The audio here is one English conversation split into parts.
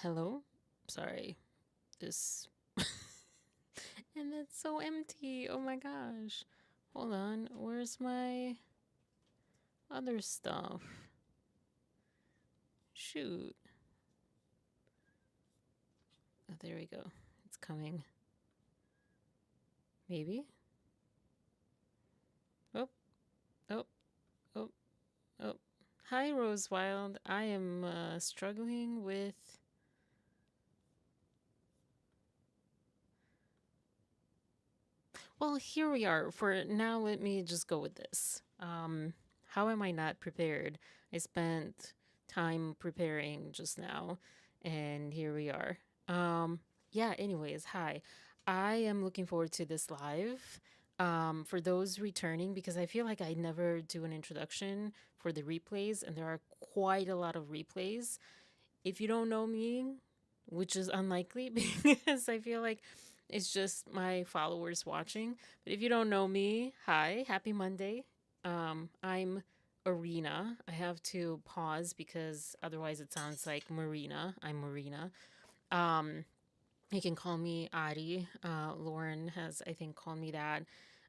Hello? Sorry. This. And it's so empty. Oh my gosh. Hold on. Where's my other stuff? Shoot. Oh, there we go. It's coming. Maybe? Oh, oh, oh, oh. Hi, Rose Wild. I am struggling with. Well, here we are. For now, let me just go with this. How am I not prepared? I spent time preparing just now, and here we are. Yeah, anyways, hi. I am looking forward to this live. For those returning, because I feel like I never do an introduction for the replays, and there are quite a lot of replays. If you don't know me, which is unlikely because I feel like it's just my followers watching. But if you don't know me, hi, happy Monday. I'm Arina. I have to pause because otherwise it sounds like Marina. I'm Marina. Um, you can call me Ari. Lauren has, I think, called me that.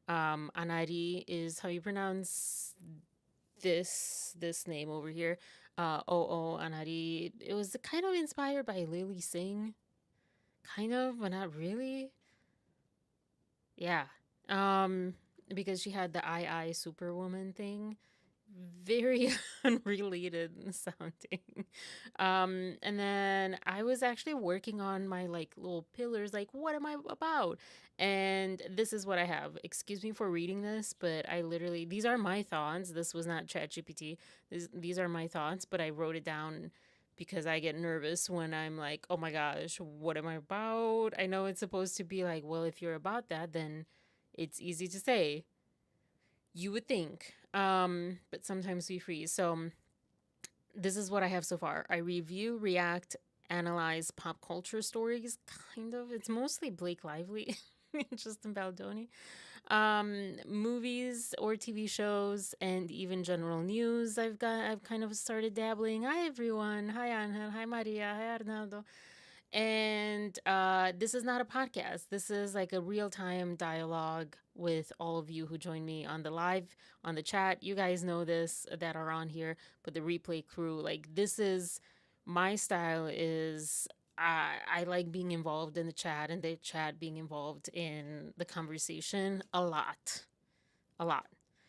Anari is how you pronounce this name over here. Anari. It was kind of inspired by Lily Singh, kind of, but not really. Yeah. Um, because she had the I Superwoman thing. Very unrelated sounding. And then I was actually working on my like little pillars, like what am I about? And this is what I have. Excuse me for reading this, but I literally these are my thoughts. This was not ChatGPT. These are my thoughts, but I wrote it down because I get nervous when I'm like, oh my gosh, what am I about? I know it's supposed to be like, well, if you're about that, then it's easy to say, you would think. But sometimes we freeze. So this is what I have so far. I review, react, analyze pop culture stories. Kind of. It's mostly Blake Lively, Justin Baldoni. Movies or TV shows, and even general news. I've kind of started dabbling. Hi everyone. Hi Angel. Hi Maria. Hi Arnaldo. And this is not a podcast. This is like a real time dialogue with all of you who join me on the live, on the chat. You guys know this that are on here, but the replay crew, like, this is my style is I like being involved in the chat and the chat being involved in the conversation a lot. A lot.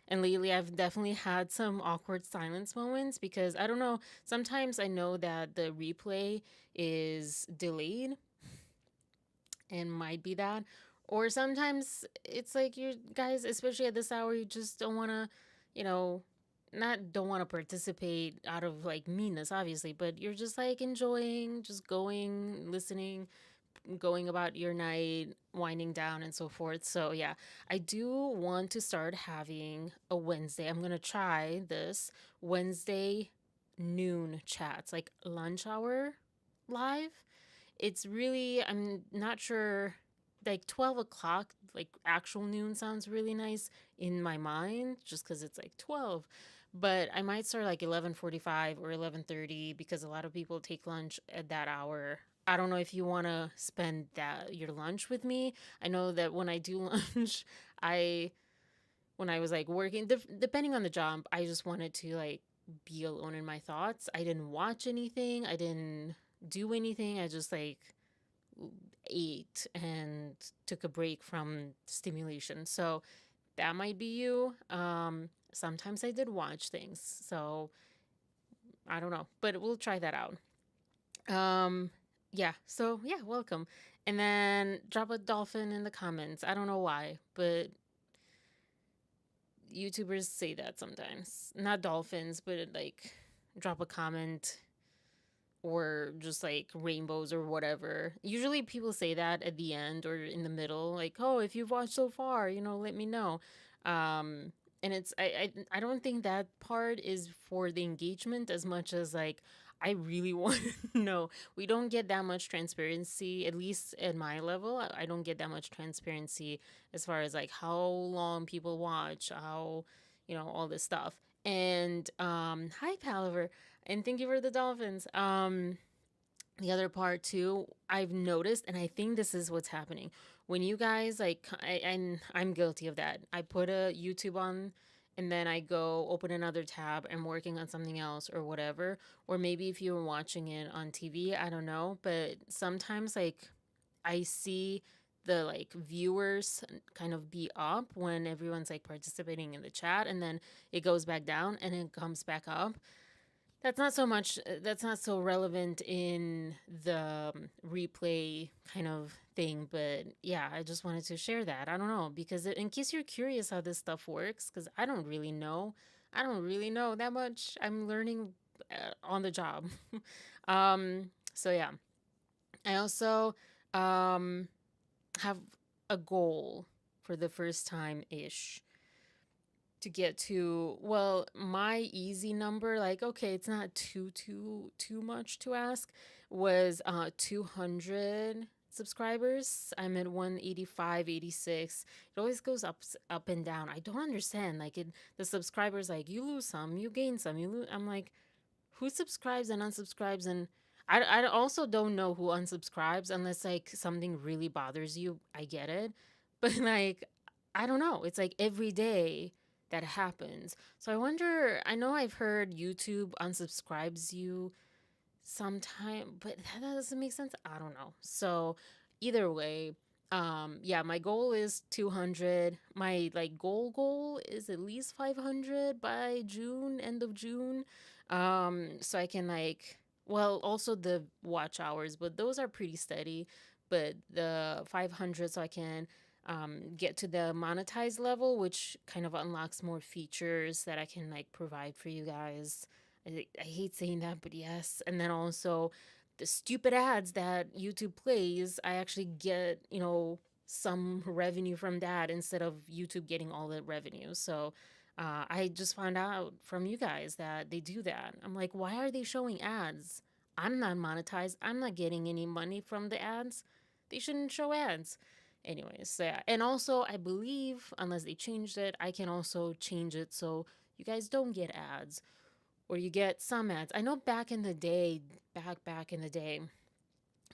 And lately, I've definitely had some awkward silence moments because I don't know. Sometimes I know that the replay is delayed and might be that. Or sometimes it's like you guys, especially at this hour, you just don't want to, you know, not don't want to participate out of like meanness, obviously, but you're just like enjoying, just going, listening, going about your night, winding down, and so forth. So, yeah, I do want to start having a Wednesday. I'm going to try this Wednesday noon chats, like lunch hour live. It's really, I'm not sure, like 12 o'clock, like actual noon sounds really nice in my mind just because it's like 12. But I might start like 11:45 or 11:30 because a lot of people take lunch at that hour. I don't know if you want to spend that your lunch with me. I know that when I do lunch, I when I was like working, depending on the job, I just wanted to like be alone in my thoughts. I didn't watch anything. I didn't do anything. I just like ate and took a break from stimulation. So that might be you. Sometimes I did watch things. So I don't know, but we'll try that out. Um, yeah. So yeah, welcome. And then drop a dolphin in the comments. I don't know why, but YouTubers say that sometimes. Not dolphins, but like drop a comment or just like rainbows or whatever. Usually people say that at the end or in the middle, like, oh, if you've watched so far, let me know. And it's I don't think that part is for the engagement as much as like I really want to know. We don't get that much transparency, at least at my level. I don't get that much transparency as far as like how long people watch, how all this stuff. And hi Palaver, and thank you for the dolphins. The other part too, I've noticed, and I think this is what's happening when you guys like, and I'm guilty of that. I put a YouTube on, and then I go open another tab. I'm working on something else or whatever, or maybe if you were watching it on TV, I don't know. But sometimes like I see the like viewers kind of be up when everyone's like participating in the chat, and then it goes back down and it comes back up. That's not so relevant in the replay kind of thing, but yeah, I just wanted to share that. I don't know, because in case you're curious how this stuff works, because I don't really know. I don't really know that much. I'm learning on the job. So yeah. I also um have a goal for the first time ish to get to, well, my easy number, like, okay, it's not too much to ask, was 200 subscribers. I'm at 185, 86. It always goes up and down. I don't understand, like, the subscribers, like, you lose some, you gain some, you lose. I'm like, who subscribes and unsubscribes? And I also don't know who unsubscribes unless like something really bothers you. I get it. But like, I don't know. It's like every day that happens. So I wonder, I know I've heard YouTube unsubscribes you sometime, but that doesn't make sense. I don't know. So either way, yeah, my goal is 200. My like goal is at least 500 by June, end of June. So I can like, well, also the watch hours, but those are pretty steady. But the 500, so I can get to the monetized level, which kind of unlocks more features that I can like provide for you guys. I hate saying that, but yes. And then also the stupid ads that YouTube plays, I actually get, some revenue from that instead of YouTube getting all the revenue. So I just found out from you guys that they do that. I'm like, why are they showing ads? I'm not monetized. I'm not getting any money from the ads. They shouldn't show ads. Anyways, so yeah. And also, I believe, unless they changed it, I can also change it so you guys don't get ads or you get some ads. I know back in the day, back in the day,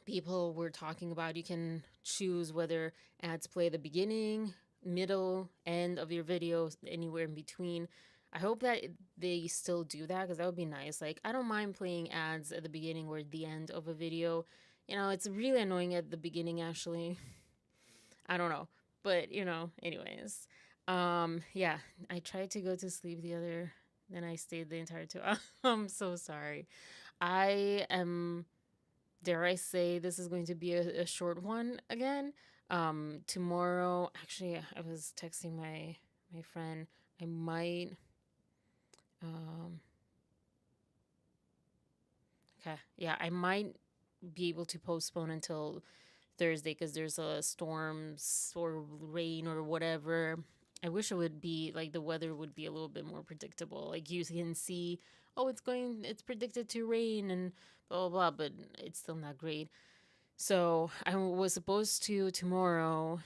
people were talking about you can choose whether ads play the beginning, middle, end of your video, anywhere in between. I hope that they still do that because that would be nice. Like, I don't mind playing ads at the beginning or the end of a video. It's really annoying at the beginning, actually. I don't know. But, anyways. Yeah, I tried to go to sleep then I stayed the entire 2 hours. I'm so sorry. I am, dare I say, this is going to be a short one again. Tomorrow, actually, I was texting my friend. I might, um, okay, yeah, I might be able to postpone until Thursday because there's storms or rain or whatever. I wish it would be like the weather would be a little bit more predictable. Like you can see, oh, it's predicted to rain and blah blah blah, but it's still not great. So I was supposed to tomorrow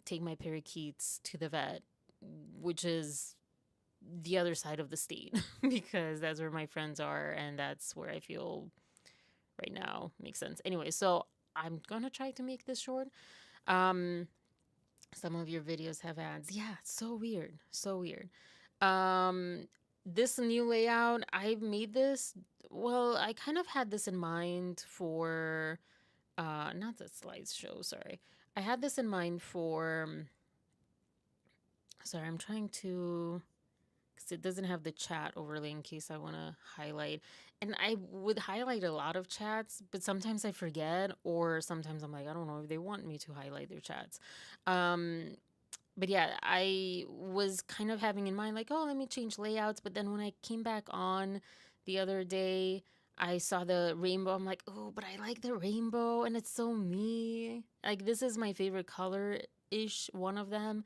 take my parakeets to the vet, which is the other side of the state because that's where my friends are and that's where I feel right now makes sense. Anyway, so I'm gonna try to make this short. Um, some of your videos have ads. Yeah, it's so weird. So weird. Um, this new layout, I made this. Well, I kind of had this in mind for not the slideshow, sorry. I had this in mind for sorry, I'm trying to because it doesn't have the chat overlay in case I want to highlight. And I would highlight a lot of chats, but sometimes I forget, or sometimes I'm like, I don't know if they want me to highlight their chats. Um, but yeah, I was kind of having in mind, like, oh, let me change layouts. But then when I came back on the other day, I saw the rainbow. I'm like, oh, but I like the rainbow and it's so me. Like, this is my favorite color ish, one of them.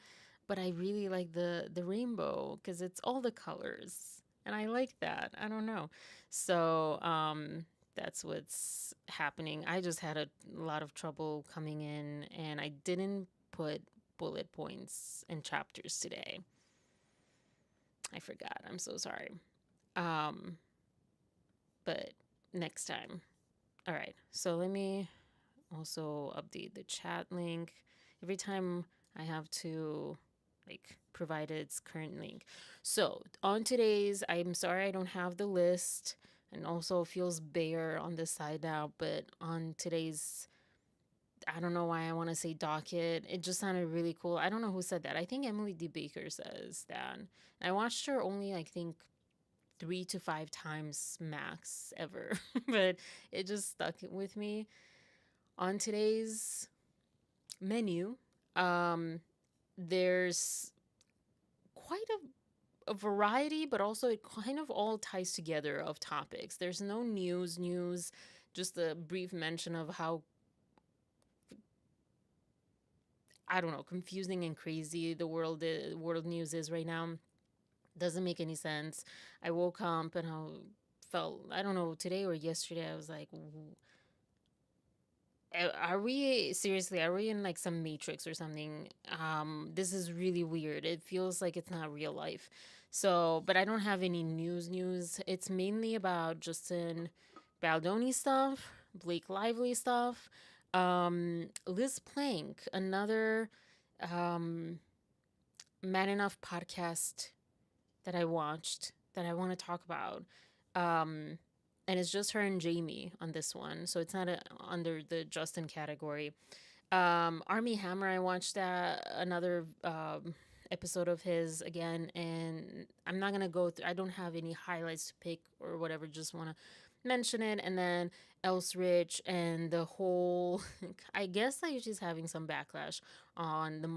But I really like the rainbow because it's all the colors. And I like that. I don't know. So, that's what's happening. I just had a lot of trouble coming in and I didn't put bullet points and chapters today. I forgot. I'm so sorry. Um, but next time All right. So let me also update the chat link. Every time I have to like provide its current link. So on today's, I'm sorry I don't have the list, and also feels bare on this side now, but on today's, I don't know why I want to say docket. It just sounded really cool. I don't know who said that. I think Emily D. Baker says that. I watched her only, I think, 3 to 5 times max ever, but it just stuck with me. On today's menu, um, there's quite a variety, but also it kind of all ties together of topics. There's no news, just a brief mention of how, I don't know, confusing and crazy the world news is right now. Doesn't make any sense. I woke up and I felt, I don't know, today or yesterday, I was like, are we seriously, are we in like some matrix or something? This is really weird. It feels like it's not real life. So, but I don't have any news. It's mainly about Justin Baldoni stuff, Blake Lively stuff, Liz Plank, another um Man Enough podcast that I watched that I want to talk about. Um, and it's just her and Jamey on this one, so it's not under the Justin category. Army Hammer, I watched that another episode of his again, and I'm not gonna go through. I don't have any highlights to pick or whatever. Just want to mention it, and then Elsrich and the whole. I guess like she's having some backlash on the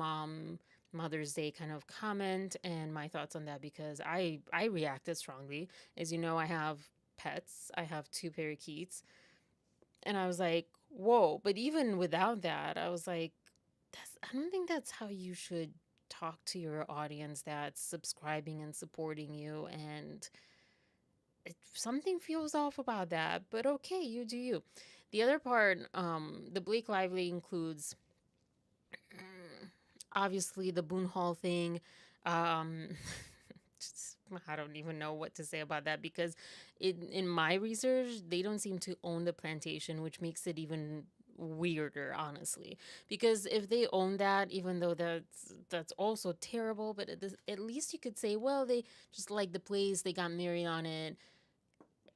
Mother's Day kind of comment and my thoughts on that because I reacted strongly. As you know, I have pets. I have two parakeets, and I was like, whoa. But even without that, I was like, I don't think that's how you should talk to your audience that's subscribing and supporting you. And something feels off about that. But okay, you do you. The other part, the Blake Lively includes obviously the Boone Hall thing. Um, I don't even know what to say about that because in my research, they don't seem to own the plantation, which makes it even weirder, honestly. Because if they own that, even though that's also terrible, but at least you could say, well, they just like the place, they got married on it.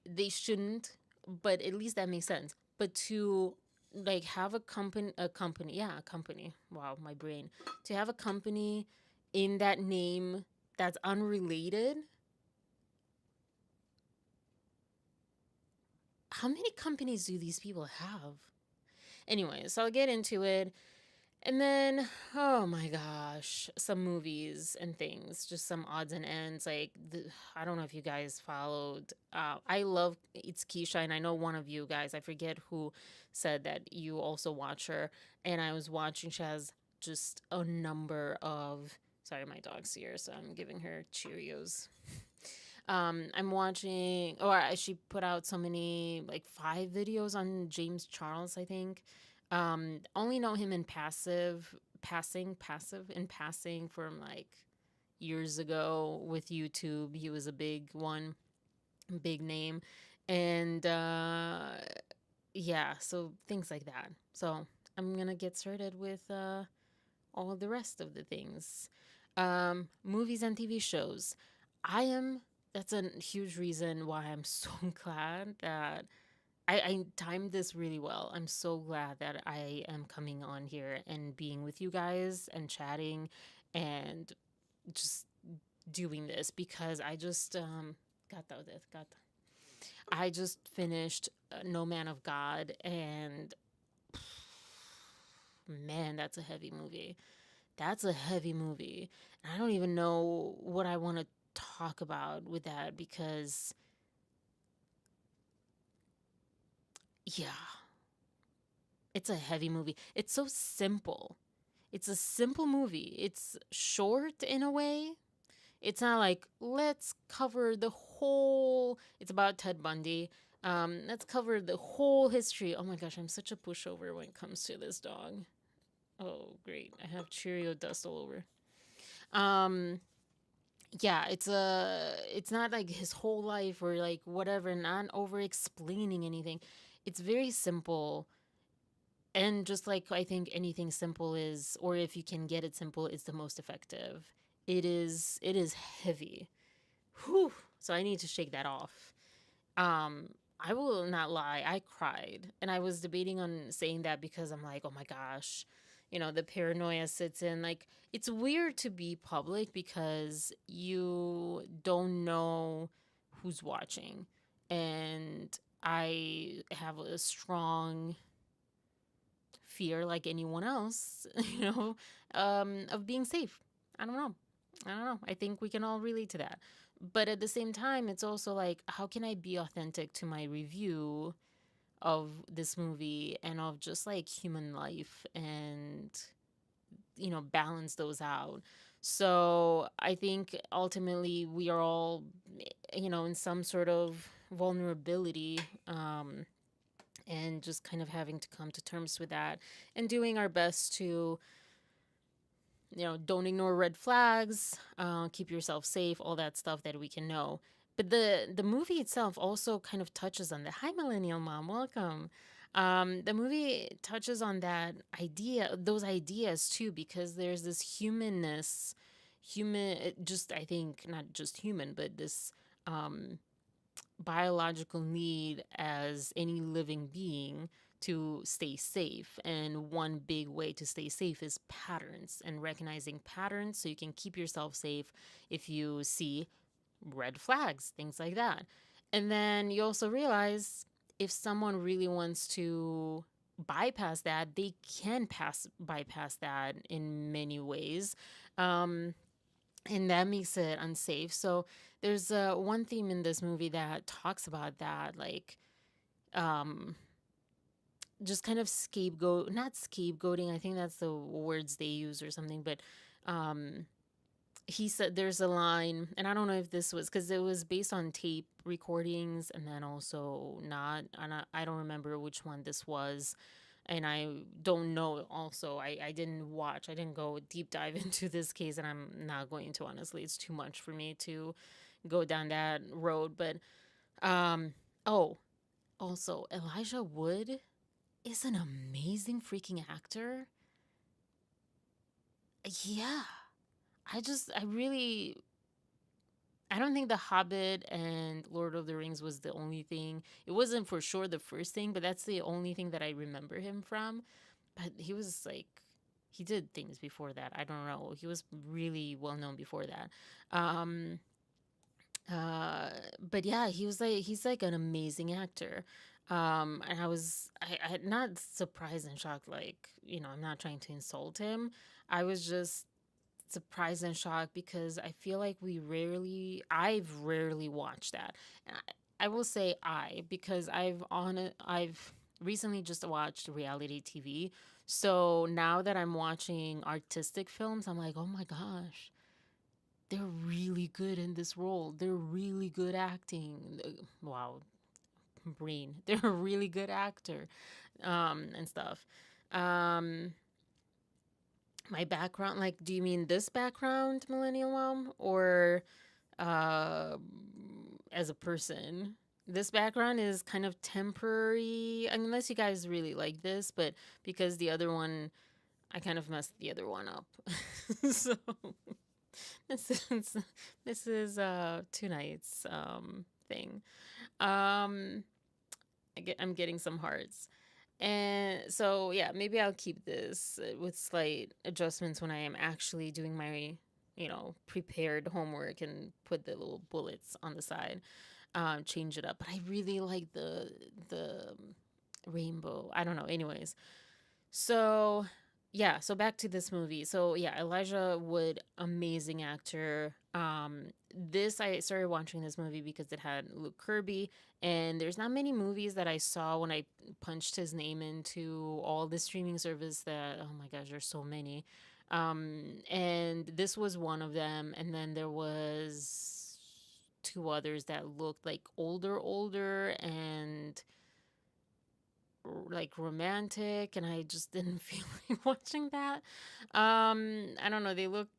They shouldn't, but at least that makes sense. But to like have a company. Wow, my brain. To have a company in that name that's unrelated. How many companies do these people have? Anyway, so I'll get into it. And then, oh my gosh, some movies and things, just some odds and ends. I don't know if you guys followed. I love It's Keisha, and I know one of you guys, I forget who said that you also watch her. And I was watching, she has just a number of. Sorry, my dog's here, so I'm giving her Cheerios. I'm watching, she put out so many, like 5 videos on James Charles, I think. Only know him in passive in passing from like years ago with YouTube. He was a big one, big name. And yeah, so things like that. So I'm gonna get started with all the rest of the things. Movies and TV shows. I am, that's a huge reason why I'm so glad that I timed this really well. I'm so glad that I am coming on here and being with you guys and chatting and just doing this because I just got I just finished No Man of God, and man, that's a heavy movie. That's a heavy movie. And I don't even know what I want to talk about with that because yeah, it's a heavy movie. It's so simple. It's a simple movie. It's short in a way. It's not like, let's cover the whole. It's about Ted Bundy. Let's cover the whole history. Oh my gosh, I'm such a pushover when it comes to this dog. Oh, great. I have Cheerio dust all over. Um, yeah, it's not like his whole life or like whatever, not over explaining anything. It's very simple. And just like I think anything simple is, or if you can get it simple, it's the most effective. It is heavy. Whew. So I need to shake that off. Um, I will not lie, I cried. And I was debating on saying that because I'm like, oh my gosh, the paranoia sits in. Like, it's weird to be public because you don't know who's watching. And I have a strong fear, like anyone else, of being safe. I don't know. I don't know. I think we can all relate to that. But at the same time, it's also like, how can I be authentic to my review of this movie and of just like human life and, balance those out? So I think ultimately we are all, in some sort of vulnerability. And just kind of having to come to terms with that and doing our best to don't ignore red flags, keep yourself safe, all that stuff that we can know. But the movie itself also kind of touches on that. Hi, millennial mom, welcome. The movie touches on that idea, those ideas too, because there's this humanness, just I think not just human, but this um, biological need as any living being to stay safe. And one big way to stay safe is patterns and recognizing patterns so you can keep yourself safe if you see red flags, things like that. And then you also realize if someone really wants to bypass that, they can bypass that in many ways. Um, and that makes it unsafe. So there's one theme in this movie that talks about that, like um, just kind of not scapegoating. I think that's the words they use or something. But um, he said there's a line, and I don't know if this was because it was based on tape recordings, and then also not. And I don't remember which one this was, and I don't know. Also, I didn't watch. I didn't go deep dive into this case, and I'm not going to. Honestly, it's too much for me to go down that road. But um, oh, also Elijah Wood is an amazing freaking actor. Yeah, I really I don't think The Hobbit and Lord of the Rings was the only thing. It wasn't for sure the first thing, but that's the only thing that I remember him from. But he was like, he did things before that. I don't know. He was really well known before that. Um, uh, but yeah, he's like an amazing actor. And I not surprised and shocked. Like, I'm not trying to insult him. I was just surprised and shocked because I feel like I've rarely watched that. And I will say because I've recently just watched reality TV. So now that I'm watching artistic films, I'm like, oh my gosh, they're really good in this role. They're really good acting. Wow, brain. They're a really good actor, and stuff. Um, my background, like, do you mean this background, millennial mom, or uh, as a person? This background is kind of temporary, unless you guys really like this, but because the other one, I kind of messed the other one up. So this is two nights thing. Um, I'm getting some hearts. And so, yeah, maybe I'll keep this with slight adjustments when I am actually doing my, prepared homework and put the little bullets on the side, change it up. But I really like the rainbow. I don't know. Anyways, so yeah, so back to this movie. So yeah, Elijah Wood, amazing actor. This I started watching this movie because it had Luke Kirby, and there's not many movies that I saw when I punched his name into all the streaming service that, oh my gosh, there's so many. And this was one of them, and then there was two others that looked like older and like romantic, and I just didn't feel like watching that. I don't know, they look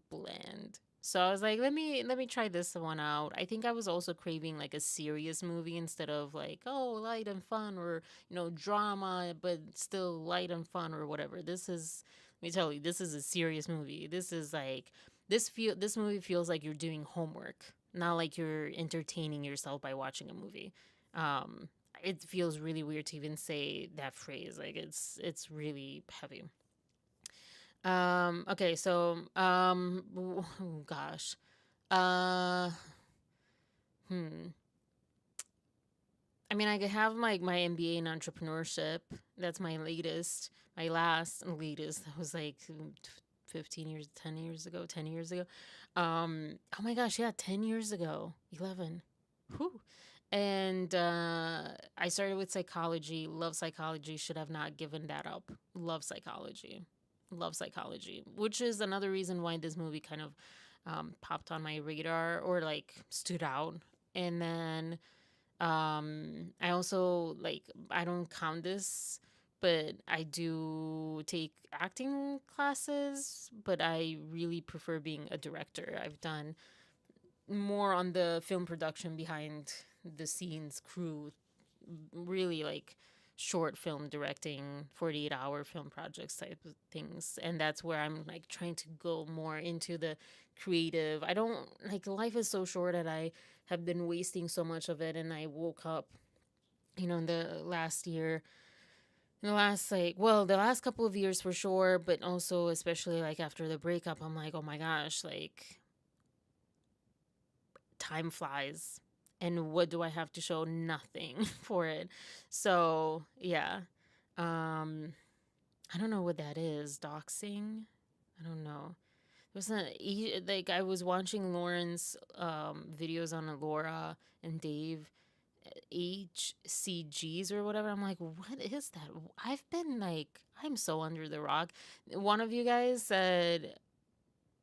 bland. So I was like, let me try this one out. I think I was also craving like a serious movie instead of like, oh, light and fun, or drama but still light and fun or whatever. Let me tell you, this is a serious movie. This is like this movie feels like you're doing homework, not like you're entertaining yourself by watching a movie. Um it feels really weird to even say that phrase. Like it's really heavy. Okay, so oh gosh. Uh hmm. I mean, I could have like my MBA in entrepreneurship. That's my last and latest. That was like 15 years, 10 years ago, 10 years ago. Oh my gosh, yeah, 10 years ago. 11. Whew. And I started with psychology. Love psychology. Should have not given that up. Love psychology. Love psychology, which is another reason why this movie kind of popped on my radar or like stood out. And then I also like, I don't count this, but I do take acting classes, but I really prefer being a director. I've done more on the film production behind the scenes crew, really like short film directing, 48-hour film projects type of things. And that's where I'm like trying to go more into the creative. I don't like, life is so short that I have been wasting so much of it. And I woke up, in the last year, in the last like, well, the last couple of years for sure, but also especially like after the breakup, I'm like, oh my gosh, like time flies. And what do I have to show? Nothing for it. So yeah. Um I don't know what that is. Doxing? I don't know. It was not like, I was watching Lauren's videos on Laura and Dave HCGs or whatever. I'm like, what is that? I've been like, I'm so under the rock. One of you guys said,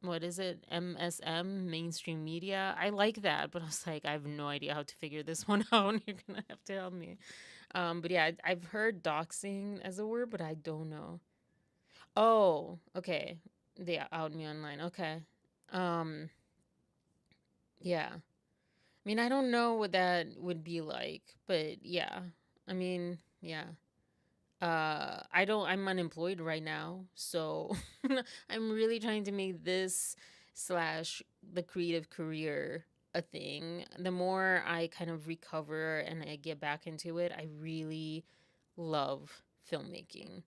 what is it? MSM, mainstream media. I like that, but I was like, I have no idea how to figure this one out. You're gonna have to help me. But yeah, I've heard doxing as a word, but I don't know. Oh, okay. They out me online. Okay. Um, yeah. I mean, I don't know what that would be like, but yeah. I mean, yeah. I'm unemployed right now, so I'm really trying to make this slash the creative career a thing. The more I kind of recover and I get back into it, I really love filmmaking.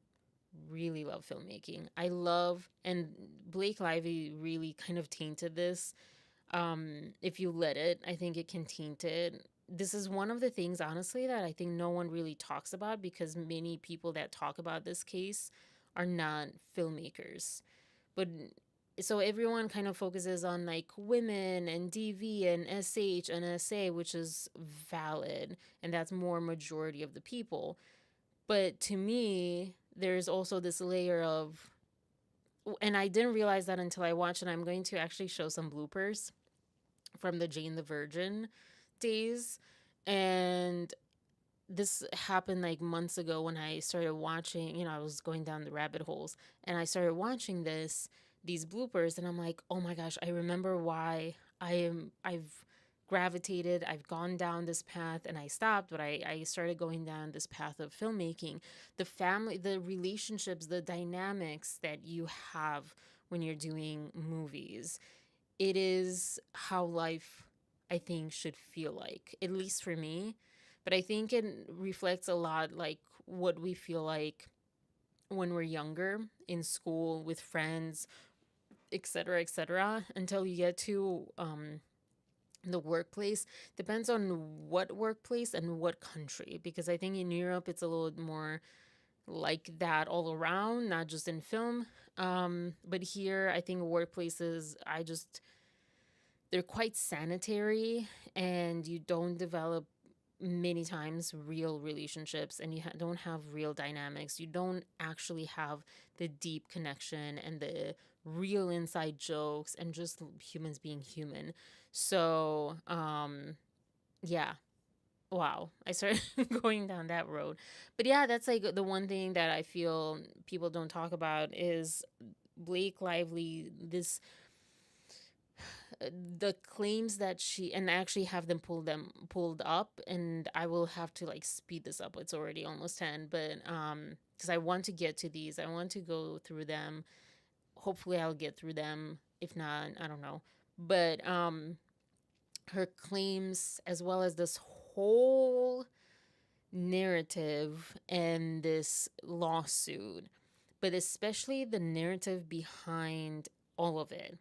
Really love filmmaking. I love, and Blake Lively really kind of tainted this. If you let it, I think it can taint it. This is one of the things, honestly, that I think no one really talks about, because many people that talk about this case are not filmmakers. But so everyone kind of focuses on like women and DV and SH and SA, which is valid, and that's more majority of the people. But to me, there's also this layer of, and I didn't realize that until I watched, and I'm going to actually show some bloopers from the Jane the Virgin days. And this happened like months ago when I started watching, I was going down the rabbit holes and I started watching these bloopers, and I'm like, "Oh my gosh, I remember why I've gravitated, I've gone down this path, and I stopped, but I started going down this path of filmmaking. The family, the relationships, the dynamics that you have when you're doing movies, it is how life, I think, should feel like, at least for me. But I think it reflects a lot like what we feel like when we're younger, in school, with friends, etc., etc., until you get to the workplace. Depends on what workplace and what country, because I think in Europe it's a little more like that all around, not just in film. But here, I think workplaces, they're quite sanitary, and you don't develop many times real relationships, and you don't have real dynamics. You don't actually have the deep connection and the real inside jokes and just humans being human. So yeah. Wow, I started going down that road. But yeah, that's like the one thing that I feel people don't talk about is Blake Lively. This the claims that she, and I actually have pulled up, and I will have to like speed this up. It's already almost 10, but because I want to get to these, I want to go through them. Hopefully I'll get through them. If not, I don't know. But her claims, as well as this whole narrative and this lawsuit, but especially the narrative behind all of it.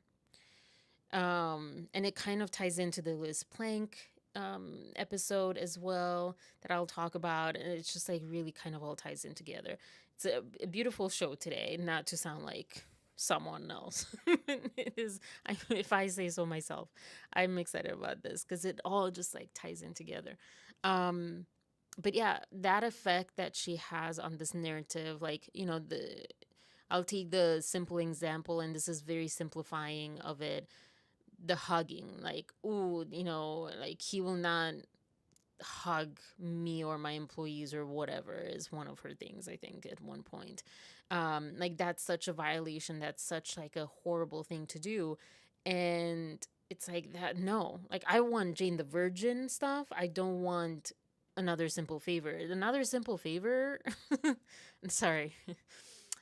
And it kind of ties into the Liz Plank episode as well that I'll talk about. And it's just like really kind of all ties in together. It's a beautiful show today, not to sound like someone else. It is, if I say so myself, I'm excited about this because it all just like ties in together. Um, but yeah, that effect that she has on this narrative, like, I'll take the simple example, and this is very simplifying of it, the hugging, like, ooh, like he will not hug me or my employees or whatever, is one of her things, I think, at one point. Like, that's such a violation, that's such like a horrible thing to do. And it's like that, no, like, I want Jane the Virgin stuff. I don't want another simple favor. Another simple favor. Sorry.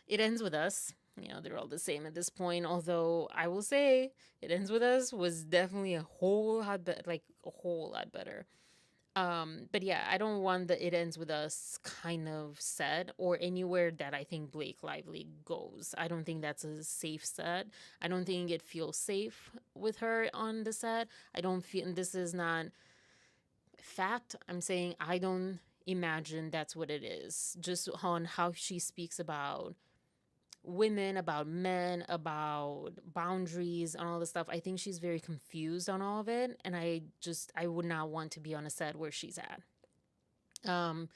It ends with us. They're all the same at this point. Although I will say, It Ends With Us was definitely a whole lot like a whole lot better. But yeah, I don't want the It Ends With Us kind of set, or anywhere that I think Blake Lively goes. I don't think that's a safe set. I don't think it feels safe with her on the set. I don't feel, and this is not fact. I'm saying I don't imagine that's what it is. Just on how she speaks about women, about men, about boundaries, and all this stuff. I think she's very confused on all of it, and I would not want to be on a set where she's at. Um,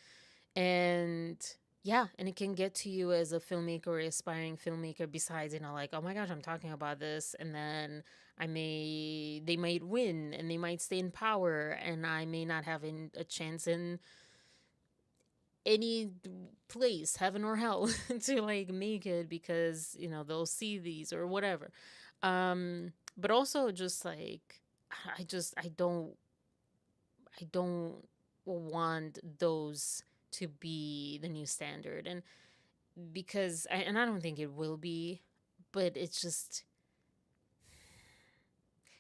and yeah, and it can get to you as a filmmaker or aspiring filmmaker. Besides, like, oh my gosh, I'm talking about this, and then they might win, and they might stay in power, and I may not have a chance in any place, heaven or hell, to like make it, because they'll see these or whatever. But also, just like, I don't want those to be the new standard. And I don't think it will be, but it's just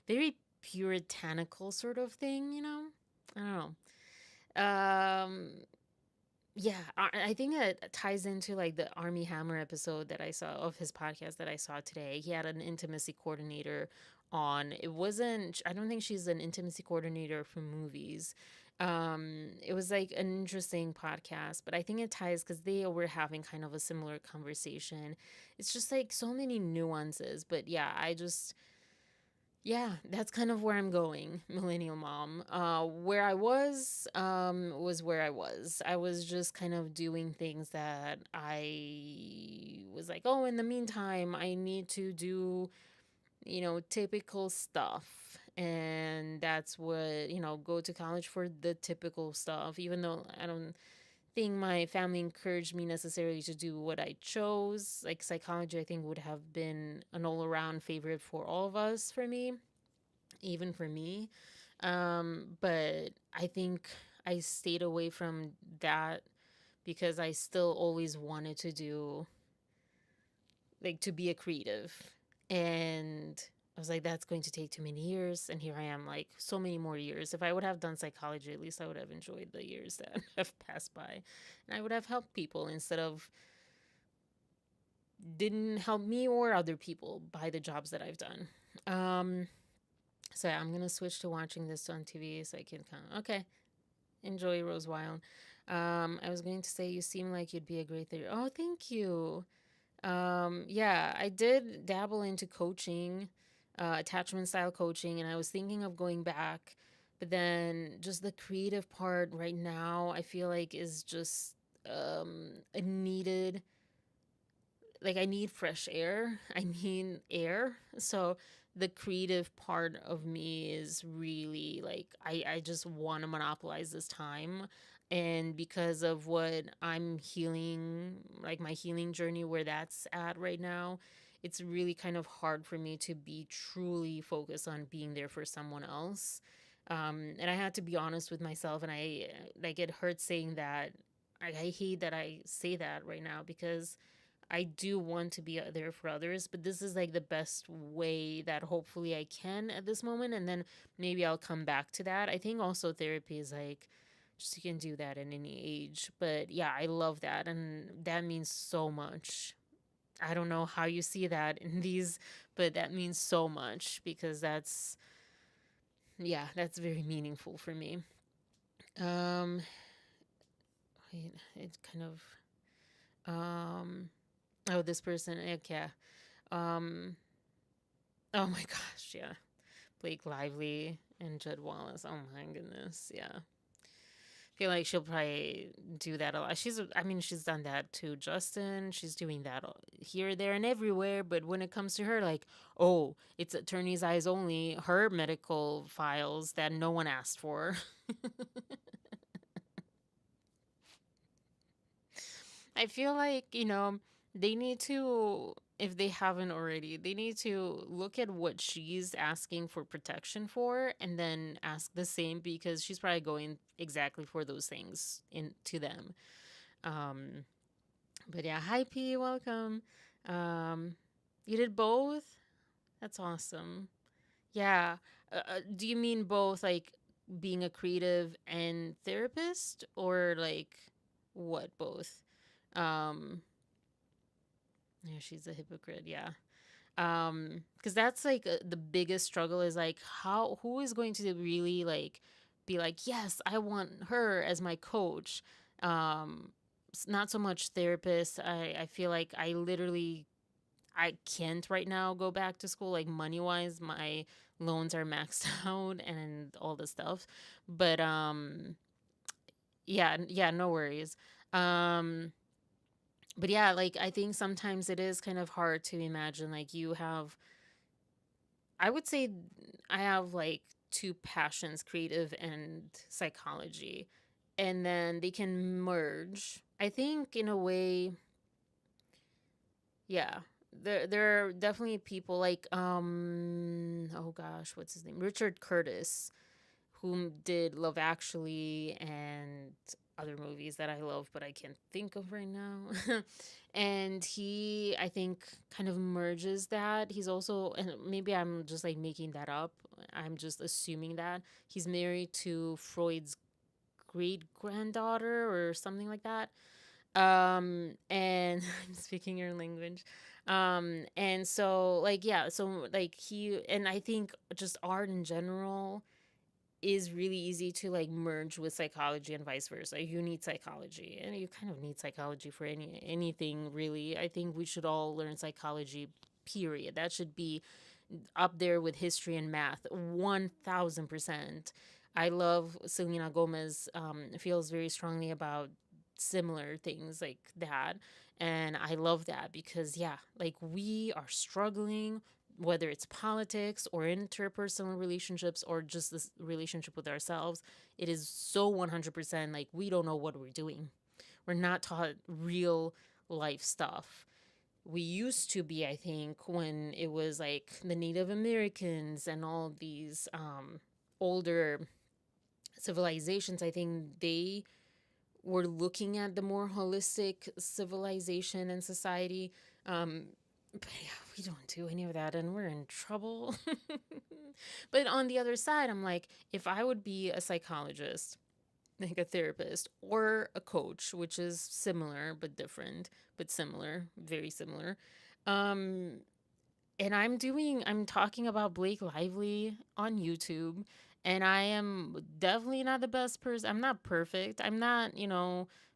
very puritanical sort of thing, I don't know. Yeah, I think it ties into like the Army Hammer episode that I saw of his podcast that I saw today. He had an intimacy coordinator on. It wasn't, I don't think she's an intimacy coordinator for movies. It was like an interesting podcast, but I think it ties because they were having kind of a similar conversation. It's just like so many nuances, but yeah, yeah, that's kind of where I'm going, millennial mom. Where I was where I was. I was just kind of doing things that I was like, oh, in the meantime, I need to do, typical stuff. And that's what, go to college for the typical stuff, even though I don't think my family encouraged me necessarily to do what I chose. Like psychology, I think would have been an all around favorite for all of us, for me, even for me. But I think I stayed away from that because I still always wanted to do, like, to be a creative. And I was like, that's going to take too many years. And here I am, like, so many more years. If I would have done psychology, at least I would have enjoyed the years that have passed by. And I would have helped people instead of didn't help me or other people by the jobs that I've done. So yeah, I'm gonna switch to watching this on TV so I can kind of, okay, enjoy Rose Wild. I was going to say you seem like you'd be a great theater. Oh, thank you. Yeah, I did dabble into coaching, attachment style coaching, and I was thinking of going back, but then just the creative part right now, I feel like is just a needed, like, I need fresh air. I need air. So the creative part of me is really like I just want to monopolize this time. And because of what I'm healing, like my healing journey, where that's at right now, it's really kind of hard for me to be truly focused on being there for someone else. And I had to be honest with myself, and I like it hurts saying that. I hate that I say that right now because I do want to be there for others, but this is like the best way that hopefully I can at this moment. And then maybe I'll come back to that. I think also therapy is like, just you can do that at any age. But yeah, I love that. And that means so much. I don't know how you see that in these, but that means so much because yeah, that's very meaningful for me. Um, wait, it kind of, oh, this person, okay. Um, Oh my gosh, yeah. Blake Lively and Judd Wallace. Oh my goodness, yeah. I feel like she'll probably do that a lot. I mean, she's done that to Justin. She's doing that here, there, and everywhere. But when it comes to her, like, oh, it's attorney's eyes only, her medical files that no one asked for. I feel like, they need to, if they haven't already, they need to look at what she's asking for protection for and then ask the same because she's probably going exactly for those things into them. Um, but yeah, hi P, welcome. Um, you did both? That's awesome. Yeah. Do you mean both like being a creative and therapist or like what both? Um, Yeah, she's a hypocrite. Yeah. Because that's like the biggest struggle is like who is going to really like be like, yes, I want her as my coach. Not so much therapist. I feel like I can't right now go back to school, like money wise. My loans are maxed out and all this stuff. But yeah, yeah, no worries. Um, but yeah, like I think sometimes it is kind of hard to imagine like you have I would say I have like two passions, creative and psychology. And then they can merge. I think in a way, yeah. There are definitely people like oh gosh, what's his name? Richard Curtis, whom did Love Actually and other movies that I love, but I can't think of right now. And he, I think, kind of merges that. He's also, and maybe I'm just like making that up. I'm just assuming that he's married to Freud's great granddaughter or something like that. And I'm speaking your language. And so like yeah, so like he and I think just art in general is really easy to like merge with psychology and vice versa. You need psychology and you kind of need psychology for anything really. I think we should all learn psychology, period. That should be up there with history and math 1000%. I love Selena Gomez, feels very strongly about similar things like that. And I love that because, yeah, like we are struggling, whether it's politics or interpersonal relationships or just this relationship with ourselves. It is so 100% like we don't know what we're doing. We're not taught real life stuff. We used to be, I think, when it was like the Native Americans and all these older civilizations. I think they were looking at the more holistic civilization and society. But yeah, we don't do any of that and we're in trouble. But on the other side, I'm like, if I would be a psychologist, like a therapist, or a coach, which is similar but different, but similar, very similar. Um, and I'm talking about Blake Lively on YouTube, and I am definitely not the best person. I'm not perfect. I'm not,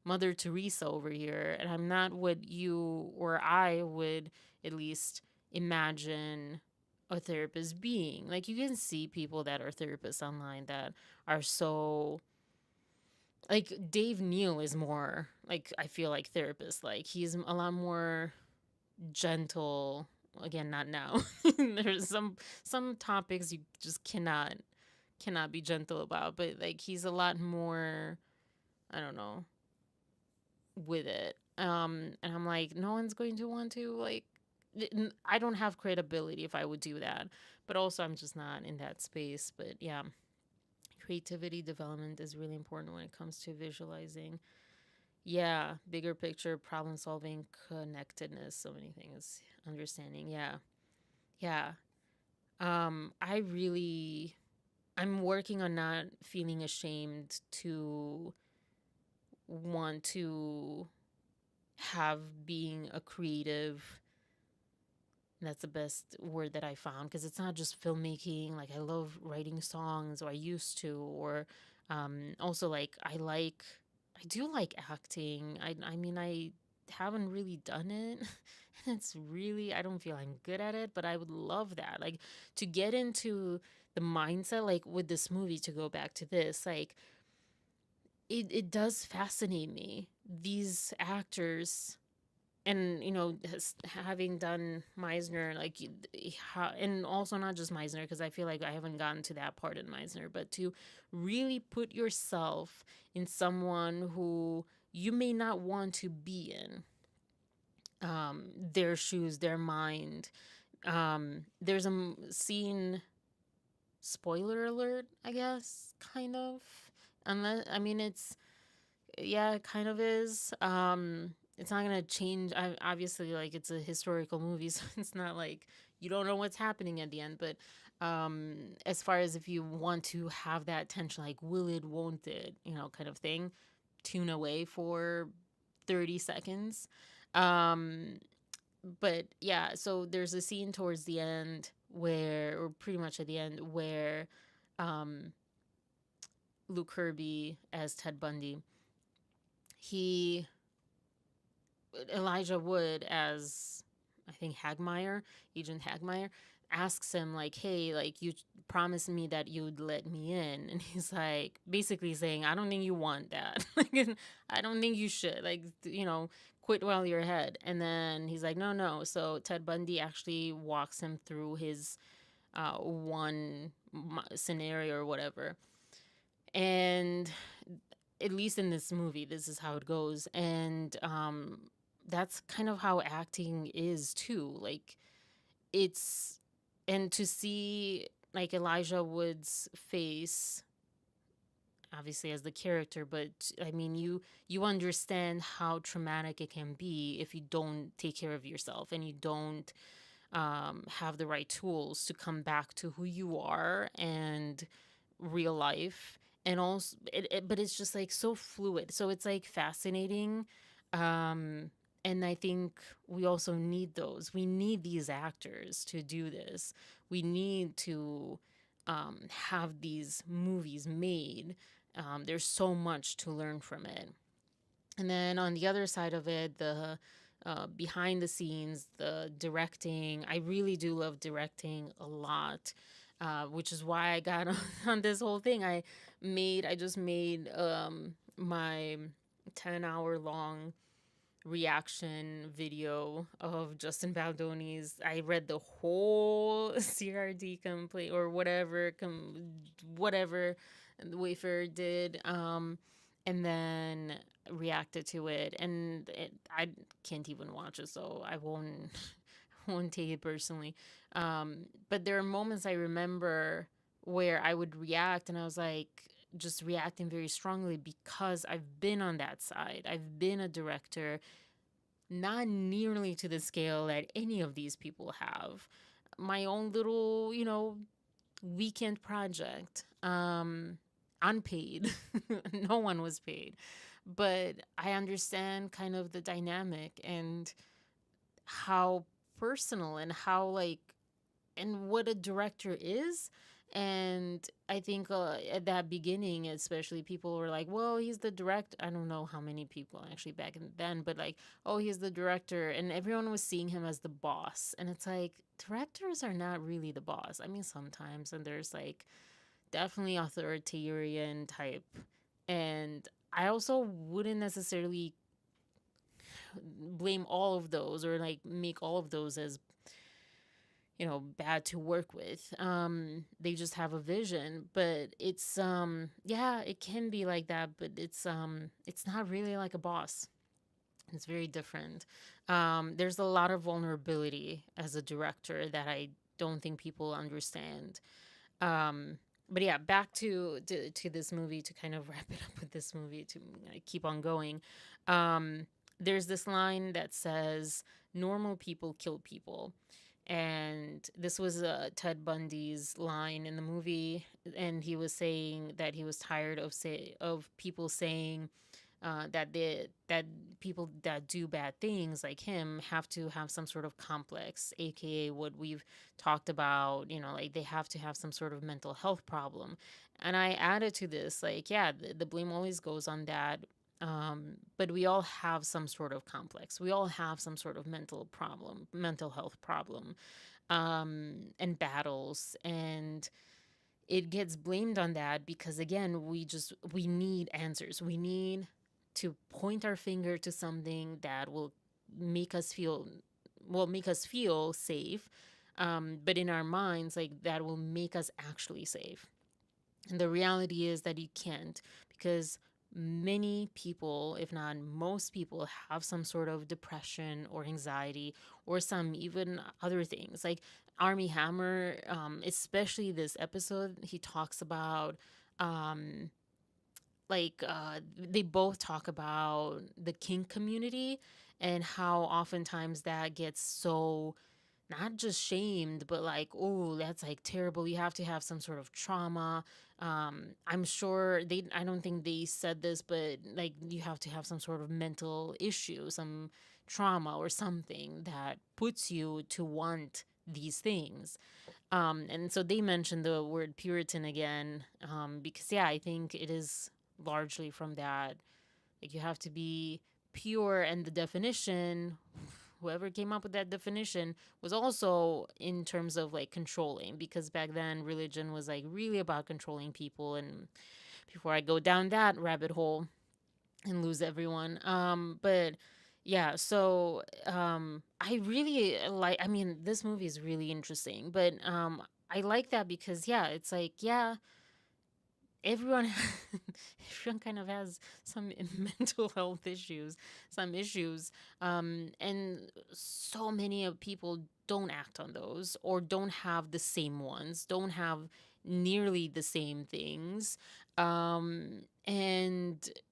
Mother Teresa over here, and I'm not what you or I would at least imagine a therapist being. Like you can see people that are therapists online that are so like Dave Neal is more like I feel like therapist like he's a lot more gentle. Again, not now. There's some topics you just cannot be gentle about, but like he's a lot more, I don't know, with it. And I'm like, no one's going to want to like I don't have credibility if I would do that. But also, I'm just not in that space. But yeah, creativity development is really important when it comes to visualizing. Yeah, bigger picture, problem solving, connectedness, so many things, understanding. Yeah, yeah. I really, I'm working on not feeling ashamed to want to have being a creative. That's the best word that I found, because it's not just filmmaking. Like, I love writing songs, or I used to, or also I do like acting. I mean, I haven't really done it. And it's really, I don't feel I'm good at it, but I would love that. Like, to get into the mindset, like with this movie, to go back to this, like, it does fascinate me. These actors, and having done Meisner, like, and also not just Meisner, because I feel like I haven't gotten to that part in Meisner, but to really put yourself in someone who you may not want to be in, their shoes, their mind. There's a scene, spoiler alert, I guess, kind of, unless, I mean, it's, yeah, it kind of is. It's not gonna change. Obviously, like, it's a historical movie, so it's not like you don't know what's happening at the end. But as far as if you want to have that tension, like, will it, won't it, kind of thing, tune away for 30 seconds. Um, but yeah, so there's a scene towards the end where, or pretty much at the end, where um, Luke Kirby as Ted Bundy, he Elijah Wood as, I think, Hagmeyer, Agent Hagmeyer, asks him, like, hey, like, you promised me that you'd let me in. And he's like, basically saying, I don't think you want that. Like, I don't think you should. Like, quit while you're ahead. And then he's like, no, no. So Ted Bundy actually walks him through his one scenario or whatever. And at least in this movie, this is how it goes. And that's kind of how acting is too. Like, it's, and to see, like, Elijah Wood's face, obviously as the character, but I mean, you understand how traumatic it can be if you don't take care of yourself, and you don't have the right tools to come back to who you are and real life. And also, but it's just like so fluid, so it's like fascinating. um and I think we also need those, we need these actors to do this. We need to have these movies made. There's so much to learn from it. And then on the other side of it, the behind the scenes, the directing. I really do love directing a lot, which is why I got on this whole thing. I just made my 10-hour long reaction video of Justin Baldoni's. I read the whole CRD complaint, or whatever, whatever Wayfair did, and then reacted to it. And I can't even watch it, so I won't won't take it personally. But there are moments I remember where I would react, and I was like, just reacting very strongly, because I've been on that side. I've been a director, not nearly to the scale that any of these people have. My own little, weekend project, unpaid. No one was paid. But I understand kind of the dynamic, and how personal, and how, like, and what a director is. And I think at that beginning, especially, people were like, well, he's the director. I don't know how many people actually back then, but like, oh, he's the director. And everyone was seeing him as the boss. And it's like, directors are not really the boss. I mean, sometimes, and there's like definitely authoritarian type. And I also wouldn't necessarily blame all of those, or like make all of those as bad to work with. They just have a vision. But it's yeah, it can be like that, but it's not really like a boss. It's very different. There's a lot of vulnerability as a director that I don't think people understand. Um, but yeah, back to this movie, to kind of wrap it up with this movie, to keep on going. Um, there's this line that says, "Normal people kill people," and this was Ted Bundy's line in the movie, and he was saying that he was tired of people saying that people that do bad things like him have to have some sort of complex, aka what we've talked about, like they have to have some sort of mental health problem. And I added to this, like, yeah, the blame always goes on that. But we all have some sort of complex. We all have some sort of mental health problem, and battles. And it gets blamed on that because, again, we need answers. We need to point our finger to something that will make us feel make us feel safe, but in our minds, like, that will make us actually safe. And the reality is that you can't, because many people, if not most people, have some sort of depression or anxiety or some even other things. Like Army Hammer, especially this episode, he talks about, um, they both talk about the kink community and how oftentimes that gets so not just shamed, but like, oh, that's like terrible. You have to have some sort of trauma. I'm sure I don't think they said this, but like, you have to have some sort of mental issue, some trauma or something that puts you to want these things. And so they mentioned the word Puritan again, because, yeah, I think it is largely from that. Like, you have to be pure, and the definition, whoever came up with that definition, was also in terms of like controlling, because back then religion was like really about controlling people. And before I go down that rabbit hole and lose everyone, but yeah, so I really like, I mean, this movie is really interesting, but I like that because, yeah, it's like, yeah, everyone everyone kind of has some mental health issues, some issues, and so many of people don't act on those, or don't have the same ones, don't have nearly the same things. And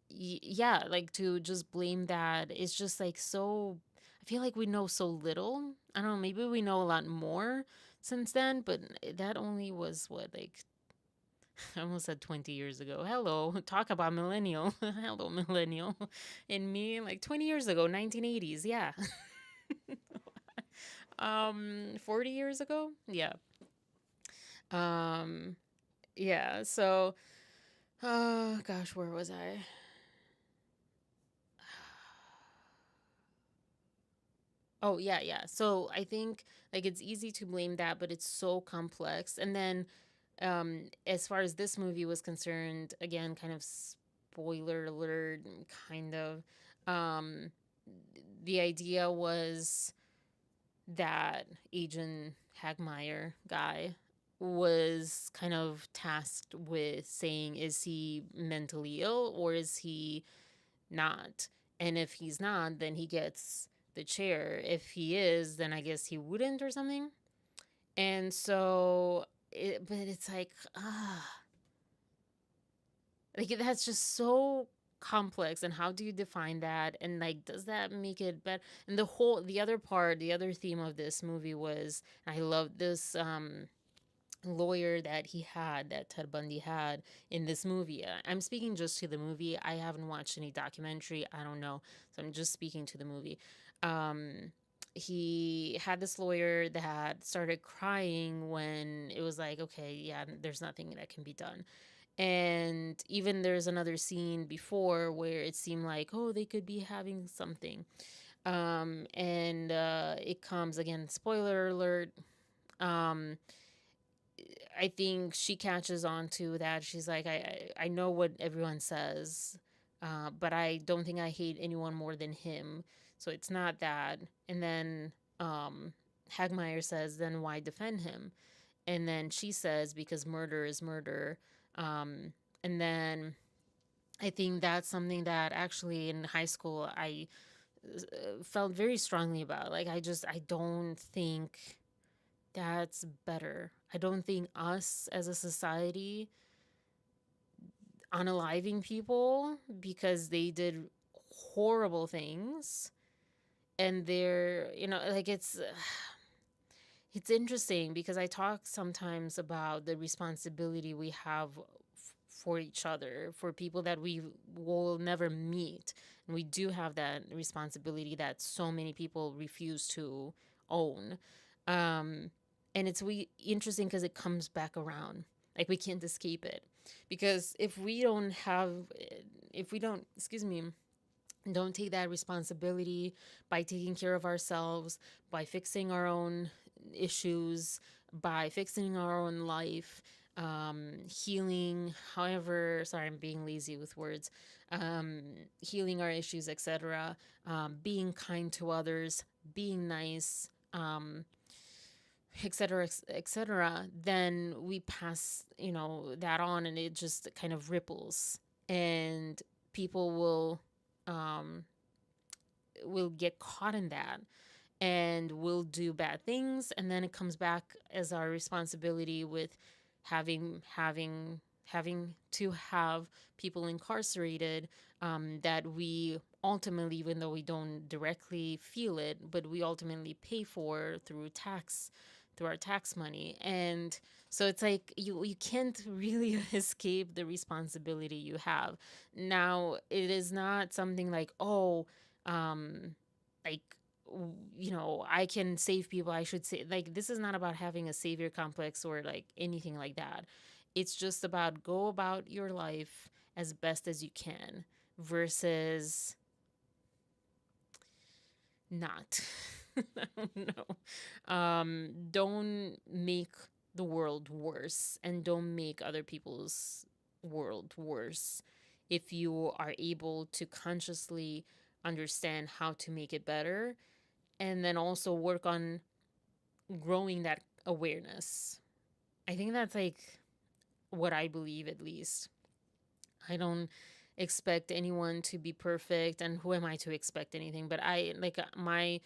yeah, like, to just blame that is just like, so I feel like we know so little. I don't know, maybe we know a lot more since then, but that only was what, like, I almost said 20 years ago. Hello, talk about millennial. Hello, millennial. And me, like 20 years ago, 1980s. Yeah. 40 years ago. Yeah. Um, yeah. So, gosh, where was I? Oh, yeah, yeah. So I think, like, it's easy to blame that, but it's so complex. And then, as far as this movie was concerned, again, kind of spoiler alert, kind of. Um, the idea was that Agent Hagmeyer guy was kind of tasked with saying, is he mentally ill or is he not? And if he's not, then he gets the chair. If he is, then I guess he wouldn't, or something. And so, but it's like, that's just so complex. And how do you define that? And like, does that make it better? And the other theme of this movie was, I love this lawyer that Ted Bundy had in this movie. I'm speaking just to the movie. I haven't watched any documentary. I don't know. So I'm just speaking to the movie. Um, he had this lawyer that started crying when it was like, okay, yeah, there's nothing that can be done. And even there's another scene before where it seemed like, oh, they could be having something. And it comes again, spoiler alert. Um, I think she catches on to that. She's like, I know what everyone says, but I don't think I hate anyone more than him. So it's not that. And then Hagmeyer says, then why defend him? And then she says, because murder is murder. Um, and then I think that's something that actually in high school felt very strongly about. Like, I don't think that's better. I don't think us as a society unaliving people because they did horrible things, and they're, like, it's interesting because I talk sometimes about the responsibility we have for each other, for people that we will never meet. And we do have that responsibility that so many people refuse to own. Um, and it's interesting because it comes back around. Like, we can't escape it. Because if we don't, excuse me, don't take that responsibility by taking care of ourselves, by fixing our own issues, by fixing our own life, healing, however, sorry, I'm being lazy with words, healing our issues, etc., being kind to others, being nice, etc., etc., then we pass, that on, and it just kind of ripples, and people um, will get caught in that and will do bad things, and then it comes back as our responsibility with having to have people incarcerated, that we ultimately, even though we don't directly feel it, but we ultimately pay for through our tax money. And so it's like you can't really escape the responsibility you have. Now, it is not something like, oh, like, I can save people, I should say. Like, this is not about having a savior complex or like anything like that. It's just about go about your life as best as you can versus not. I don't know. Don't make the world worse, and don't make other people's world worse if you are able to consciously understand how to make it better, and then also work on growing that awareness. I think that's like what I believe, at least. I don't expect anyone to be perfect, and who am I to expect anything? But I like my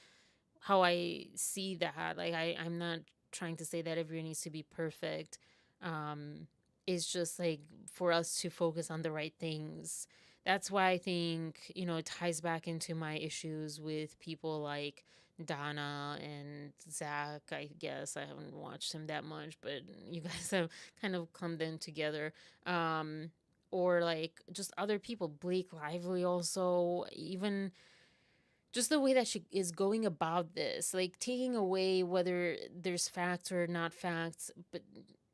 how I see that. Like, I'm not trying to say that everyone needs to be perfect. Um, it's just like for us to focus on the right things. That's why I think, it ties back into my issues with people like Donna and Zach. I guess I haven't watched him that much, but you guys have kind of come in together. Um, or like just other people, Blake Lively, also, even just the way that she is going about this, like taking away whether there's facts or not facts, but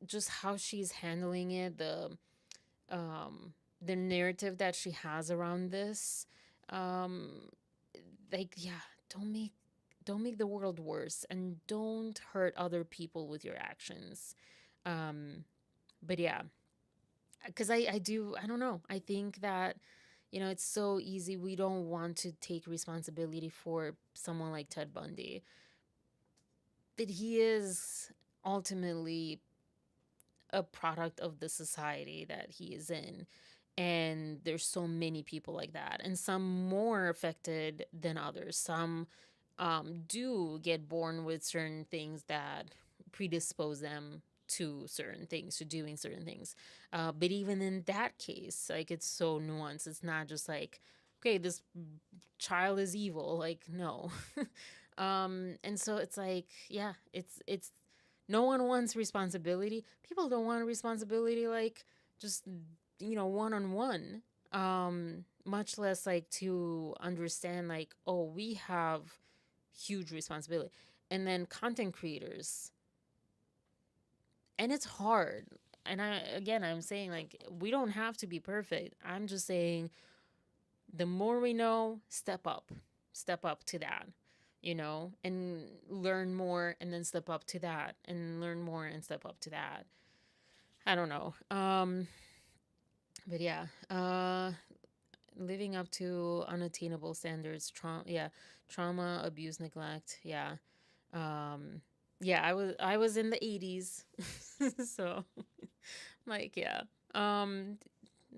just how she's handling it, the narrative that she has around this, um, like, yeah, don't make don't make the world worse, and don't hurt other people with your actions. Um, but yeah, because I don't know. I think that, it's so easy. We don't want to take responsibility for someone like Ted Bundy, but he is ultimately a product of the society that he is in. And there's so many people like that, and some more affected than others. Some do get born with certain things that predispose them to certain things, to doing certain things. But even in that case, like, it's so nuanced. It's not just like, okay, this child is evil. Like, no. And so it's like, yeah, it's no one wants responsibility. People don't want responsibility, like, just, one on one. Much less like to understand, like, oh, we have huge responsibility. And then content creators, and it's hard. And I'm saying, like, we don't have to be perfect. I'm just saying, the more we know, step up to that, and learn more, and then step up to that, and learn more and step up to that. I don't know. But yeah, living up to unattainable standards, trauma, abuse, neglect. Yeah. Um, yeah, I was in the 80s. So, like, yeah. Um,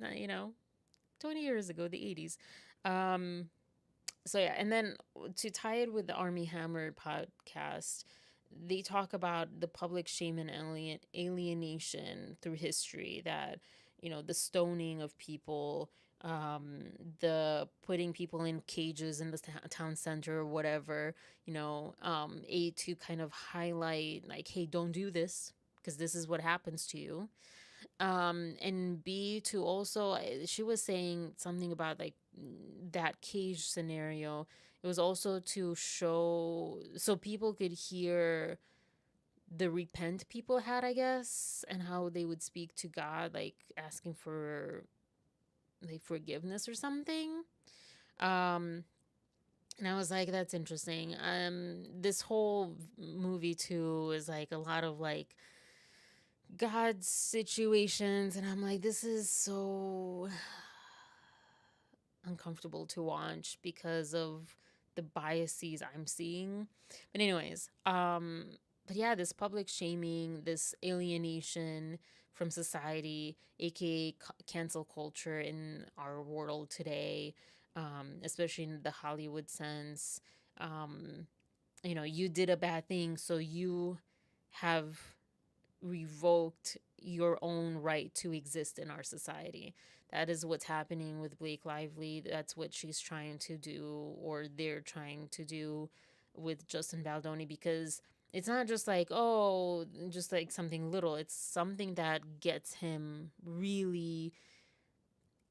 20 years ago, the 80s. Um, So yeah, and then to tie it with the Army Hammer podcast, they talk about the public shame and alienation through history, that the stoning of people, um, the putting people in cages in the town center or whatever, a to kind of highlight like, hey, don't do this because this is what happens to you. And B, to also, she was saying something about like that cage scenario. It was also to show so people could hear the repent people had, I guess, and how they would speak to God, like asking for like forgiveness or something. Um, and I was like, that's interesting. This whole movie too is like a lot of like God situations, and I'm like, this is so uncomfortable to watch because of the biases I'm seeing. But anyways, but yeah, this public shaming, this alienation from society, aka cancel culture in our world today, especially in the Hollywood sense. Um, you did a bad thing, so you have revoked your own right to exist in our society. That is what's happening with Blake Lively. That's what she's trying to do, or they're trying to do with Justin Baldoni, because it's not just like, oh, just like something little. It's something that gets him really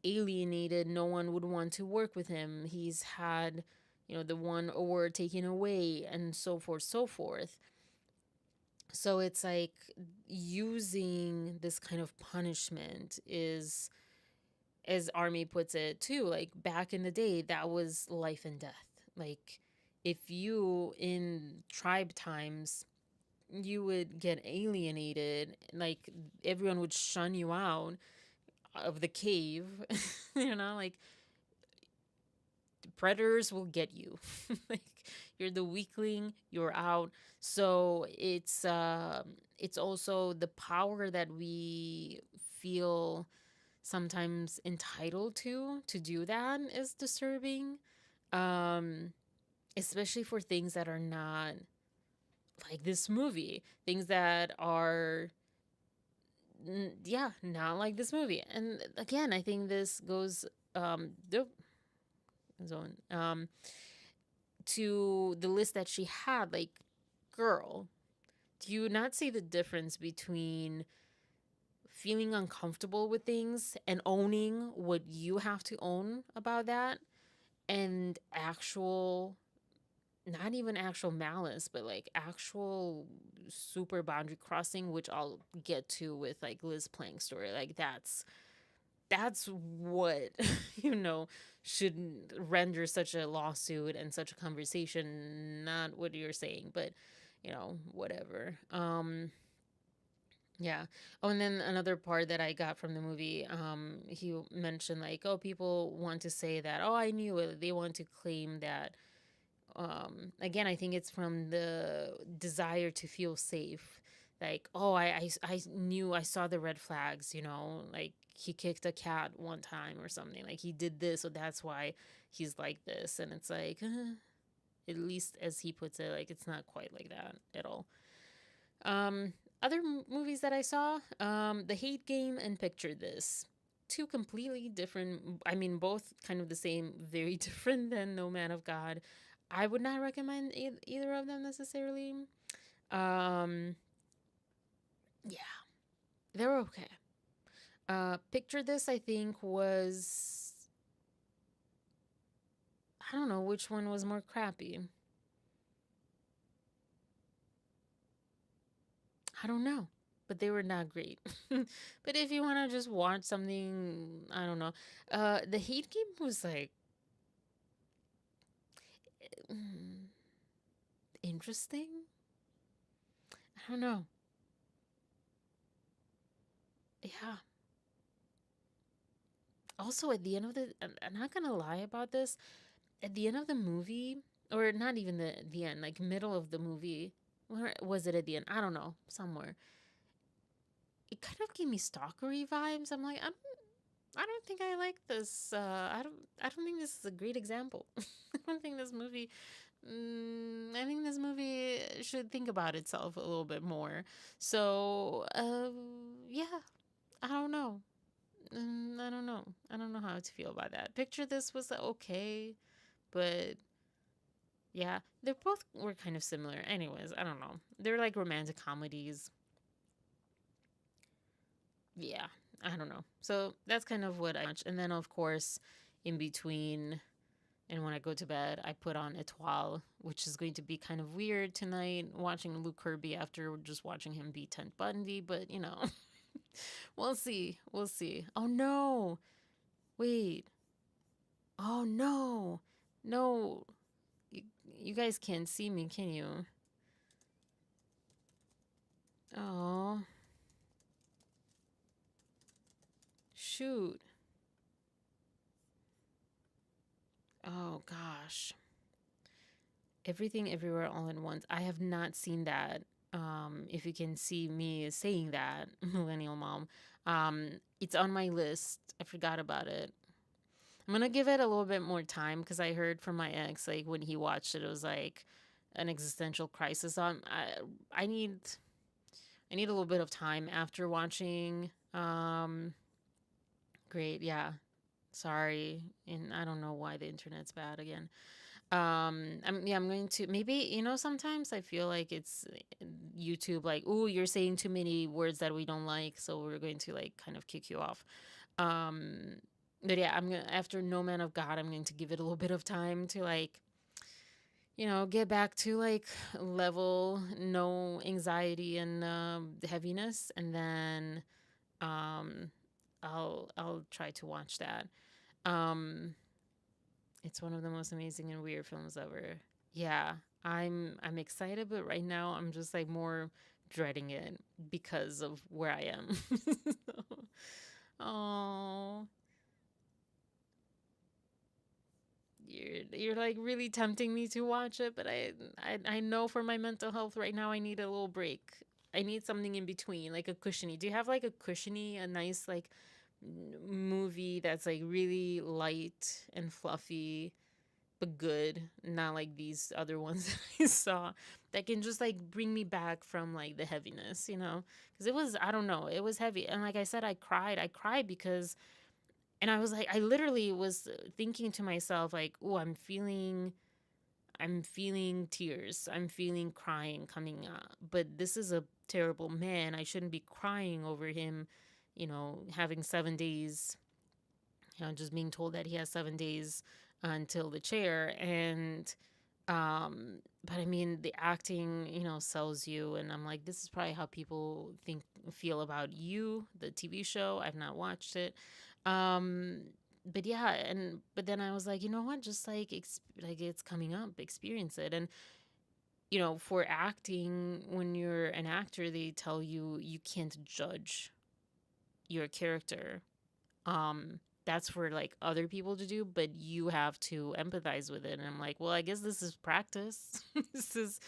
alienated. No one would want to work with him. He's had, the one award taken away, and so forth, so forth. So it's like using this kind of punishment is, as Army puts it too, like back in the day, that was life and death. Like if you in tribe times, you would get alienated, like everyone would shun you out of the cave, like predators will get you. Like you're the weakling, you're out. So it's also the power that we feel sometimes entitled to do that is disturbing. um Especially for things that are not like this movie, things that are yeah, not like this movie. And again, I think this goes the zone to the list that she had. Like, girl, do you not see the difference between feeling uncomfortable with things and owning what you have to own about that, and actual, not even actual malice, but like actual super boundary crossing, which I'll get to with like Liz Plank's story. Like that's what should render such a lawsuit and such a conversation, not what you're saying, but whatever. Yeah. Oh, and then another part that I got from the movie, he mentioned like, oh, people want to say that, oh, I knew it. They want to claim that, again, I think it's from the desire to feel safe. Like, oh, I knew, I saw the red flags, like he kicked a cat one time or something. Like he did this, so that's why he's like this. And it's like, at least as he puts it, like it's not quite like that at all. Um, Other movies that I saw, The Hate Game and Picture This. Two completely different, I mean, both kind of the same, very different than No Man of God. I would not recommend either of them necessarily. Um, yeah, they're okay. Picture This, I think, was, I don't know which one was more crappy. I don't know, but they were not great. But if you want to just watch something, I don't know. The Hate Game was like mm, interesting. I don't know. Yeah. Also, at the end of I'm not gonna lie about this. At the end of the movie, or not even the end, like middle of the movie, where was it at the end? I don't know, somewhere. It kind of gave me stalkery vibes. I'm like, I don't think I like this. I don't think this is a great example. don't think this movie. I think this movie should think about itself a little bit more. So, yeah, I don't know. I don't know. I don't know how to feel about that. Picture This was okay, but yeah, they both were kind of similar. Anyways, I don't know. They're like romantic comedies. Yeah, I don't know. So that's kind of what I watch. And then, of course, in between and when I go to bed, I put on Etoile, which is going to be kind of weird tonight, watching Luke Kirby after just watching him beat Ted Bundy. But, we'll see. We'll see. Oh, no. Wait. Oh, no. No. You, you guys can't see me, can you? Oh, shoot. Oh, gosh. Everything Everywhere All at Once. I have not seen that. If you can see me saying that, millennial mom. It's on my list. I forgot about it. I'm gonna give it a little bit more time because I heard from my ex like when he watched it, it was like an existential crisis. I need I need a little bit of time after watching. Great, yeah. Sorry, and I don't know why the internet's bad again. I'm going to maybe sometimes I feel like it's YouTube like, "Ooh, you're saying too many words that we don't like, so we're going to like kind of kick you off." Um, but yeah, I'm gonna after No Man of God, I'm going to give it a little bit of time to like get back to like level no anxiety and heaviness, and then um, I'll try to watch that. Um, it's one of the most amazing and weird films ever. Yeah, I'm excited, but right now I'm just like more dreading it because of where I am. Oh, you're like really tempting me to watch it, but I know for my mental health right now I need a little break. I need something in between, like a cushiony. Do you have like a cushiony, a nice like movie that's like really light and fluffy but good, not like these other ones that I saw that can just like bring me back from like the heaviness, Because it was, I don't know, it was heavy. And like I said, I cried. I cried because, and I was like, I literally was thinking to myself, like, oh, I'm feeling tears. I'm feeling crying coming up. But this is a terrible man. I shouldn't be crying over him, having 7 days, just being told that he has 7 days until the chair. And but I mean the acting, sells you, and I'm like, this is probably how people feel about You, the TV show. I've not watched it. Um but yeah, but then I was like, you know what, just like like it's coming up, experience it. And for acting, when you're an actor, they tell you you can't judge your character. That's for like other people to do, but you have to empathize with it. And I'm like, well, I guess this is practice. This is,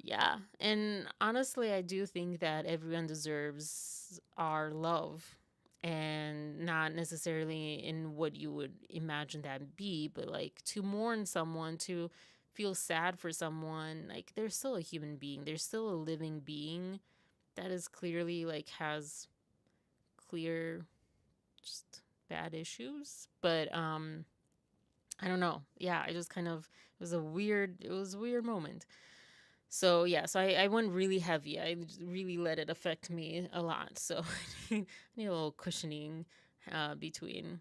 yeah. And honestly, I do think that everyone deserves our love, and not necessarily in what you would imagine that be, but like to mourn someone, to feel sad for someone. Like they're still a human being, they're still a living being that is clearly like has clear just bad issues. But I don't know. Yeah, I just kind of, it was a weird moment. So yeah, so I went really heavy. I really let it affect me a lot. So I need a little cushioning between.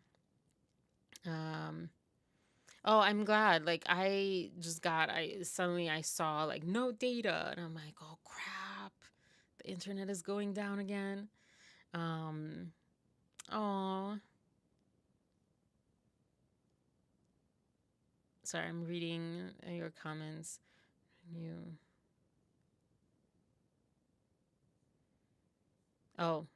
Um oh, I'm glad. Like I suddenly I saw like no data, and I'm like, "Oh crap. The internet is going down again." Um oh, sorry, I'm reading your comments. You Oh,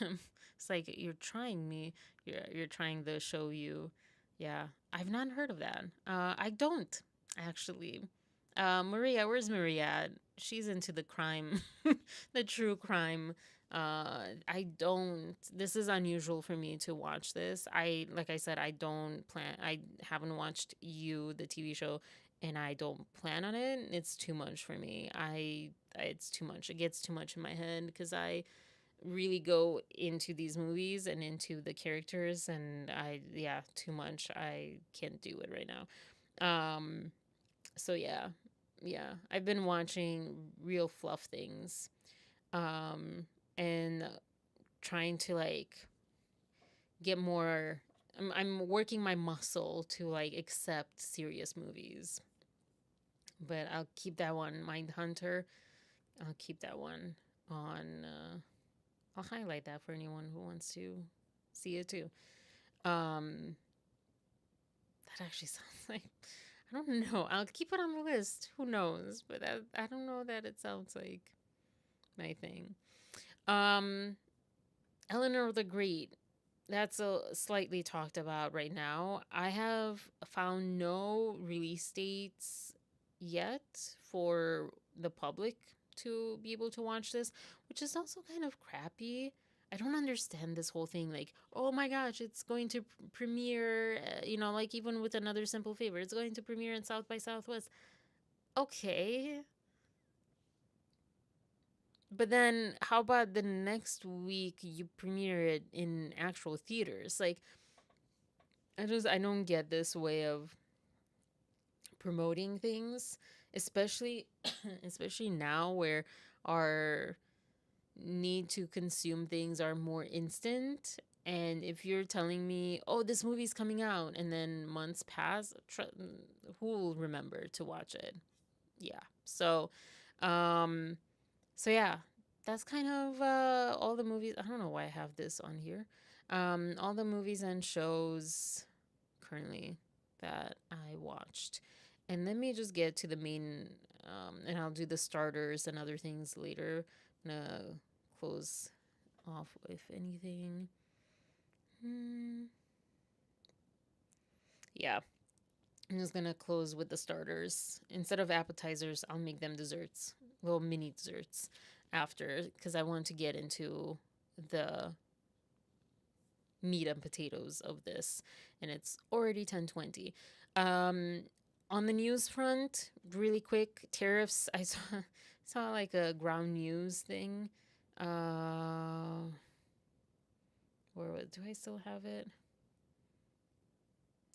it's like you're trying me. You're trying to show you. Yeah, I've not heard of that. I don't actually. Maria, where's Maria at? She's into the crime, the true crime I don't. This is unusual for me to watch this. Like I said, I don't plan. I haven't watched You, the TV show, and I don't plan on it. It's too much for me. It's too much. It gets too much in my head because I really go into these movies and into the characters, and yeah, too much. I can't do it right now. So yeah, yeah. I've been watching real fluff things, um, and trying to like get more. I'm working my muscle to like accept serious movies, but I'll keep that one. Mindhunter. I'll keep that one on. I'll highlight that for anyone who wants to see it too. Um, that actually sounds like I don't know. I'll keep it on the list. Who knows? But I don't know that it sounds like my thing. Um, Eleanor the Great. That's a slightly talked about right now. I have found no release dates yet for the public to be able to watch this, which is also kind of crappy. I don't understand this whole thing. Like, oh my gosh, it's going to premiere, like even with Another Simple Favor, it's going to premiere in South by Southwest. Okay. But then how about the next week you premiere it in actual theaters? Like, I don't get this way of promoting things, especially especially now where our need to consume things are more instant. And if you're telling me, "Oh, this movie's coming out," and then months pass, who will remember to watch it? Yeah. Um so yeah, that's kind of all the movies. I don't know why I have this on here. All the movies and shows currently that I watched. And let me just get to the main, and I'll do the starters and other things later. I'm gonna close off with anything. Hmm. Yeah, I'm just gonna close with the starters. Instead of appetizers, I'll make them desserts, little mini desserts after, because I want to get into the meat and potatoes of this, and it's already 10:20. Um, on the news front, really quick, tariffs. I saw like a ground news thing. Do I still have it?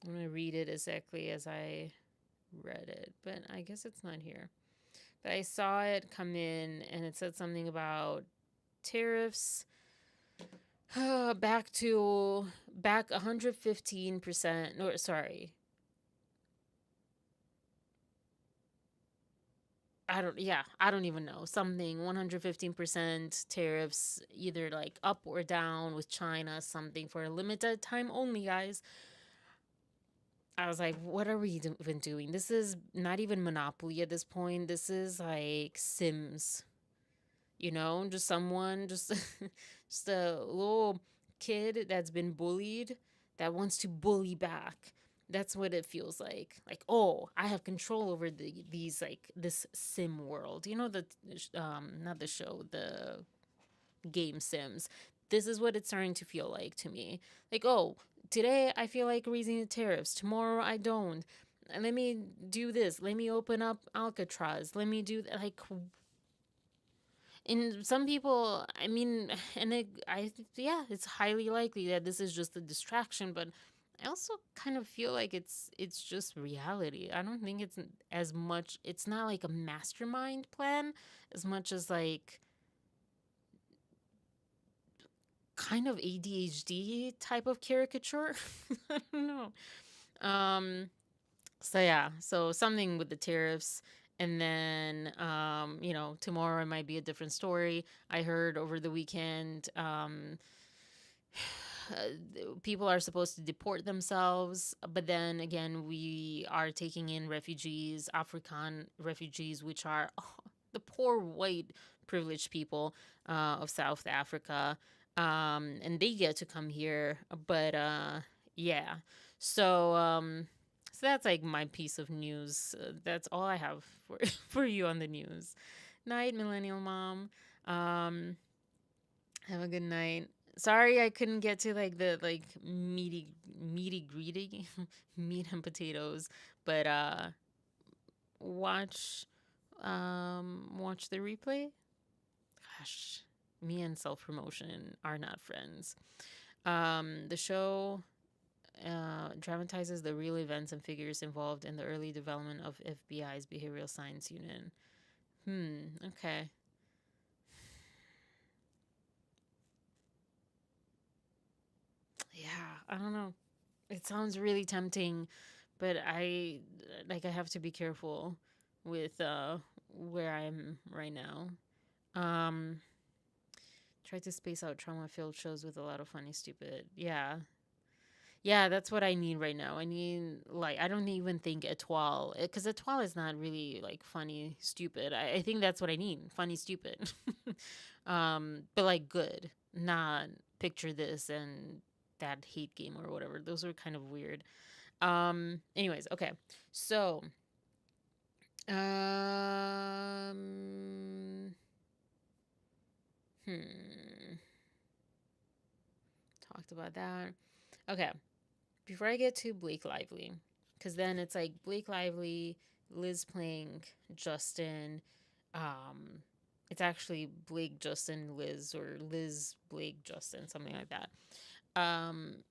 I'm gonna read it exactly as I read it, but I guess it's not here. But I saw it come in, and it said something about tariffs. Back 115%. No, sorry. I don't even know. Something 115% tariffs, either like up or down with China, something for a limited time only, guys. I was like, what are we even doing? This is not even Monopoly at this point. This is like Sims, just someone, just, just a little kid that's been bullied that wants to bully back. That's what it feels like. Like, oh, I have control over these like this sim world. Not the show, the game Sims. This is what it's starting to feel like to me. Like, oh, today I feel like raising the tariffs. Tomorrow I don't. Let me do this. Let me open up Alcatraz. Let me do like. And some people, I mean, yeah, it's highly likely that this is just a distraction, but I also kind of feel like it's just reality. I don't think it's as much. It's not like a mastermind plan as much as like kind of ADHD type of caricature. I don't know. Um, so yeah, so something with the tariffs. And then, tomorrow it might be a different story. I heard over the weekend, people are supposed to deport themselves, but then again, we are taking in refugees, African refugees, which are the poor white privileged people of South Africa, and they get to come here. But yeah, so so that's like my piece of news. That's all I have for you on the news. Night, millennial mom. Um, Have a good night. Sorry I couldn't get to like the like meaty greedy meat and potatoes, but watch watch the replay. Gosh, me and self promotion are not friends. The show dramatizes the real events and figures involved in the early development of FBI's behavioral science unit. Okay. Yeah, I don't know. It sounds really tempting, but I have to be careful with where I'm right now. Um Try to space out trauma filled shows with a lot of funny stupid. Yeah. Yeah, that's what I need right now. I need like I don't even think Etoile because Etoile is not really like funny stupid. I think that's what I need, funny stupid, but like good, not picture this and that hate game or whatever. Those are kind of weird. Anyways, okay, so um, hmm, talked about that. Okay, before I get to Blake Lively, because then it's like Blake Lively, Liz playing Justin. Um, it's actually Blake, Justin, Liz, or Liz, Blake, Justin, something like that. Um,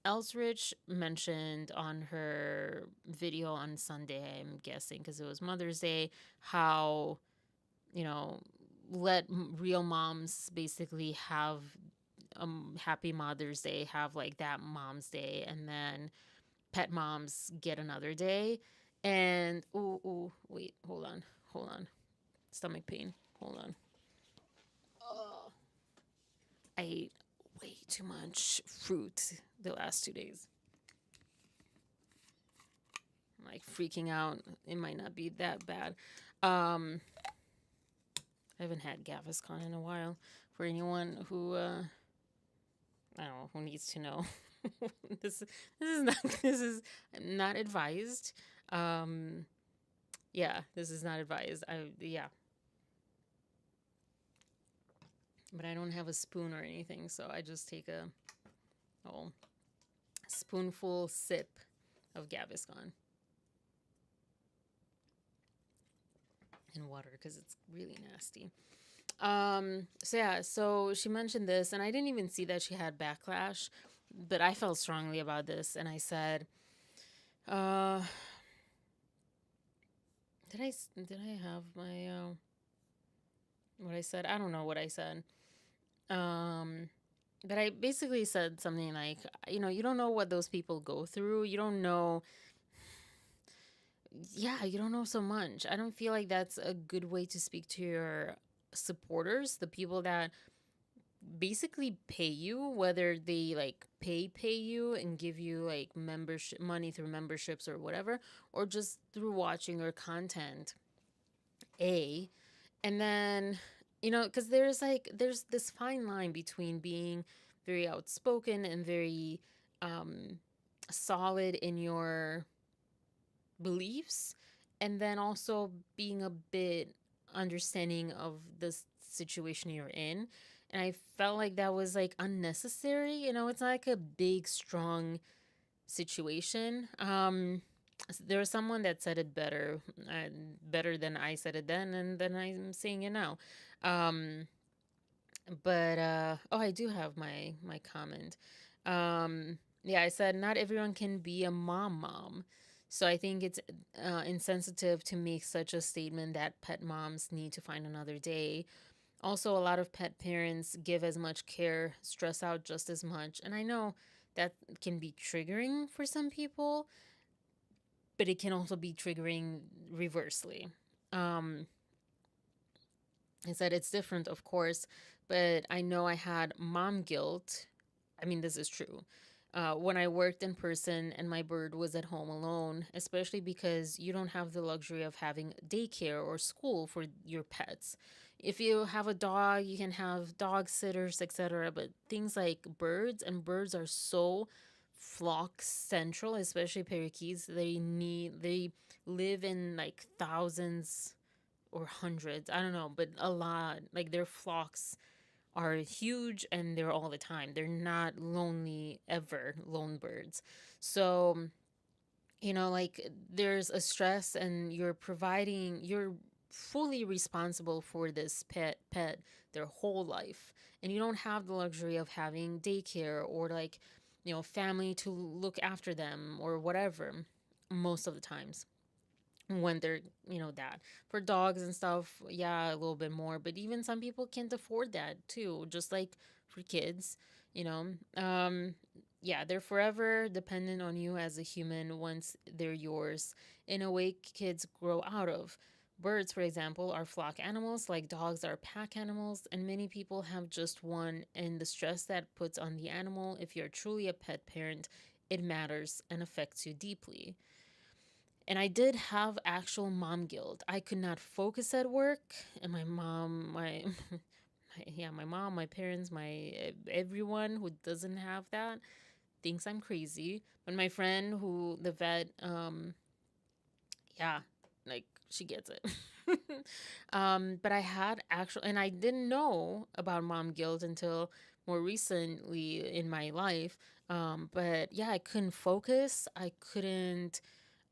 Elsrich mentioned on her video on Sunday, I'm guessing, because it was Mother's Day, how, you know, let real moms basically have happy Mother's Day, have like that mom's day, and then pet moms get another day. And wait, hold on, stomach pain. Hold on. Oh, I ate way too much fruit the last 2 days. I'm like freaking out. It might not be that bad. Um, I haven't had Gaviscon in a while. For anyone who I don't know who needs to know, this this is not advised. Um, yeah, this is not advised. Yeah, but I don't have a spoon or anything, so I just take a oh spoonful sip of Gaviscon and water because it's really nasty. So yeah, so she mentioned this, and I didn't even see that she had backlash, but I felt strongly about this, and I said, uh, did I have my what I said? I don't know what I said. Um, but I basically said something like, you don't know what those people go through. You don't know. Yeah, you don't know so much. I don't feel like that's a good way to speak to your supporters, the people that basically pay you, whether they like pay you and give you like membership money through memberships or whatever, or just through watching your content. A and then because there's this fine line between being very outspoken and very um solid in your beliefs, and then also being a bit understanding of the situation you're in. And I felt like that was like unnecessary. It's not like a big strong situation. There was someone that said it better than I said it then, and then I'm saying it now. um but oh, I do have my comment. Yeah, I said not everyone can be a mom. So I think it's insensitive to make such a statement that pet moms need to find another day. Also, a lot of pet parents give as much care, stress out just as much, and I know that can be triggering for some people, but it can also be triggering reversely. um I said it's different, of course, but I know I had mom guilt. I mean, this is true. When I worked in person and my bird was at home alone, especially because you don't have the luxury of having daycare or school for your pets. If you have a dog, you can have dog sitters, etc. But things like birds, and birds are so flock central, especially parakeets. They live in like thousands or hundreds, I don't know, but a lot. Like their flocks are huge and they're all the time. They're not lonely ever, lone birds. So, like there's a stress and you're fully responsible for this pet their whole life. And you don't have the luxury of having daycare or like, family to look after them or whatever most of the times when they're that for dogs and stuff, yeah, a little bit more, but even some people can't afford that too, just like for kids, you know um yeah, they're forever dependent on you as a human once they're yours, in a way kids grow out of. Birds, for example, are flock animals, like dogs are pack animals, and many people have just one, and the stress that puts on the animal, if you're truly a pet parent, it matters and affects you deeply. And I did have actual mom guilt. I could not focus at work, and my mom, my mom, my parents, my everyone who doesn't have that thinks I'm crazy. But my friend who the vet, yeah, like she gets it. But I had actual, and I didn't know about mom guilt until more recently in my life. But yeah, I couldn't focus. I couldn't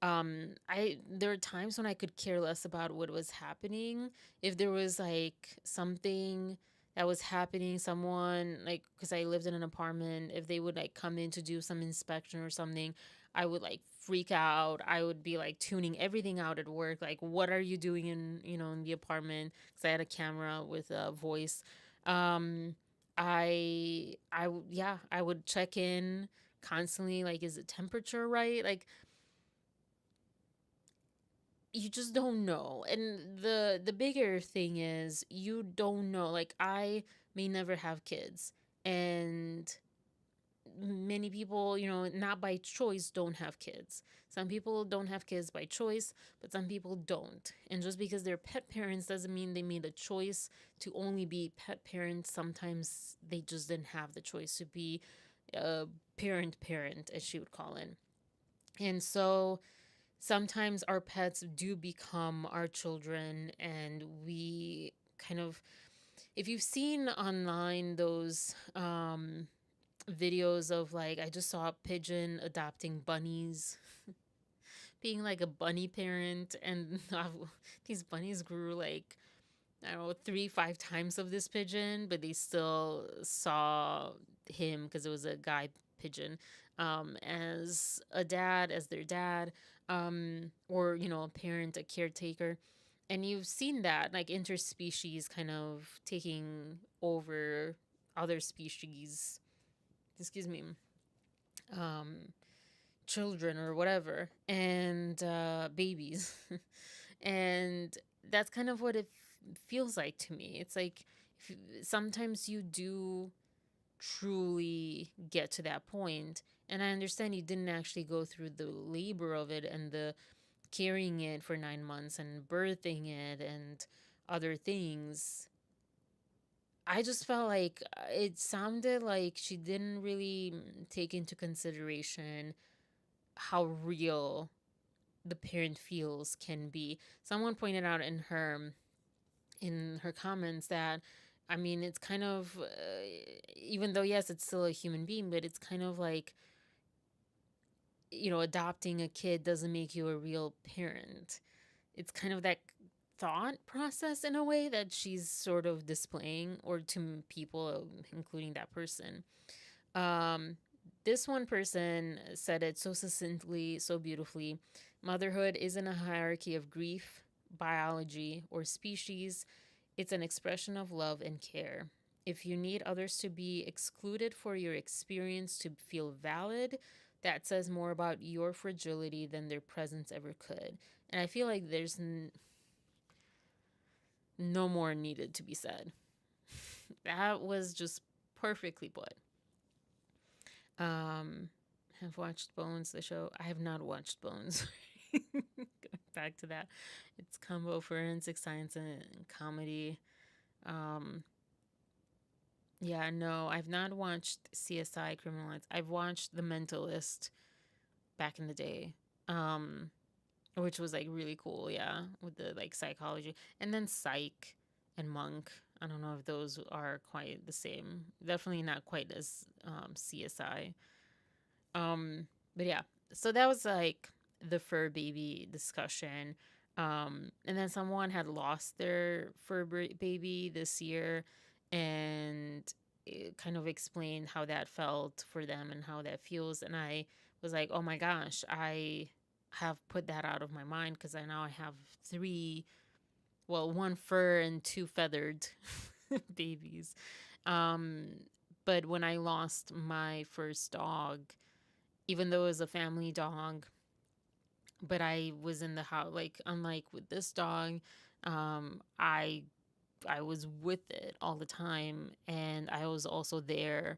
I there were times when I could care less about what was happening. If there was like something that was happening, someone like, because I lived in an apartment, if they would like come in to do some inspection or something, I would like freak out. I would be like tuning everything out at work, like what are you doing in in the apartment, because I had a camera with a voice. um yeah, I would check in constantly, like is the temperature right, like you just don't know. And the bigger thing is you don't know, like I may never have kids, and many people, not by choice, don't have kids. Some people don't have kids by choice, but some people don't, and just because they're pet parents doesn't mean they made a choice to only be pet parents. Sometimes they just didn't have the choice to be a parent, as she would call it. And so sometimes our pets do become our children, and we kind of, if you've seen online those videos of, like, I just saw a pigeon adopting bunnies, being like a bunny parent, and these bunnies grew like, I don't know, 3 5 times of this pigeon, but they still saw him, because it was a guy pigeon, as their dad, or a parent, a caretaker. And you've seen that, like, interspecies kind of taking over other species, excuse me, um, children or whatever, and babies. And that's kind of what it feels like to me. It's like, sometimes you do truly get to that point, and I understand you didn't actually go through the labor of it and the carrying it for 9 months and birthing it and other things. I just felt like it sounded like she didn't really take into consideration how real the parent feels can be. Someone pointed out in her comments that, I mean, it's kind of, even though yes, it's still a human being, but it's kind of like, adopting a kid doesn't make you a real parent. It's kind of that thought process in a way that she's sort of displaying, or to people, including that person. Um, this one person said it so succinctly, so beautifully. Motherhood isn't a hierarchy of grief, biology, or species. It's an expression of love and care. If you need others to be excluded for your experience to feel valid, that says more about your fragility than their presence ever could. And I feel like there's no more needed to be said. That was just perfectly put. Um, have watched Bones, the show. I have not watched Bones. Going back to that, it's combo forensic science and comedy. Um, yeah, no, I've not watched CSI Criminal Minds. I've watched The Mentalist back in the day, um, which was like really cool. Yeah, with the like psychology, and then Psych and Monk. I don't know if those are quite the same. Definitely not quite as CSI. Um, but yeah, so that was like the fur baby discussion. And then someone had lost their baby this year, and it kind of explained how that felt for them and how that feels. And I was like, oh my gosh, I have put that out of my mind because I now I have three, well, one fur and two feathered babies. Um, but when I lost my first dog, even though it was a family dog, but I was in the house. Like, unlike with this dog, I was with it all the time, and I was also there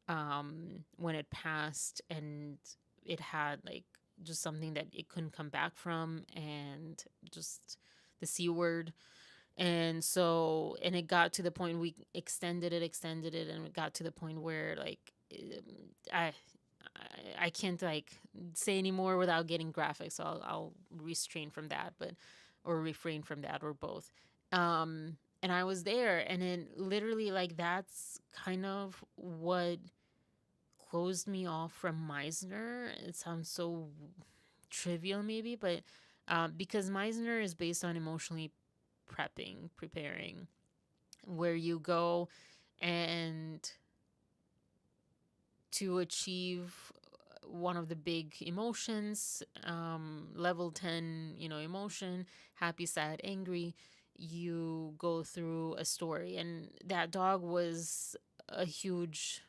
when it passed, and it had like just something that it couldn't come back from, and just the c word. And so, and it got to the point we extended it, and it got to the point where like I I can't like say anymore without getting graphic, so I'll restrain from that, but or refrain from that, or both. And I was there, and it literally like that's kind of what closed me off from Meisner. It sounds so trivial, maybe, but because Meisner is based on emotionally preparing, where you go and to achieve one of the big emotions, level 10, emotion, happy, sad, angry, you go through a story. And that dog was a huge,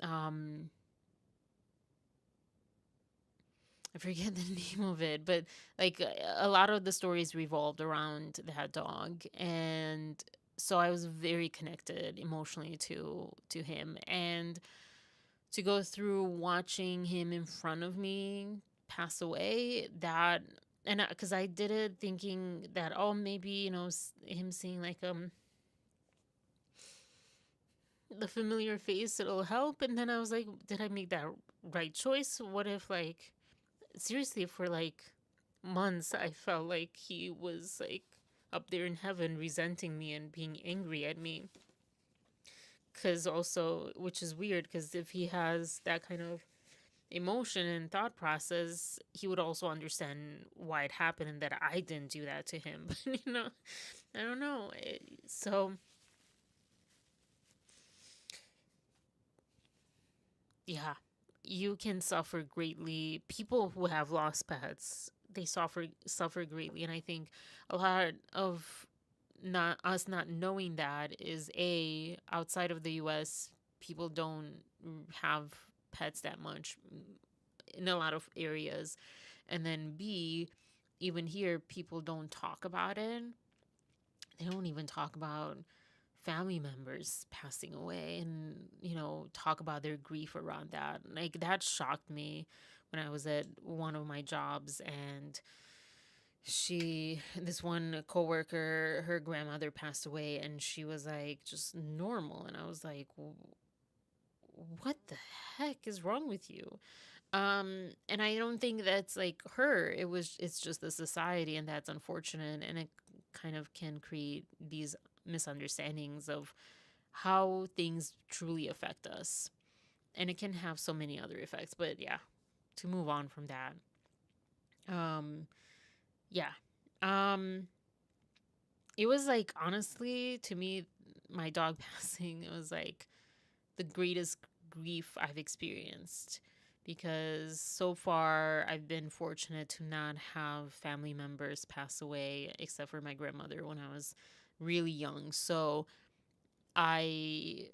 um, I forget the name of it, but like a lot of the stories revolved around that dog. And so I was very connected emotionally to him. And to go through watching him in front of me pass away, that, and because I did it thinking that, oh, maybe him seeing like the familiar face, it'll help. And then I was like, did I make that right choice? What if, like, seriously, for like months I felt like he was like up there in heaven resenting me and being angry at me. Because also, which is weird, because if he has that kind of emotion and thought process, he would also understand why it happened and that I didn't do that to him. But I don't know. So yeah, you can suffer greatly. People who have lost pets, they suffer greatly, and I think a lot of not us not knowing that is, a, outside of the U.S., people don't have pets that much in a lot of areas. And then B, even here, people don't talk about it. They don't even talk about family members passing away, and, talk about their grief around that. Like, that shocked me when I was at one of my jobs, and this one coworker, her grandmother passed away, and she was like just normal. And I was like, what the heck is wrong with you? And I don't think that's like her. It's just the society, and that's unfortunate, and it kind of can create these misunderstandings of how things truly affect us. And it can have so many other effects, but yeah, to move on from that. Um yeah. Um it was like, honestly, to me, my dog passing, it was like the greatest grief I've experienced, because so far I've been fortunate to not have family members pass away, except for my grandmother when I was really young. So I,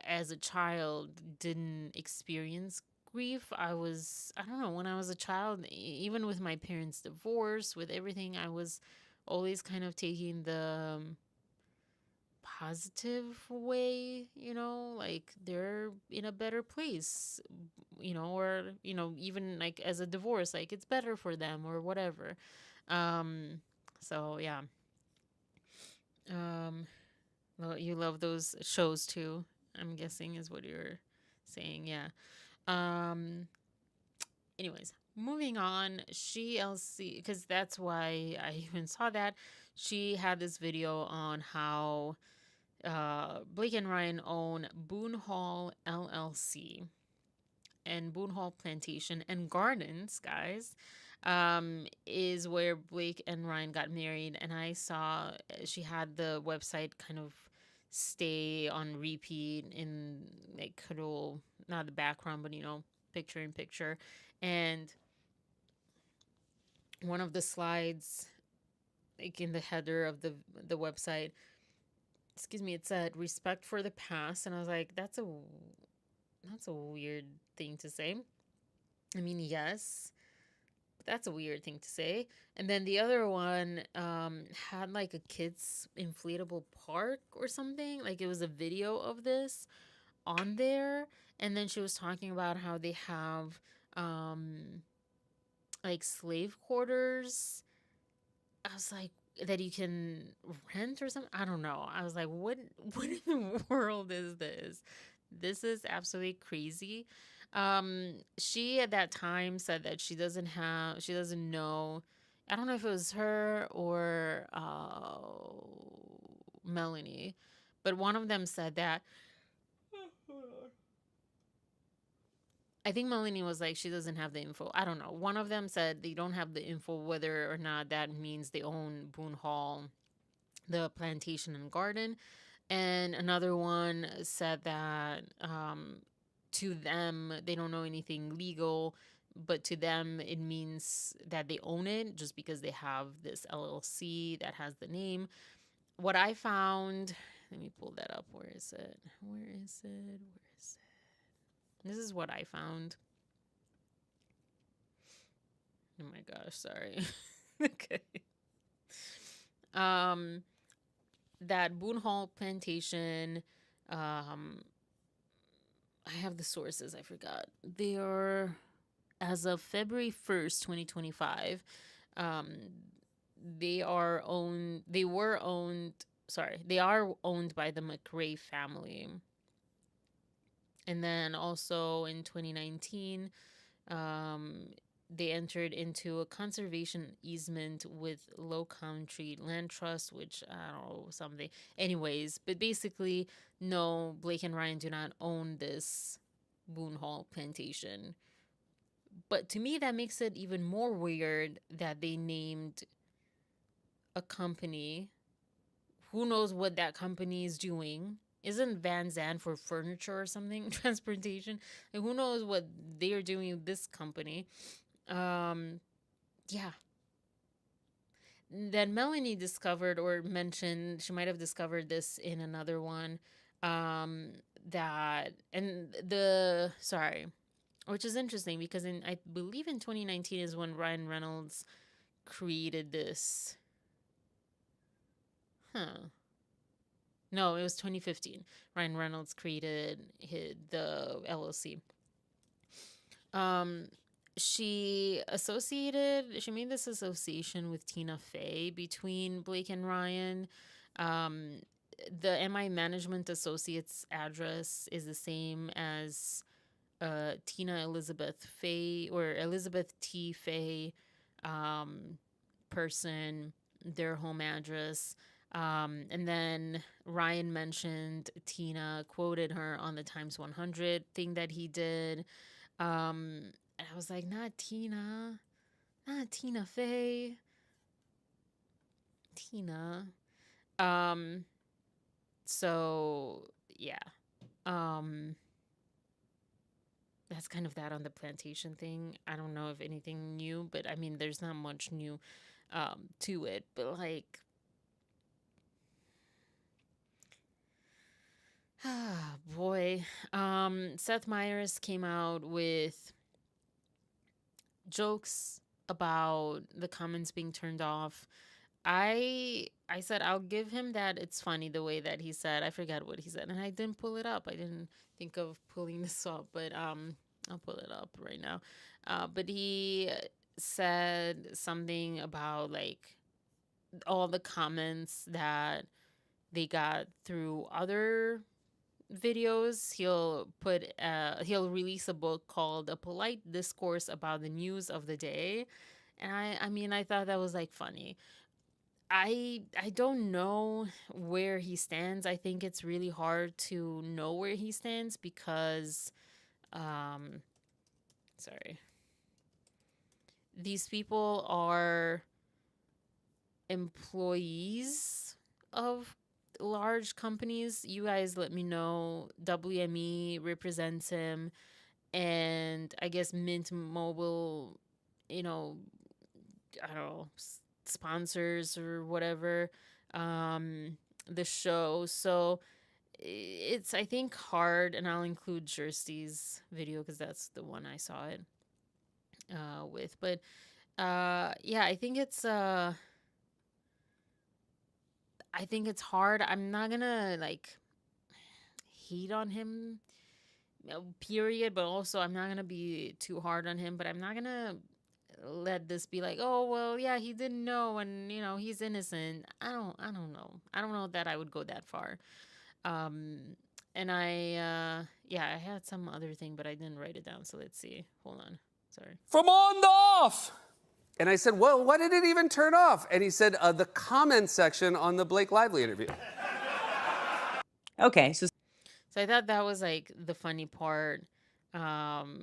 as a child, didn't experience grief. I don't know, when I was a child, even with my parents' divorce, with everything, I was always kind of taking the positive way, like they're in a better place, or, even like as a divorce, like it's better for them or whatever. Um, so yeah. Um, well, you love those shows too, I'm guessing, is what you're saying. Yeah. Um, anyways, moving on. She LC, because that's why I even saw that. She had this video on how Blake and Ryan own Boone Hall LLC and Boone Hall Plantation and Gardens, guys, is where Blake and Ryan got married. And I saw she had the website kind of stay on repeat in like little, not the background, but picture in picture. And one of the slides, like in the header of the website, excuse me, it said respect for the past. And I was like, that's a weird thing to say. I mean, yes, but that's a weird thing to say. And then the other one had like a kids inflatable park or something. Like it was a video of this on there. And then she was talking about how they have like slave quarters. I was like, that you can rent or something. I don't know. I was like, what in the world is this? This is absolutely crazy. She at that time said that she doesn't know. I don't know if it was her or Melanie, but one of them said that. I think Melanie was like, she doesn't have the info. I don't know. One of them said they don't have the info whether or not that means they own Boone Hall, the plantation and garden. And another one said that to them, they don't know anything legal, but to them, it means that they own it just because they have this LLC that has the name. What I found, let me pull that up. Where is it? Where is it? Where is it? This is what I found. Oh my gosh, sorry. Okay. That Boone Hall Plantation, I have the sources, I forgot. They are, as of February 1st, 2025, um, they are owned by the McRae family. And then also in 2019, um, they entered into a conservation easement with Low Country Land Trust, which I don't know, something. Anyways, but basically, no, Blake and Ryan do not own this Boone Hall plantation. But to me, that makes it even more weird that they named a company. Who knows what that company is doing? Isn't Van Zandt for furniture or something? Transportation? Like, who knows what they are doing with this company? Yeah. Then Melanie discovered or mentioned, she might have discovered this in another one, that, and sorry, which is interesting because I believe in 2019 is when Ryan Reynolds created this. Huh. No, it was 2015. Ryan Reynolds created the LLC. Um, she made this association with Tina Fey between Blake and Ryan. Um, the MI Management Associates address is the same as Tina Elizabeth Fey or Elizabeth T. Fey person, their home address. And then Ryan mentioned Tina, quoted her on the Times 100 thing that he did. And I was like, not Tina Fey, Tina. So yeah, that's kind of that on the plantation thing. I don't know if anything new, but I mean, there's not much new to it. But like, ah, boy. Seth Meyers came out with jokes about the comments being turned off. I said I'll give him that. It's funny the way that he said. I forgot what he said, and I didn't pull it up. I didn't think of pulling this up, but I'll pull it up right now. But he said something about like all the comments that they got through other videos. He'll release a book called A Polite Discourse About the News of the Day. And I mean, I thought that was like funny. I don't know where he stands. I think it's really hard to know where he stands because um sorry. These people are employees of large companies. You guys let me know. WME represents him, and I guess Mint Mobile, you know, I don't know, sponsors or whatever the show. So it's, I think, hard, and I'll include Jersty's video because that's the one I saw it with. But yeah, I think it's hard. I'm not gonna like hate on him, period, but also I'm not gonna be too hard on him, but I'm not gonna let this be like, oh well, yeah, he didn't know, and he's innocent. I don't know. I don't know that I would go that far. Um and yeah, I had some other thing, but I didn't write it down, so let's see. Hold on. Sorry. From on to off. And I said, well, why did it even turn off? And he said, the comment section on the Blake Lively interview. Okay, so I thought that was like the funny part. Was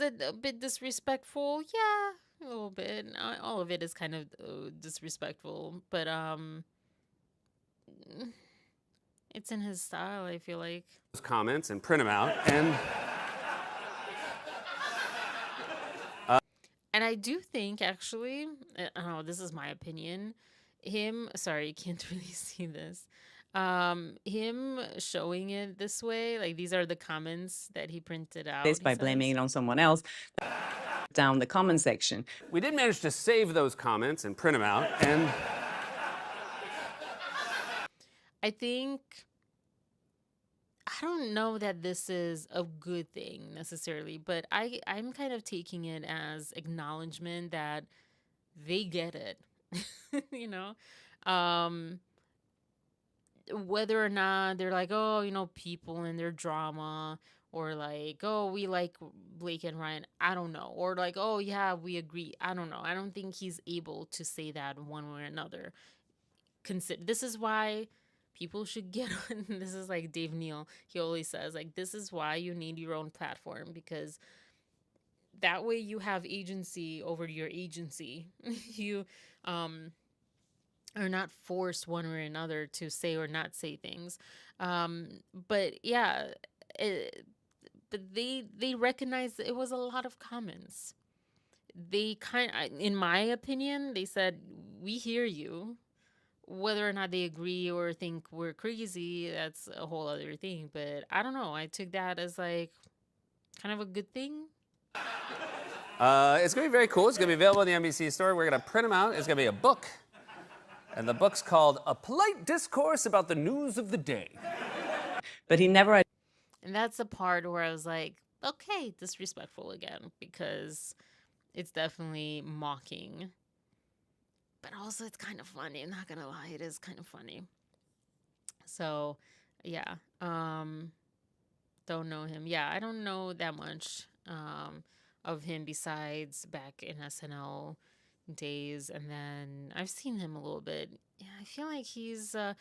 it a bit disrespectful? Yeah, a little bit. All of it is kind of disrespectful, but it's in his style, I feel like. Comments and print them out. And I do think, actually, I don't know, this is my opinion. Sorry, you can't really see this. Him showing it this way, like these are the comments that he printed out. this by blaming it on someone else down the comment section. We did manage to save those comments and print them out. And I think, I don't know that this is a good thing necessarily, but I'm kind of taking it as acknowledgement that they get it. you know? Whether or not they're like, oh, people and their drama, or like, oh, we like Blake and Ryan, I don't know. Or like, oh yeah, we agree. I don't know. I don't think he's able to say that one way or another. This is why people should get on. This is like Dave Neal. He always says, like, this is why you need your own platform, because that way you have agency over your agency. You are not forced one way or another to say or not say things. But yeah, but they recognized it was a lot of comments. They in my opinion, they said, we hear you. Whether or not they agree or think we're crazy, that's a whole other thing. But I don't know. I took that as like kind of a good thing. it's going to be very cool. It's going to be available in the NBC store. We're going to print them out. It's going to be a book. And the book's called A Polite Discourse About the News of the Day. But he never. And that's the part where I was like, okay, disrespectful again, because it's definitely mocking. But also it's kind of funny. I'm not going to lie. It is kind of funny. So, yeah. Don't know him. Yeah, I don't know that much of him besides back in SNL days, and then I've seen him a little bit. Yeah, I feel like he's one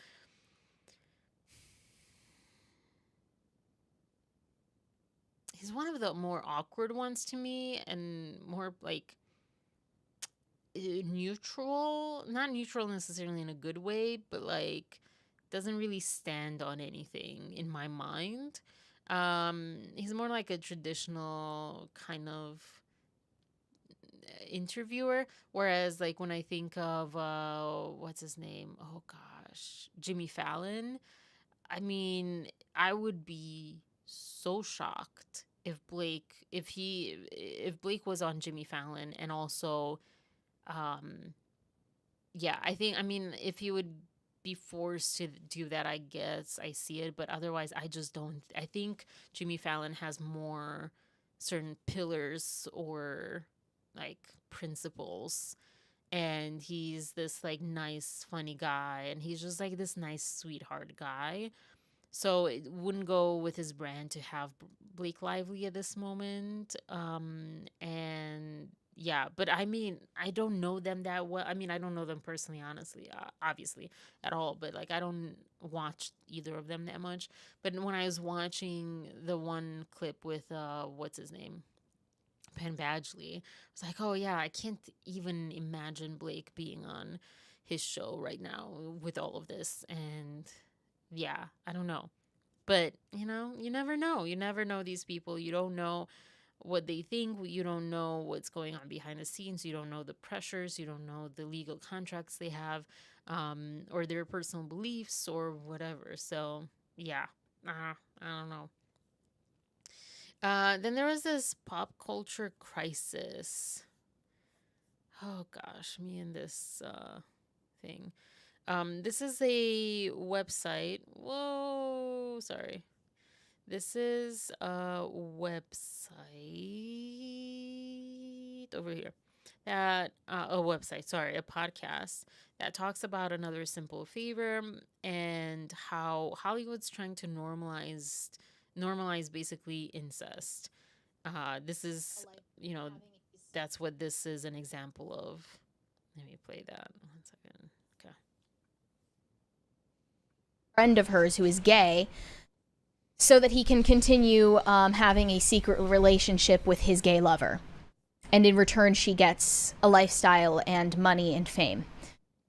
of the more awkward ones to me, and more like neutral, not neutral necessarily in a good way, but like doesn't really stand on anything in my mind. He's more like a traditional kind of interviewer, whereas like when I think of what's his name, oh gosh, Jimmy Fallon, I mean, I would be so shocked if Blake was on Jimmy Fallon, and also yeah, I mean, if he would be forced to do that, I guess I see it, but otherwise I just don't. I think Jimmy Fallon has more certain pillars or like principles, and he's this like nice funny guy, and he's just like this nice sweetheart guy, so it wouldn't go with his brand to have Blake Lively at this moment. And yeah, but I mean, I don't know them that well. I mean, I don't know them personally, honestly, obviously, at all. But like, I don't watch either of them that much. But when I was watching the one clip with what's his name, Penn Badgley, I was like, oh yeah, I can't even imagine Blake being on his show right now with all of this. And yeah, I don't know. But you know, you never know. You never know these people. You don't know what they think. You don't know what's going on behind the scenes. You don't know the pressures. You don't know the legal contracts they have, or their personal beliefs or whatever. So yeah, I don't know. Then there was this pop culture crisis. Oh gosh, me and this thing. This is a website. Whoa, sorry. This is a website over here that a website, sorry, a podcast that talks about another simple favor and how Hollywood's trying to normalize basically incest. This is, you know, that's what this is an example of. Let me play that 1 second. Okay. Friend of hers who is gay, so that he can continue having a secret relationship with his gay lover. And in return, she gets a lifestyle and money and fame.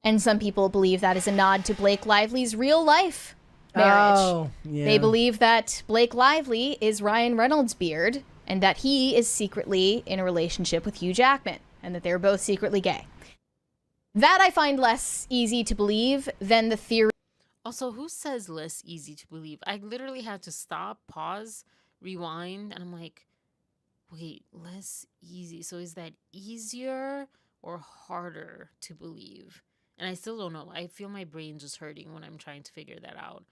And some people believe that is a nod to Blake Lively's real life marriage. Oh, yeah. They believe that Blake Lively is Ryan Reynolds' beard and that he is secretly in a relationship with Hugh Jackman and that they're both secretly gay. That I find less easy to believe than the theory. Also, who says less easy to believe? I literally had to stop, pause, rewind, and I'm like, wait, less easy. So is that easier or harder to believe? And I still don't know. I feel my brain just hurting when I'm trying to figure that out.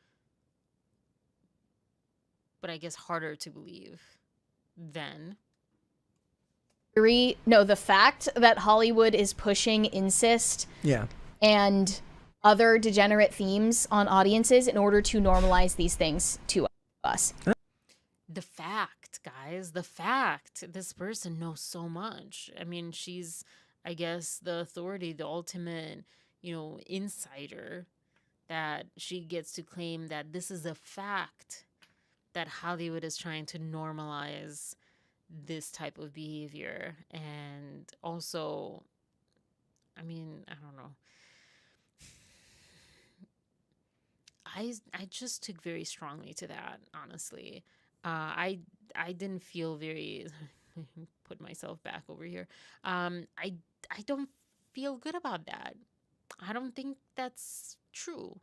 But I guess harder to believe then. No, the fact that Hollywood is pushing incest Yeah. and other degenerate themes on audiences in order to normalize these things to us. The fact, guys, the fact. This person knows so much. I mean, she's, I guess, the authority, the ultimate, insider, that she gets to claim that this is a fact that Hollywood is trying to normalize this type of behavior. And also, I mean, I don't know. I just took very strongly to that, honestly. I didn't feel very put myself back over here. I don't feel good about that. I don't think that's true.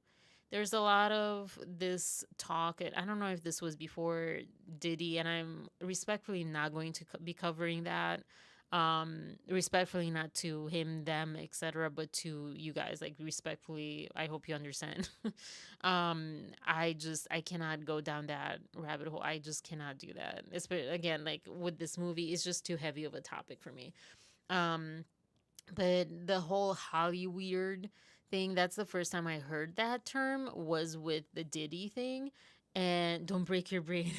There's a lot of this talk. I don't know if this was before Diddy, and I'm respectfully not going to be covering that. Respectfully, not to him, them, etc., but to you guys. Like, respectfully, I hope you understand. I cannot go down that rabbit hole. I just cannot do that. Again, like with this movie, it's just too heavy of a topic for me. But the whole Hollyweird thing, that's the first time I heard that term, was with the Diddy thing. And don't break your brain.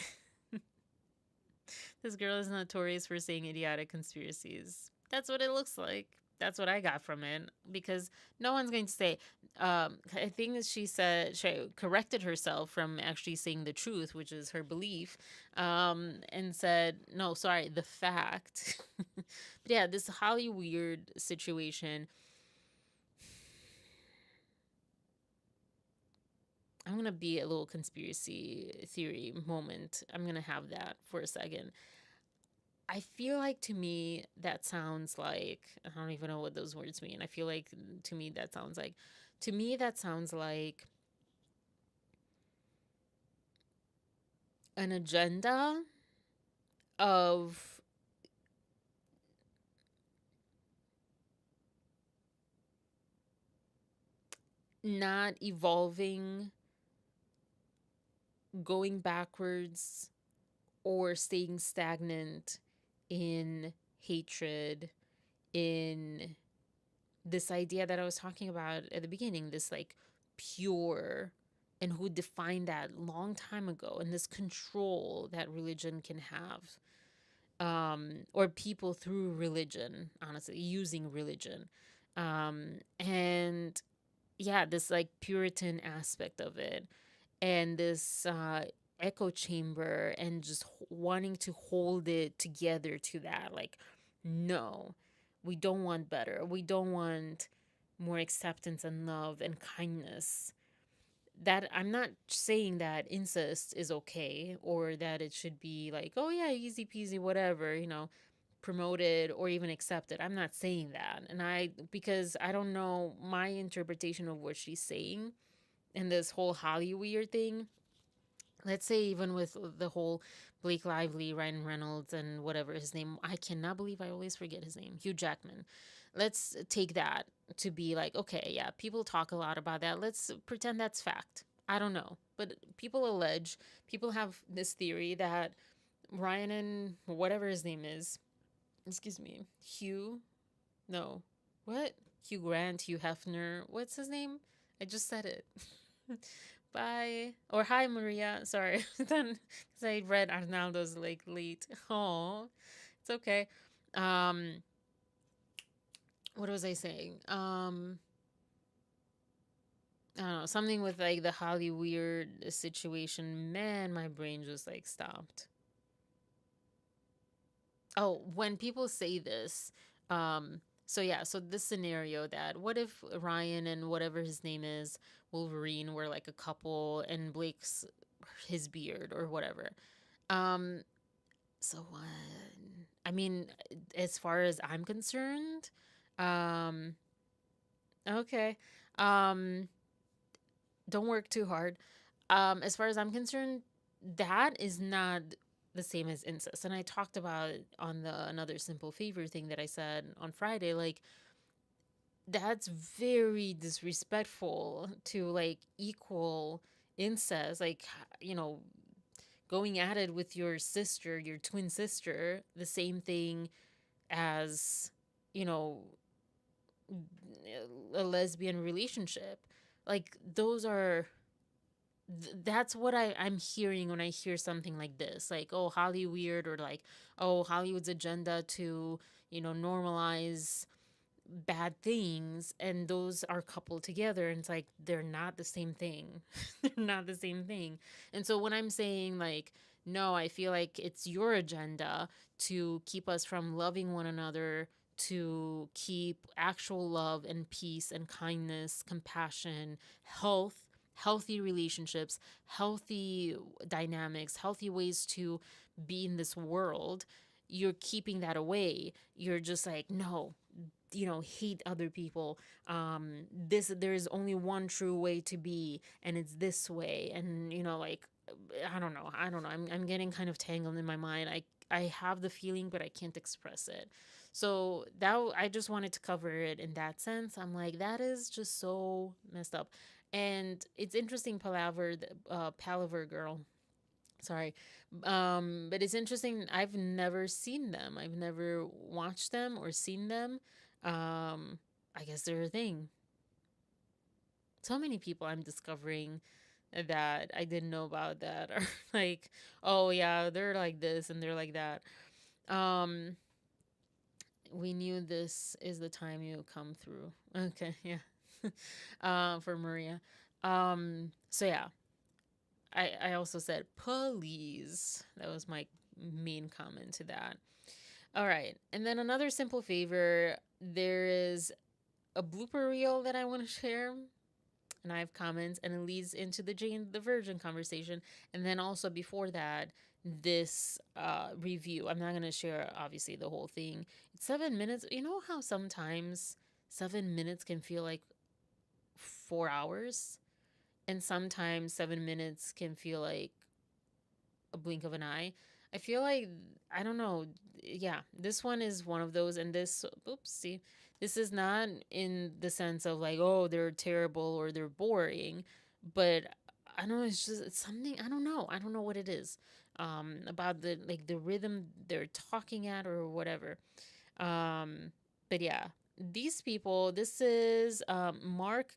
This girl is notorious for saying idiotic conspiracies. That's what it looks like. That's what I got from it. Because no one's going to say, I think that she said, she corrected herself from actually saying the truth, which is her belief, and said, no, sorry, the fact. But yeah, this Hollyweird situation. I'm going to be a little conspiracy theory moment. I'm going to have that for a second. I feel like, to me, that sounds like, I don't even know what those words mean. I feel like, to me, that sounds like an agenda of not evolving, going backwards, or staying stagnant in hatred, in this idea that I was talking about at the beginning, this like pure, and who defined that long time ago, and this control that religion can have. or people through religion, honestly, using religion. And yeah, this like Puritan aspect of it, and this echo chamber, and just wanting to hold it together to that. Like, no, we don't want better. We don't want more acceptance and love and kindness. That I'm not saying that incest is okay, or that it should be like, oh yeah, easy peasy, whatever, promoted or even accepted. I'm not saying that. And because I don't know my interpretation of what she's saying in this whole Hollyweird thing. Let's say even with the whole Blake Lively, Ryan Reynolds, and whatever his name, I cannot believe I always forget his name, Hugh Jackman. Let's take that to be like, okay, yeah, people talk a lot about that. Let's pretend that's fact. I don't know. But people have this theory that Ryan and whatever his name is, excuse me, Hugh, no, what? Hugh Grant, Hugh Hefner, what's his name? I just said it. Bye. Or hi, Maria. Sorry. Then, because I read Arnaldo's like late. Oh, it's okay. Um, what was I saying? I don't know, something with like the Hollyweird situation. Man, my brain just like stopped. Oh, when people say this, so yeah, so this scenario, that what if Ryan and whatever his name is, Wolverine, were like a couple, and Blake's his beard or whatever. Um, so what? I mean, as far as I'm concerned, um, okay. Um, don't work too hard. As far as I'm concerned, that is not the same as incest. And I talked about it on the another simple favor thing that I said on Friday. Like, that's very disrespectful to like equal incest. Like, going at it with your sister, your twin sister, the same thing as, you know, a lesbian relationship. Like, those are that's what I'm hearing when I hear something like this. Like, oh, Hollyweird, or like, oh, Hollywood's agenda to, normalize bad things, and those are coupled together, and it's like they're not the same thing. They're not the same thing. And so when I'm saying like, no, I feel like it's your agenda to keep us from loving one another, to keep actual love and peace and kindness, compassion, healthy relationships, healthy dynamics, healthy ways to be in this world. You're keeping that away. You're just like, no, hate other people. There's only one true way to be, and it's this way. And like, I don't know, I'm getting kind of tangled in my mind. I have the feeling, but I can't express it. So that I just wanted to cover it in that sense. I'm like, that is just so messed up. And it's interesting, Palaver girl, sorry. But it's interesting, I've never seen them, I've never watched them or seen them. I guess they're a thing. So many people I'm discovering that I didn't know about that are like, oh yeah, they're like this and they're like that. um we knew this is the time you come through. Okay, yeah. For Maria. So yeah, I also said, please. That was my main comment to that. All right. And then another simple favor, there is a blooper reel that I want to share. And I have comments, and it leads into the Jane the Virgin conversation. And then also before that, this review. I'm not going to share, obviously, the whole thing. It's 7 minutes. You know how sometimes 7 minutes can feel like 4 hours? And sometimes 7 minutes can feel like a blink of an eye. I feel like, I don't know. Yeah, this one is one of those, and oopsie, this is not in the sense of like, oh, they're terrible or they're boring, but I don't know. It's something, I don't know. I don't know what it is, about the rhythm they're talking at or whatever. But yeah, these people. This is Mark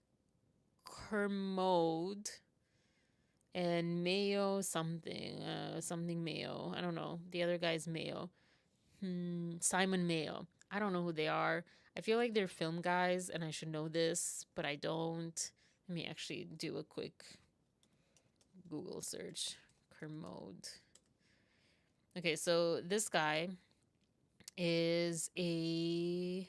Kermode and Mayo something, something Mayo. I don't know. The other guy's Mayo. Simon Mayo. I don't know who they are. I feel like they're film guys and I should know this, but I don't. Let me actually do a quick Google search. Kermode. Okay, so this guy is an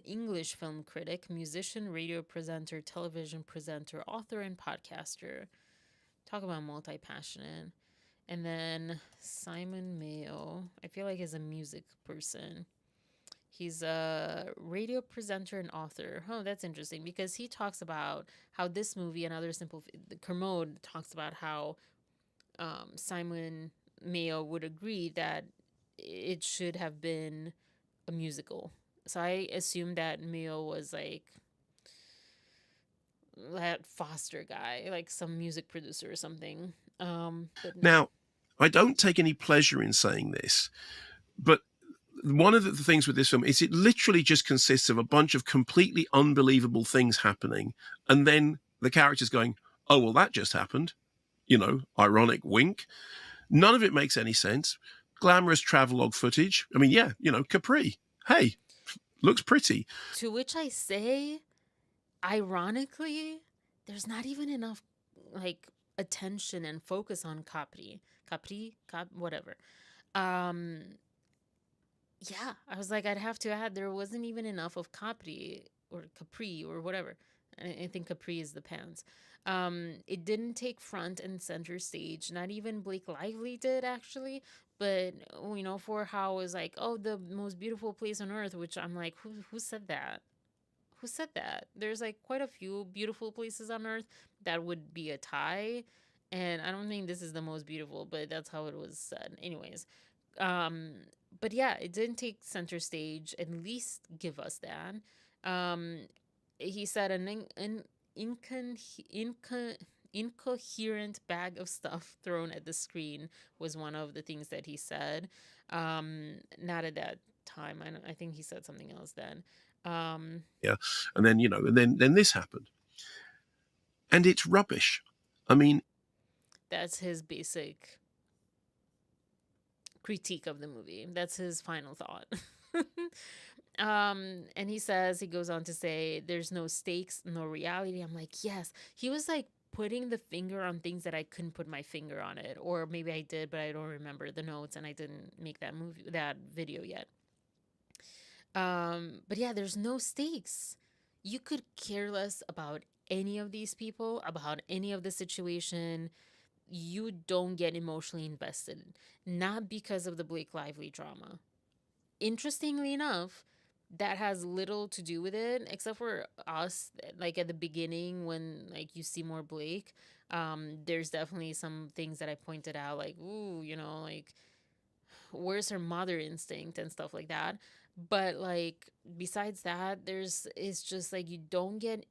English film critic, musician, radio presenter, television presenter, author, and podcaster. Talk about multi-passionate. And then Simon Mayo, I feel like is a music person. He's a radio presenter and author. Oh, that's interesting because he talks about how this movie and other Kermode talks about how Simon Mayo would agree that it should have been a musical. So I assume that Mayo was like that Foster guy, like some music producer or something. But Now, I don't take any pleasure in saying this, but one of the things with this film is it literally just consists of a bunch of completely unbelievable things happening, and then the characters going, oh, well, that just happened. Ironic wink. None of it makes any sense. Glamorous travelogue footage. I mean, yeah, Capri. Hey, looks pretty. To which I say, ironically, there's not even enough like attention and focus on Capri, whatever. Yeah, I was like, I'd have to add there wasn't even enough of Capri or whatever. I think Capri is the pants. It didn't take front and center stage. Not even Blake Lively did actually. But for how it was like, oh, the most beautiful place on earth, which I'm like, who said that? Who said that? There's like quite a few beautiful places on earth that would be a tie. And I don't think this is the most beautiful, but that's how it was said. Anyways, um, but yeah, it didn't take center stage. At least give us that. Um, he said an incoherent bag of stuff thrown at the screen was one of the things that he said. Not at that time. I think he said something else then. Yeah, and then then this happened, and it's rubbish. I mean, that's his basic critique of the movie. That's his final thought. And he goes on to say, there's no stakes, no reality. I'm like, yes. He was like putting the finger on things that I couldn't put my finger on it. Or maybe I did, but I don't remember the notes and I didn't make that video yet. But yeah, there's no stakes. You could care less about any of these people, about any of the situation. You don't get emotionally invested, not because of the Blake Lively drama. Interestingly enough, that has little to do with it, except for us, like at the beginning when like you see more Blake. There's definitely some things that I pointed out, like, ooh, like where's her mother instinct and stuff like that. But like besides that, it's just like you don't get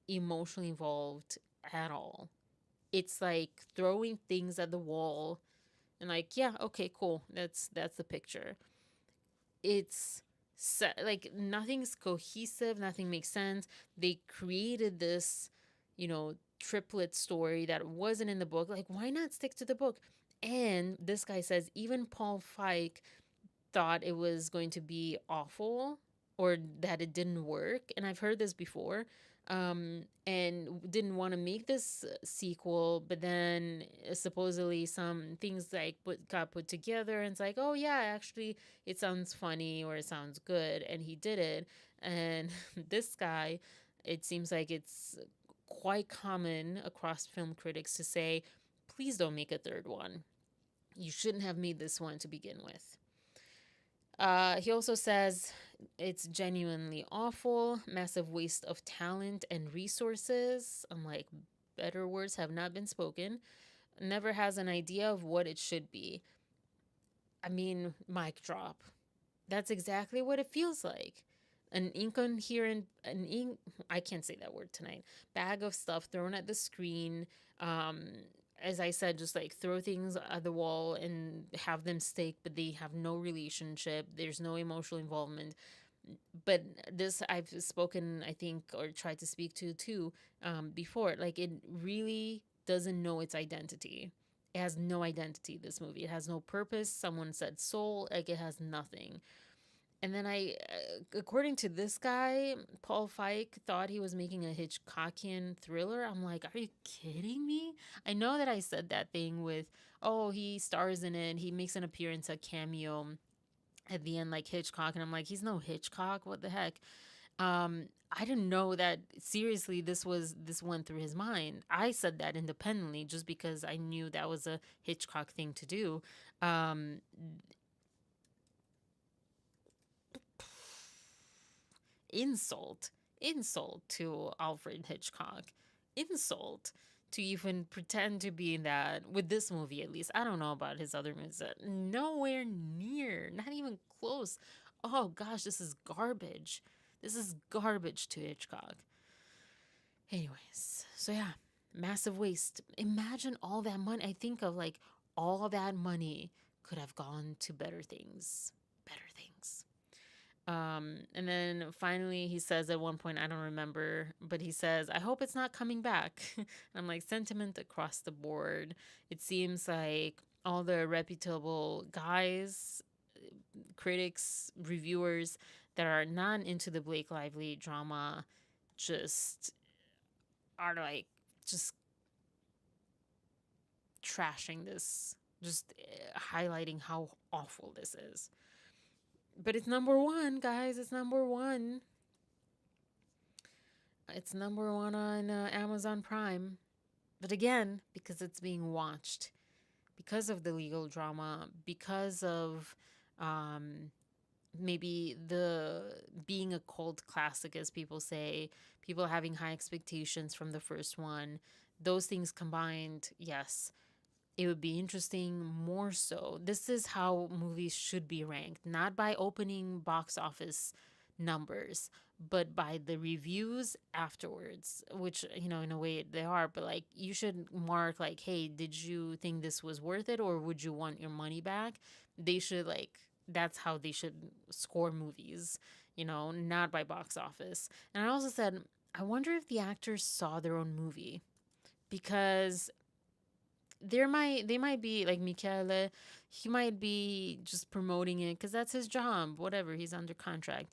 emotionally involved at all. It's like throwing things at the wall and like, yeah, okay, cool. That's the picture. It's like nothing's cohesive, nothing makes sense. They created this, triplet story that wasn't in the book. Like, why not stick to the book? And this guy says even Paul Feig thought it was going to be awful or that it didn't work. And I've heard this before. And didn't want to make this sequel, but then supposedly some things like got put together, and it's like, oh yeah, actually it sounds funny or it sounds good, and he did it. And this guy, it seems like it's quite common across film critics to say, please don't make a third one. You shouldn't have made this one to begin with. He also says it's genuinely awful, massive waste of talent and resources. I'm like, better words have not been spoken. Never has an idea of what it should be. I mean, mic drop. That's exactly what it feels like. An incoherent, I can't say that word tonight. Bag of stuff thrown at the screen. As I said, just like throw things at the wall and have them stick, but they have no relationship. There's no emotional involvement. But this I've spoken, I think, or tried to speak to too, before. Like, it really doesn't know its identity. It has no identity, this movie. It has no purpose. Someone said soul, like it has nothing. And then according to this guy, Paul Feig thought he was making a Hitchcockian thriller. I'm like, are you kidding me? I know that I said that thing with, oh, he stars in it. He makes an appearance, a cameo at the end, like Hitchcock. And I'm like, he's no Hitchcock. What the heck? I didn't know that seriously this went through his mind. I said that independently just because I knew that was a Hitchcock thing to do. Um, insult to Alfred Hitchcock, insult to even pretend to be in that with this movie. At least I don't know about his other movies. Nowhere near, not even close. Oh gosh, this is garbage. This is garbage to Hitchcock. Anyways, so yeah, massive waste. Imagine all that money. I think of like all that money could have gone to better things. Better things. And then finally he says at one point, I don't remember, but he says, I hope it's not coming back. I'm like, sentiment across the board. It seems like all the reputable guys, critics, reviewers that are not into the Blake Lively drama just are like, just trashing this, just highlighting how awful this is. But it's number one, guys. It's number one. It's number one on Amazon Prime. But again, because it's being watched, because of the legal drama, because of maybe the being a cult classic, as people say, people having high expectations from the first one, those things combined, yes, it would be interesting more so. This is how movies should be ranked, not by opening box office numbers, but by the reviews afterwards, which, you know, in a way they are, but like you should mark like, hey, did you think this was worth it or would you want your money back? They should like, that's how they should score movies, you know, not by box office. And I also said, I wonder if the actors saw their own movie because they might be like Michele, he might be just promoting it because that's his job, whatever, he's under contract.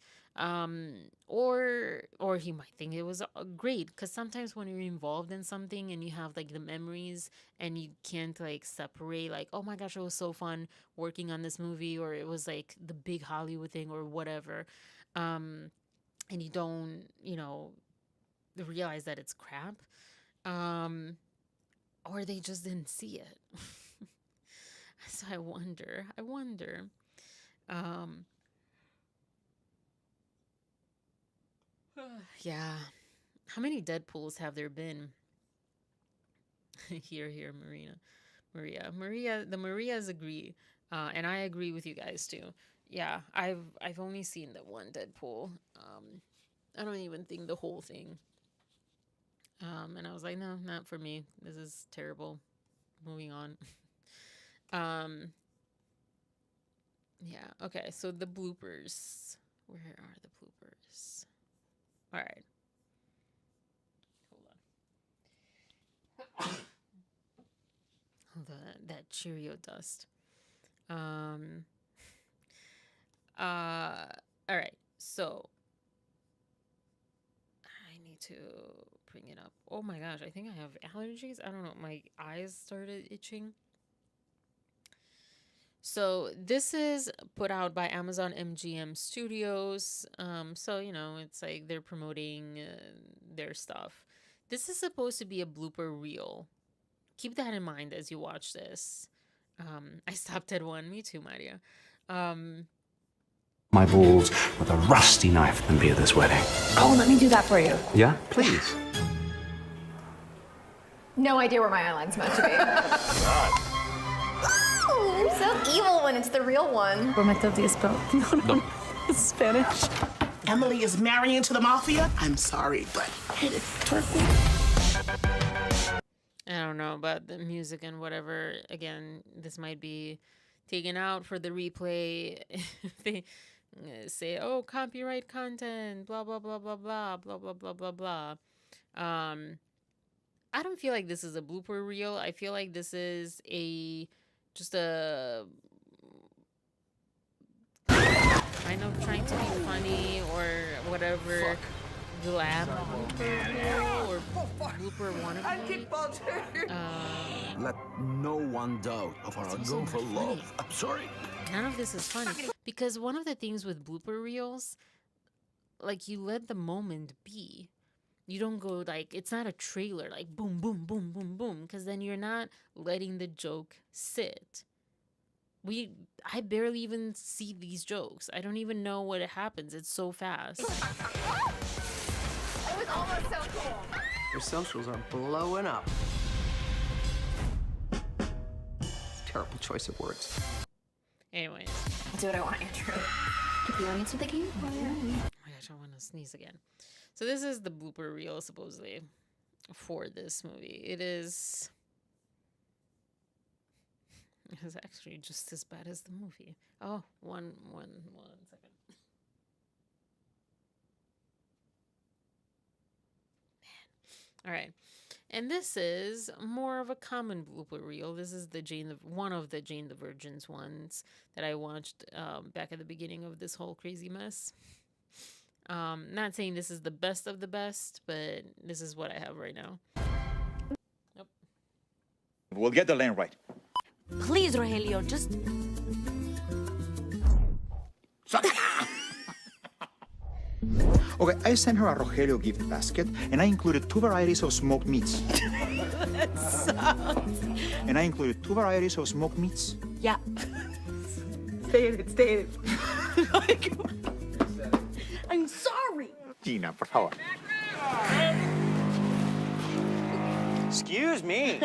Or he might think it was great because sometimes when you're involved in something and you have like the memories and you can't like separate like, oh my gosh, it was so fun working on this movie, or it was like the big Hollywood thing or whatever, and you don't, you know, realize that it's crap, or they just didn't see it. So I wonder. Um, yeah. How many Deadpools have there been? Here, Maria. The Marias agree, and I agree with you guys too. Yeah, I've only seen the one Deadpool. I don't even think the whole thing. And I was like, no, not for me. This is terrible. Moving on. Um, yeah. Okay. So the bloopers. Where are the bloopers? All right. Hold on. That Cheerio dust. Um. All right. So I need to bring it up. Oh my gosh. I think I have allergies. I don't know. My eyes started itching. So this is put out by Amazon MGM Studios. So, you know, it's like they're promoting their stuff. This is supposed to be a blooper reel. Keep that in mind as you watch this. I stopped at one. Me too, Maria. My balls with a rusty knife than be at this wedding. Oh, let me do that for you. Yeah, please. No idea where my eyeline's meant to be. Oh, you're so evil when it's the real one. Prometo de spell. No. Spanish. Emily is marrying into the mafia? I'm sorry, but hit it, turkey. I don't know about the music and whatever. Again, this might be taken out for the replay. They say, oh, copyright content, blah, blah, blah, blah, blah, blah, blah, blah, blah, blah. I don't feel like this is a blooper reel. I feel like this is just a kind of trying to be funny or whatever. Glam blooper reel or blooper wannabe. Let no one doubt of our go for love. I'm sorry. None of this is funny because one of the things with blooper reels, like you let the moment be. You don't go like, it's not a trailer, like boom, boom, boom, boom, boom, because then you're not letting the joke sit. I barely even see these jokes. I don't even know what happens. It's so fast. It was almost so cool. Your socials are blowing up. Terrible choice of words. Anyways. I'll do what I want, Andrew. Get the audience what they came for. Oh my gosh, I want to sneeze again. So this is the blooper reel, supposedly, for this movie. It is actually just as bad as the movie. Oh, one second. Man. All right. And this is more of a common blooper reel. This is one of the Jane the Virgin's ones that I watched back at the beginning of this whole crazy mess. Not saying this is the best of the best, but this is what I have right now. Nope. We'll get the lane right. Please, Rogelio, just... Okay, I sent her a Rogelio gift basket, and I included 2 varieties of smoked meats. And I included 2 varieties of smoked meats. Yeah. Stay in it. Like, I'm sorry. Gina, por favor. Excuse me.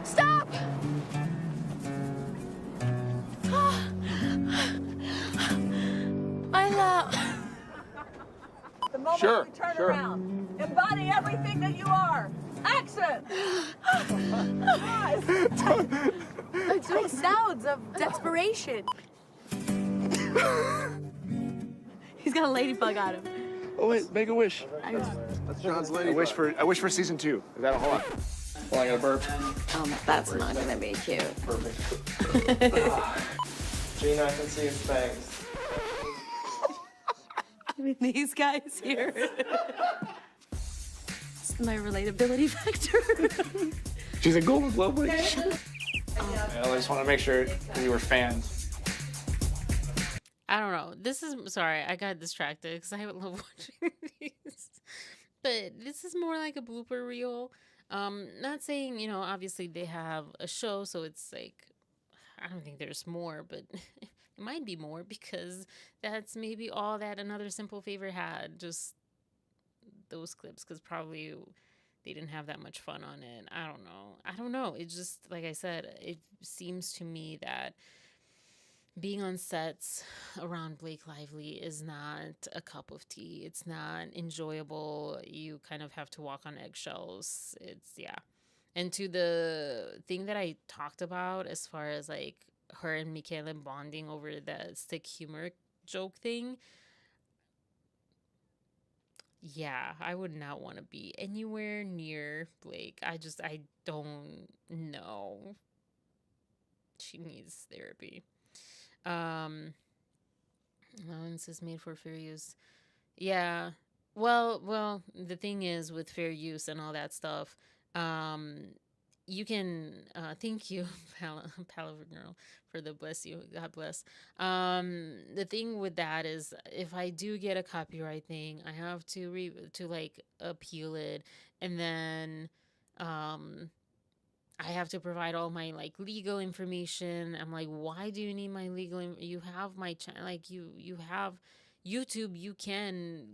Stop! I love... The moment you turn around, embody everything that you are. Action! I'm doing sounds of desperation. He's got a ladybug on him. Oh wait, make a wish. That's John's lady. I wish for season 2. Is that a hold on? Well, I got a burp. That's not gonna be cute. Perfect. Gina, I can see his fangs. I mean, these guys here. It's my relatability factor. She's a Golden Globe wish. I just want to make sure that you were fans. I don't know. Sorry, I got distracted because I love watching these. But this is more like a blooper reel. Not saying, obviously they have a show, so it's like, I don't think there's more, but it might be more because that's maybe all that Another Simple Favor had, just those clips, because probably they didn't have that much fun on it. I don't know. It just, like I said, it seems to me that being on sets around Blake Lively is not a cup of tea. It's not enjoyable. You kind of have to walk on eggshells. And to the thing that I talked about as far as like her and Michaela bonding over the stick humor joke thing, yeah, I would not want to be anywhere near Blake. I don't know. She needs therapy. Allowance is made for fair use. Yeah. Well, the thing is with fair use and all that stuff, you can, thank you, Palaver Girl, for the bless you. God bless. The thing with that is if I do get a copyright thing, I have to like appeal it, and then, I have to provide all my like legal information. I'm like, why do you need my you have my channel, like you have YouTube, you can,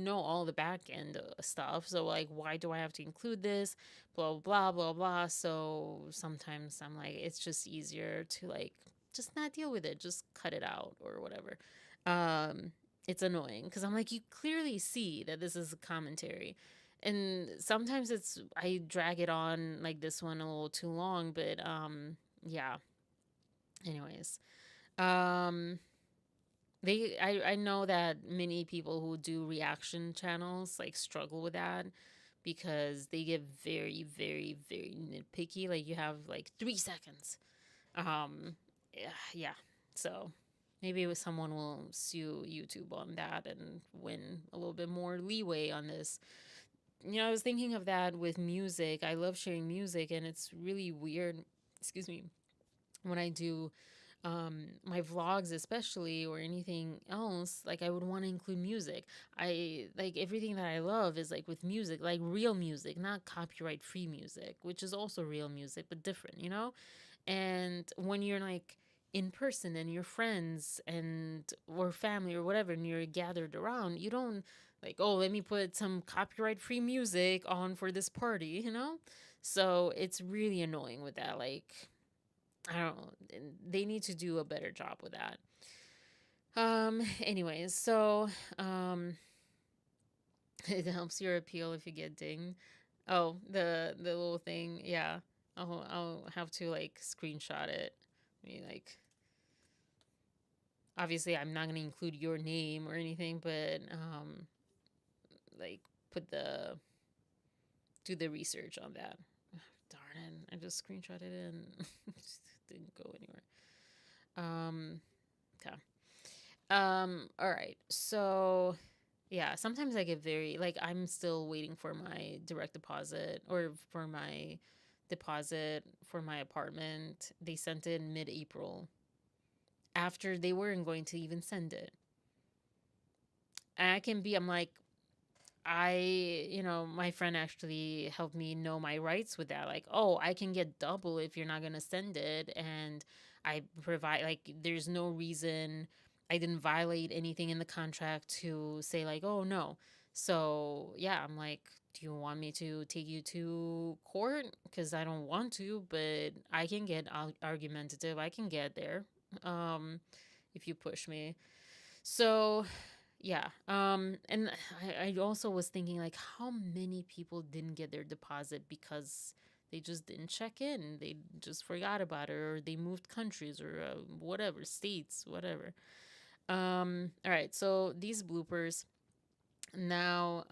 all the back end stuff. So like, why do I have to include this? Blah, blah, blah, blah. So sometimes I'm like, it's just easier to like, just not deal with it. Just cut it out or whatever. It's annoying because I'm like, you clearly see that this is a commentary. And sometimes I drag it on like this one a little too long, but yeah. Anyways, I know that many people who do reaction channels like struggle with that, because they get very, very, very nitpicky. Like you have like 3 seconds. Yeah. So maybe someone will sue YouTube on that and win a little bit more leeway on this. I was thinking of that with music. I love sharing music, and it's really weird, excuse me, when I do my vlogs especially, or anything else, like I would want to include music. I like everything that I love is like with music, like real music, not copyright free music, which is also real music but different, and when you're like in person and your friends and or family or whatever, and you're gathered around, you don't like, oh, let me put some copyright free music on for this party. So it's really annoying with that. Like, I don't know, they need to do a better job with that. Anyways, so it helps your appeal if you get dinged. Oh, the little thing, yeah. I'll have to like screenshot it. I mean, like, obviously I'm not gonna include your name or anything, but like do the research on that. Darn it, I just screenshot it and just didn't go anywhere. Okay. All right. So yeah, sometimes I get very like, I'm still waiting for my direct deposit, or for my deposit for my apartment. They sent it in mid-April after they weren't going to even send it. And I'm like, my friend actually helped me know my rights with that. Like, oh, I can get double if you're not going to send it. And I provide, like, there's no reason, I didn't violate anything in the contract to say, like, oh, no. So, yeah, I'm like, do you want me to take you to court? Because I don't want to, but I can get argumentative. I can get there if you push me. So, yeah. And I also was thinking, like, how many people didn't get their deposit because they just didn't check in. They just forgot about it, or they moved countries, or whatever, states, whatever. All right. So these bloopers now,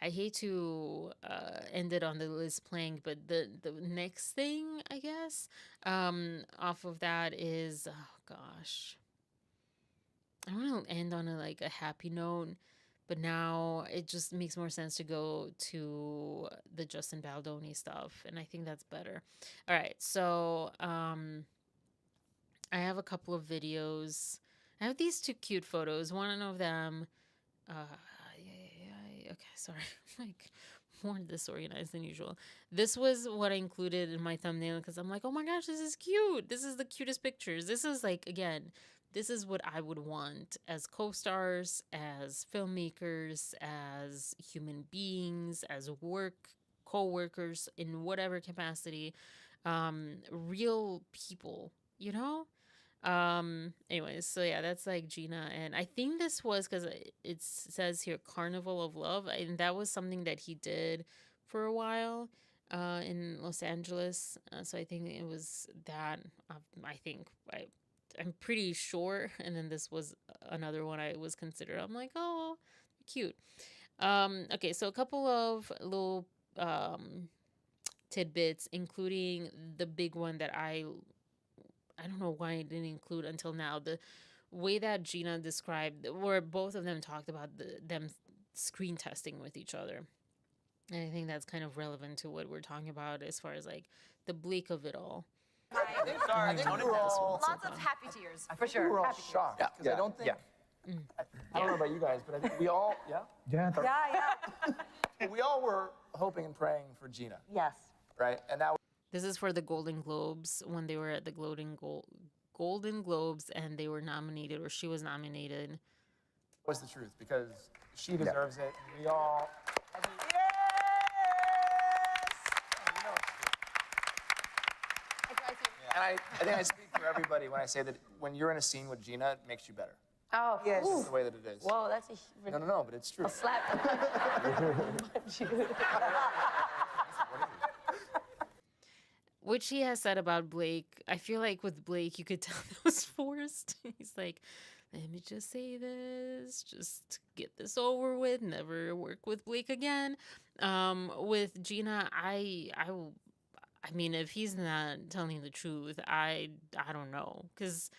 I hate to end it on the list playing, but the next thing, I guess, off of that is, oh gosh, I want to end on a happy note, but now it just makes more sense to go to the Justin Baldoni stuff, and I think that's better. All right, so I have a couple of videos. I have these 2 cute photos. One of them, okay, sorry, like more disorganized than usual. This was what I included in my thumbnail because I'm like, oh my gosh, this is cute. This is the cutest pictures. This is like, again, this is what I would want as co-stars, as filmmakers, as human beings, as co-workers in whatever capacity, real people, anyways, so yeah, that's like Gina, and I think this was because it says here Carnival of Love, and that was something that he did for a while in Los Angeles. So I think it was that. I think I'm pretty sure. And then this was another one I was considered. I'm like, oh, cute. Okay, so a couple of little tidbits, including the big one that I don't know why I didn't include until now. The way that Gina described, where both of them talked about them screen testing with each other. And I think that's kind of relevant to what we're talking about as far as like the bleak of it all. I think we were all Lots of happy tears, for we sure. were all Happy shocked because I don't think. I don't know about you guys, but I think we all. Yeah. We all were hoping and praying for Gina. Yes. Right, and now. This is for the Golden Globes, when they were at the Golden Globes and they were nominated, or she was nominated. Was the truth, because she deserves it. We all. And I think I speak for everybody when I say that when you're in a scene with Gina, it makes you better. Oh, yes. It's the way that it is. Whoa, that's a... No, but it's true. A slap. Which he has said about Blake. I feel like with Blake, you could tell that was forced. He's like, let me just say this, just get this over with, never work with Blake again. With Gina, I mean, if he's not telling the truth, I don't know, because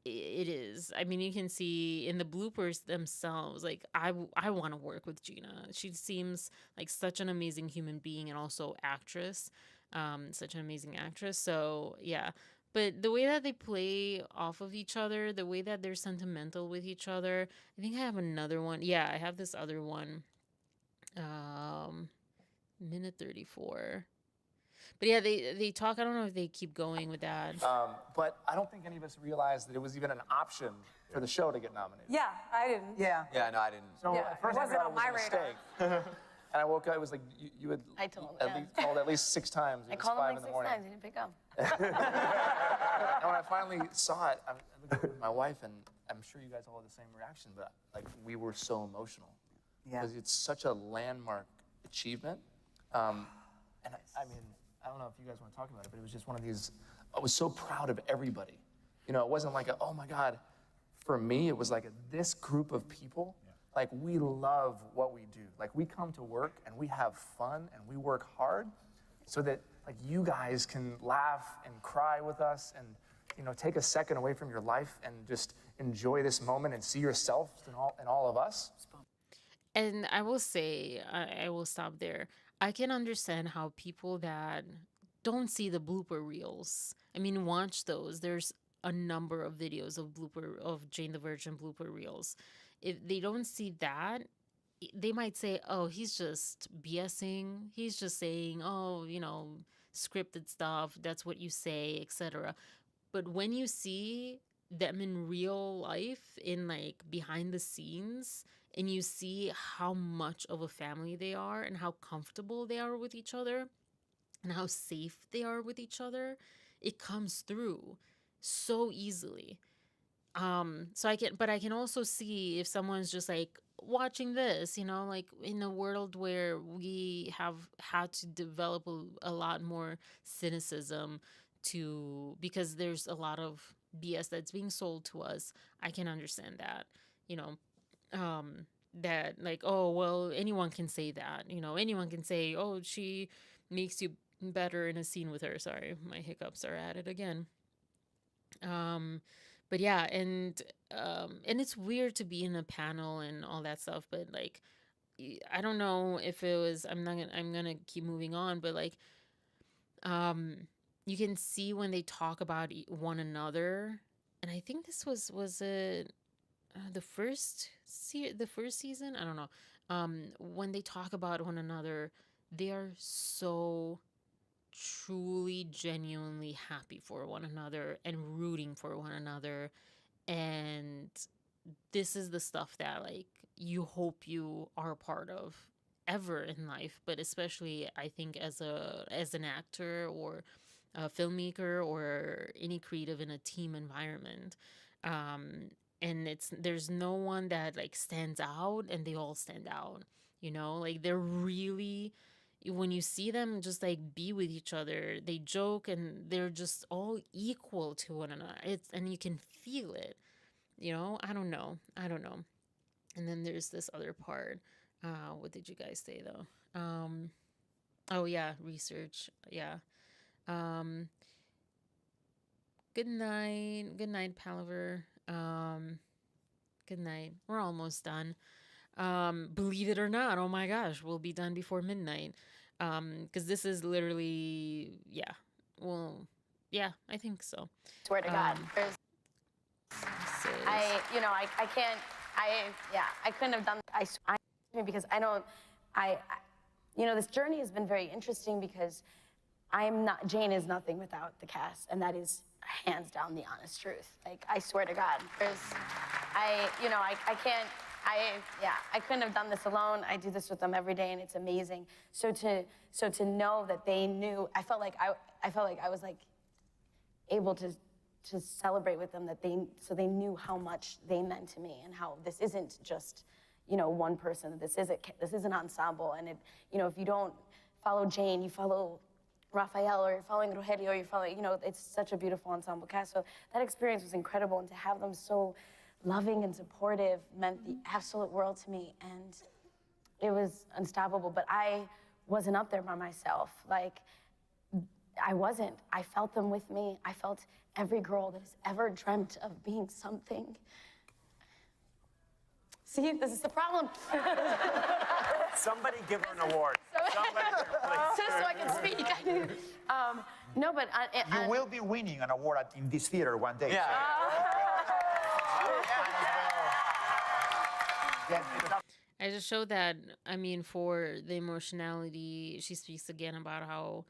it is. I mean, you can see in the bloopers themselves, like, I want to work with Gina. She seems like such an amazing human being and also actress, such an amazing actress. So yeah, but the way that they play off of each other, the way that they're sentimental with each other, I think I have another one. Yeah, I have this other one. Minute 34. But yeah, they talk. I don't know if they keep going with that. But I don't think any of us realized that it was even an option for the show to get nominated. Yeah, I didn't. Yeah. Yeah, no, I didn't. So Yeah, at first it wasn't I thought on it was my a mistake. And I woke up, it was like, you had I told him, at yeah. least called at least 6 times. It I was called him 5 like in the 6 morning. times. He didn't pick up. And when I finally saw it, I looked at my wife, and I'm sure you guys all had the same reaction, but like, we were so emotional. Yeah. Because it's such a landmark achievement. And I mean, I don't know if you guys want to talk about it, but it was just one of these, I was so proud of everybody. You know, it wasn't like, oh my God. For me, it was like this group of people, like, we love what we do. Like, we come to work and we have fun and we work hard so that, like, you guys can laugh and cry with us and, you know, take a second away from your life and just enjoy this moment and see yourself in all of us. And I will say, I will stop there. I can understand how people that don't see the blooper reels, I mean, watch those. There's a number of videos of Jane the Virgin blooper reels. If they don't see that, they might say, oh, he's just BSing. He's just saying, oh, you know, scripted stuff. That's what you say, etc. But when you see them in real life, in like behind the scenes, and you see how much of a family they are and how comfortable they are with each other and how safe they are with each other, it comes through so easily. So I can also see if someone's just like watching this, you know, like in a world where we have had to develop a lot more cynicism because there's a lot of BS that's being sold to us. I can understand that, you know, that like, oh, well, anyone can say that, you know, anyone can say, oh, she makes you better in a scene with her. Sorry, my hiccups are at it again. But yeah, and it's weird to be in a panel and all that stuff, but like, I don't know if it was, I'm gonna keep moving on, but like, you can see when they talk about one another, and I think this was it the first season, I don't know, when they talk about one another, they are so truly genuinely happy for one another and rooting for one another, and this is the stuff that like you hope you are a part of ever in life, but especially I think as an actor or a filmmaker or any creative in a team environment. And there's no one that like stands out, and they all stand out, you know, like they're really, when you see them just like be with each other, they joke and they're just all equal to one another. And you can feel it, you know. I don't know. And then there's this other part. What did you guys say though? Oh yeah, research. Yeah. Good night, Palaver. Good night. We're almost done. Believe it or not, oh my gosh, we'll be done before midnight. Because this is literally, yeah. Well, yeah, I think so. Swear to God. I can't, I couldn't have done, because I don't, this journey has been very interesting because Jane is nothing without the cast, and that is hands down the honest truth. Like, I swear to God, I couldn't have done this alone. I do this with them every day, and it's amazing. So to know that they knew, I felt like I was like able to celebrate with them, so they knew how much they meant to me, and how this isn't just, one person. This is an ensemble, and if you don't follow Jane, you follow Rafael, or you're following Rogelio, or you're following, it's such a beautiful ensemble cast. So that experience was incredible, and to have them so loving and supportive meant the absolute world to me, and it was unstoppable. But I wasn't up there by myself. Like, I wasn't. I felt them with me. I felt every girl that has ever dreamt of being something. See, this is the problem. Somebody give her an award. Somebody give her, Just so I can speak. No, but You will be winning an award in this theater one day. Yeah. I just showed that, I mean, for the emotionality, she speaks again about how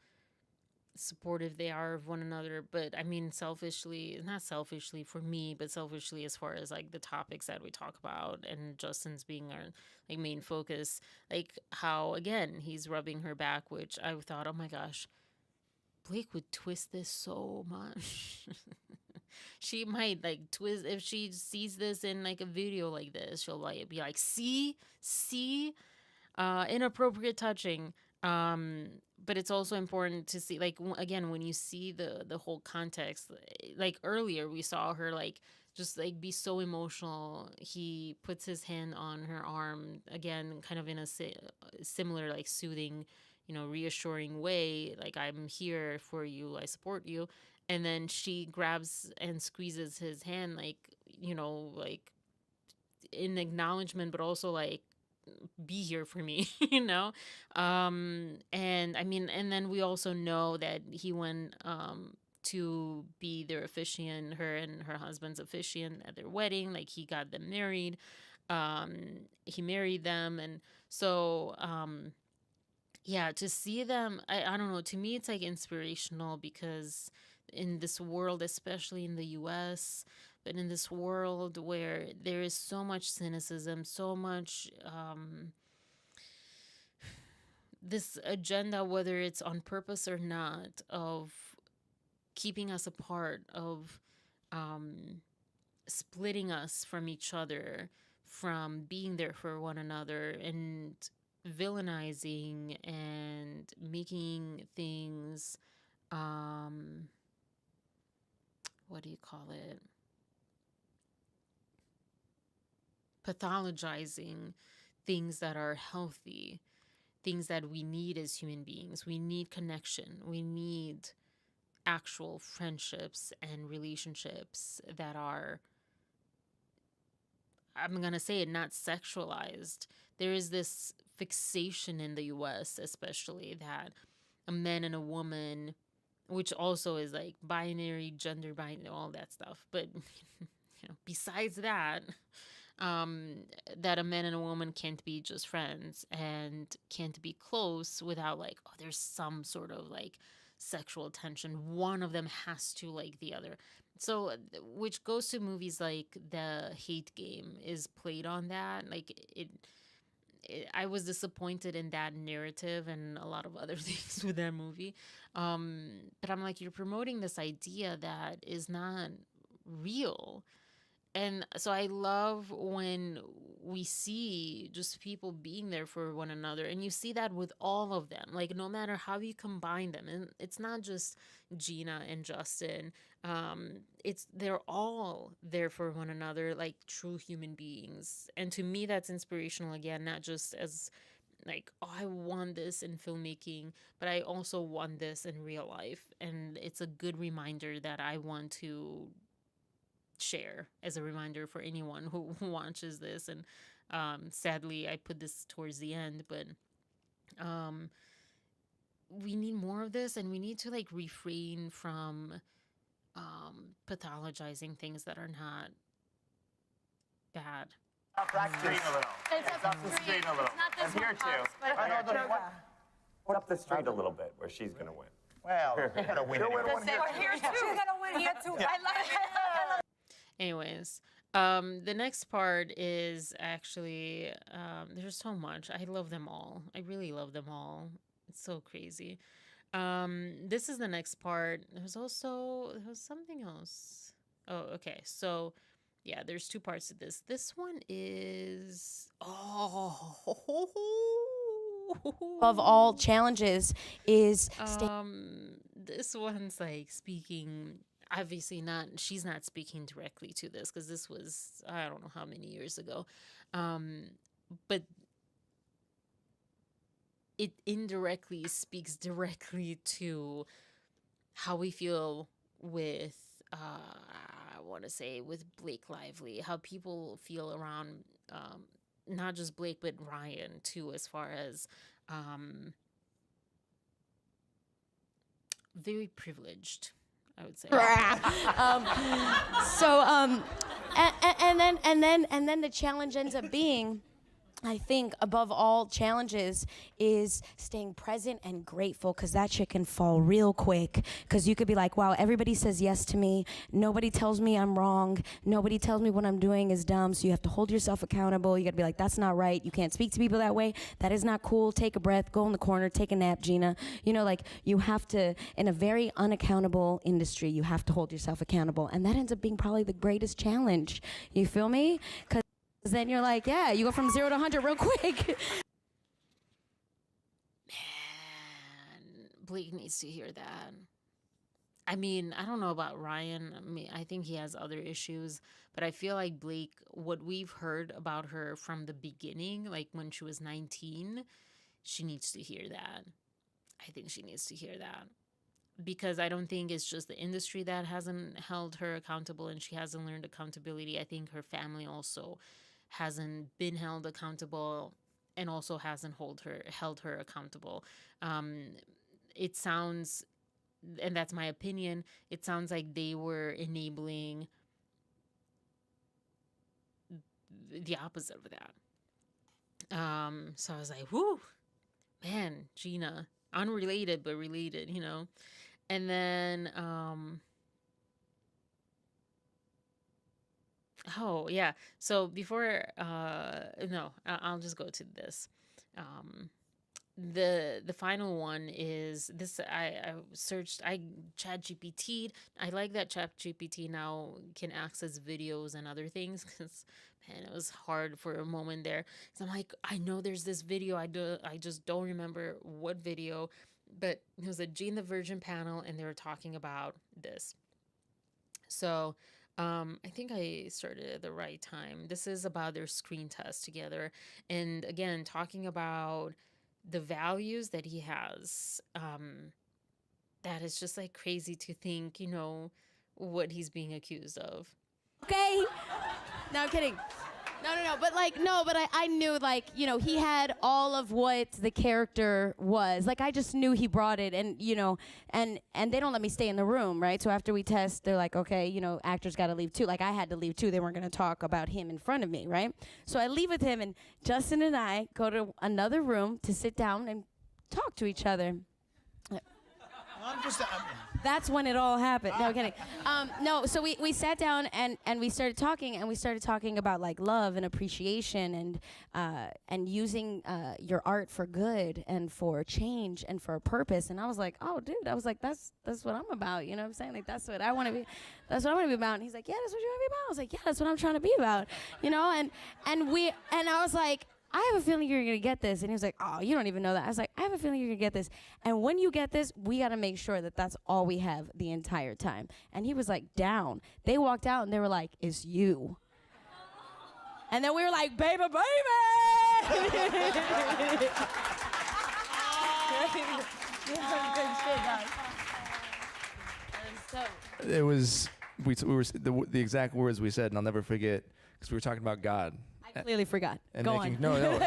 supportive they are of one another, but I mean, selfishly, not selfishly for me, but selfishly as far as like the topics that we talk about and Justin's being our like main focus, like how again he's rubbing her back, which I thought, oh my gosh, Blake would twist this so much. She might like twist if she sees this in like a video like this, she'll like be like, see, inappropriate touching. But it's also important to see, like, again, when you see the whole context, like earlier we saw her like just like be so emotional. He puts his hand on her arm again, kind of in a similar like soothing, reassuring way, like, I'm here for you, I support you. And then she grabs and squeezes his hand, like, like in acknowledgement, but also like, be here for me, and I mean, and then we also know that he went to be their officiant, her and her husband's officiant at their wedding, like he got them married, he married them. And so yeah, to see them, I don't know, to me it's like inspirational, because in this world, especially in the US, but in this world where there is so much cynicism, so much this agenda, whether it's on purpose or not, of keeping us apart, of splitting us from each other, from being there for one another, and villainizing and making things, what do you call it? Pathologizing things that are healthy, things that we need as human beings. We need connection. We need actual friendships and relationships that are, I'm going to say it, not sexualized. There is this fixation in the US, especially, that a man and a woman, which also is like binary, gender binary, all that stuff. But besides that, that a man and a woman can't be just friends and can't be close without like, oh, there's some sort of like sexual tension. One of them has to like the other. So, which goes to movies like The Hate Game is played on that. Like I was disappointed in that narrative and a lot of other things with that movie. But I'm like, you're promoting this idea that is not real. And so I love when we see just people being there for one another, and you see that with all of them, like no matter how you combine them. And it's not just Gina and Justin. They're all there for one another, like true human beings. And to me, that's inspirational, again, not just as like, oh, I want this in filmmaking, but I also want this in real life. And it's a good reminder that I want to share as a reminder for anyone who watches this. And sadly, I put this towards the end, but we need more of this, and we need to like refrain from pathologizing things that are not bad. Up the street a little. It's up the street a little. It's not this I'm here one, too. Pops, but Put up the street a little bit where she's going to win. Well, you're gonna win anyway. Here's two. She's gonna win here too. I love it. Anyways, the next part is actually, there's so much. I love them all. I really love them all. It's so crazy. This is the next part. There was something else. Oh, okay. So yeah, there's two parts to this. This one is, Above all challenges is this one's like speaking, obviously not, she's not speaking directly to this because this was, I don't know how many years ago. But it indirectly speaks directly to how we feel with, I want to say, with Blake Lively, how people feel around not just Blake, but Ryan too, as far as very privileged, I would say. And then the challenge ends up being, I think above all challenges is staying present and grateful, because that shit can fall real quick. Because you could be like, wow, everybody says yes to me. Nobody tells me I'm wrong. Nobody tells me what I'm doing is dumb. So you have to hold yourself accountable. You got to be like, that's not right. You can't speak to people that way. That is not cool. Take a breath. Go in the corner. Take a nap, Gina. You know, like, you have to, in a very unaccountable industry, you have to hold yourself accountable. And that ends up being probably the greatest challenge. You feel me? Because then you're like, yeah, you go from 0 to 100 real quick. Man, Blake needs to hear that. I mean, I don't know about Ryan. I mean, I think he has other issues, but I feel like Blake, what we've heard about her from the beginning, like when she was 19, she needs to hear that. I think she needs to hear that. Because I don't think it's just the industry that hasn't held her accountable and she hasn't learned accountability. I think her family also hasn't been held accountable and also hasn't held her accountable. It sounds, and that's my opinion, it sounds like they were enabling the opposite of that. So I was like, whoo, man, Gina, unrelated but related, you know. And then oh yeah, so before no, I'll just go to this. The final one is this. I searched, I chat GPT'd. I like that chat GPT now can access videos and other things, because man, it was hard for a moment there. So I'm like, I know there's this video, I just don't remember what video, but it was a Jane the Virgin panel and they were talking about this. So I think I started at the right time. This is about their screen test together. And again, talking about the values that he has, that is just like crazy to think, you know, what he's being accused of. Okay? No, I'm kidding. No. But like, no, but I knew, like, you know, he had all of what the character was. Like, I just knew he brought it, and, you know, and they don't let me stay in the room, right? So after we test, they're like, okay, you know, actors got to leave too. Like, I had to leave too. They weren't going to talk about him in front of me, right? So I leave with him, and Justin and I go to another room to sit down and talk to each other. That's when it all happened. No, kidding. No, so we sat down and we started talking about like love and appreciation and using your art for good and for change and for a purpose. And I was like, oh, dude, I was like, that's what I'm about. You know what I'm saying? Like, that's what I want to be about. And he's like, yeah, that's what you want to be about. I was like, yeah, that's what I'm trying to be about. You know, and I was like, I have a feeling you're going to get this. And he was like, oh, you don't even know that. I was like, I have a feeling you're going to get this. And when you get this, we got to make sure that that's all we have the entire time. And he was like, down. They walked out and they were like, it's you. And then we were like, baby, baby! It was, we were, the exact words we said, and I'll never forget, because we were talking about God. I clearly forgot. And Go making, on. No,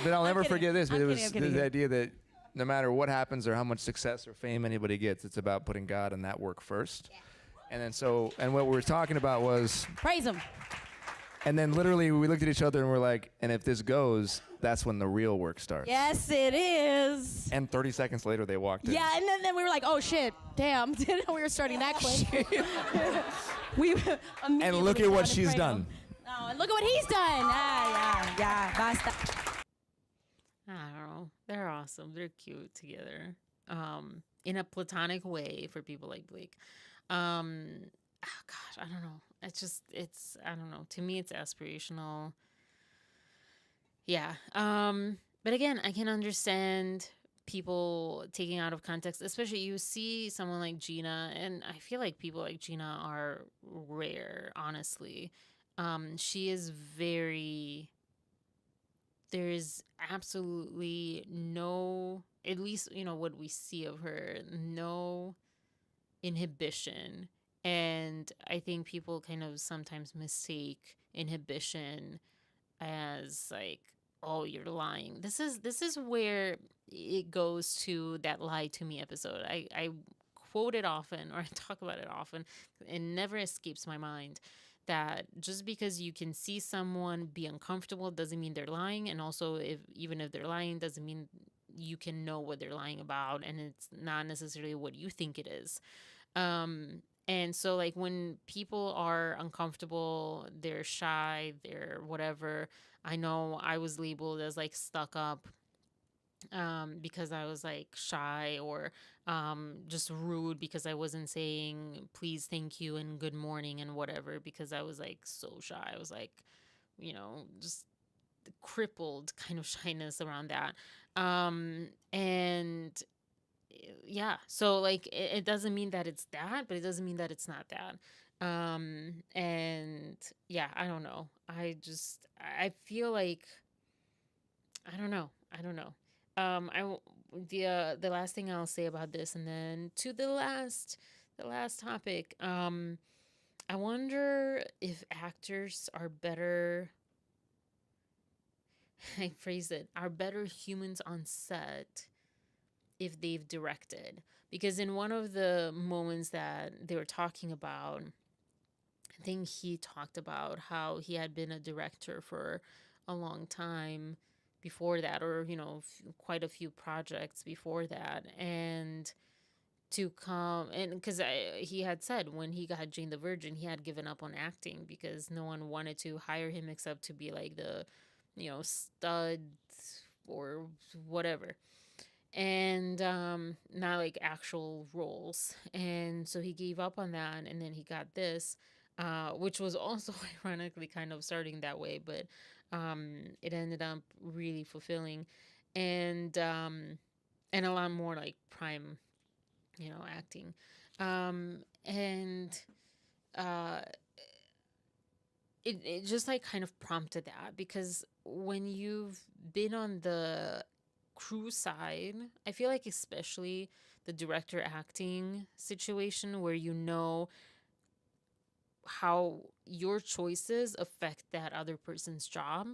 but I'll never forget this. But I'm it kidding, was I'm kidding. the idea that no matter what happens or how much success or fame anybody gets, it's about putting God in that work first. Yeah. And then and what we were talking about was praise him. And then literally we looked at each other and we're like, and if this goes, that's when the real work starts. Yes, it is. And 30 seconds later they walked in. Yeah, and then we were like, oh shit, damn, didn't know we were starting that quick. We and look at what she's done. Oh, and look at what he's done. Yeah, basta. I don't know. They're awesome. They're cute together. In a platonic way for people like Blake. Oh gosh, I don't know. I don't know. To me, it's aspirational. Yeah. But again, I can understand people taking out of context, especially you see someone like Gina, and I feel like people like Gina are rare, honestly. She is very, there is absolutely no, at least, you know, what we see of her, no inhibition. And I think people kind of sometimes mistake inhibition as like, oh, you're lying. This is where it goes to that lie to me episode. I quote it often, or I talk about it often. It never escapes my mind that just because you can see someone be uncomfortable doesn't mean they're lying, and also if even if they're lying doesn't mean you can know what they're lying about, and it's not necessarily what you think it is. And so like when people are uncomfortable, they're shy, they're whatever. I know I was labeled as like stuck up because I was like shy, or just rude because I wasn't saying please, thank you, and good morning and whatever, because I was like so shy. I was like, you know, just crippled kind of shyness around that. And yeah, so like it doesn't mean that it's that, but it doesn't mean that it's not that. And yeah, I don't know. I feel like I don't know. The last thing I'll say about this, and then to the last topic. I wonder if actors are better. I phrase it, are better humans on set if they've directed. Because in one of the moments that they were talking about, I think he talked about how he had been a director for a long time before that, or, you know, quite a few projects before that. And to come, and because he had said when he got Jane the Virgin, he had given up on acting because no one wanted to hire him except to be like the, you know, stud or whatever, and not like actual roles. And so he gave up on that, and then he got this, which was also ironically kind of starting that way, but it ended up really fulfilling, and a lot more like prime, you know, acting. And uh it just like kind of prompted that, because when you've been on the crew side, I feel like especially the director acting situation, where you know how your choices affect that other person's job,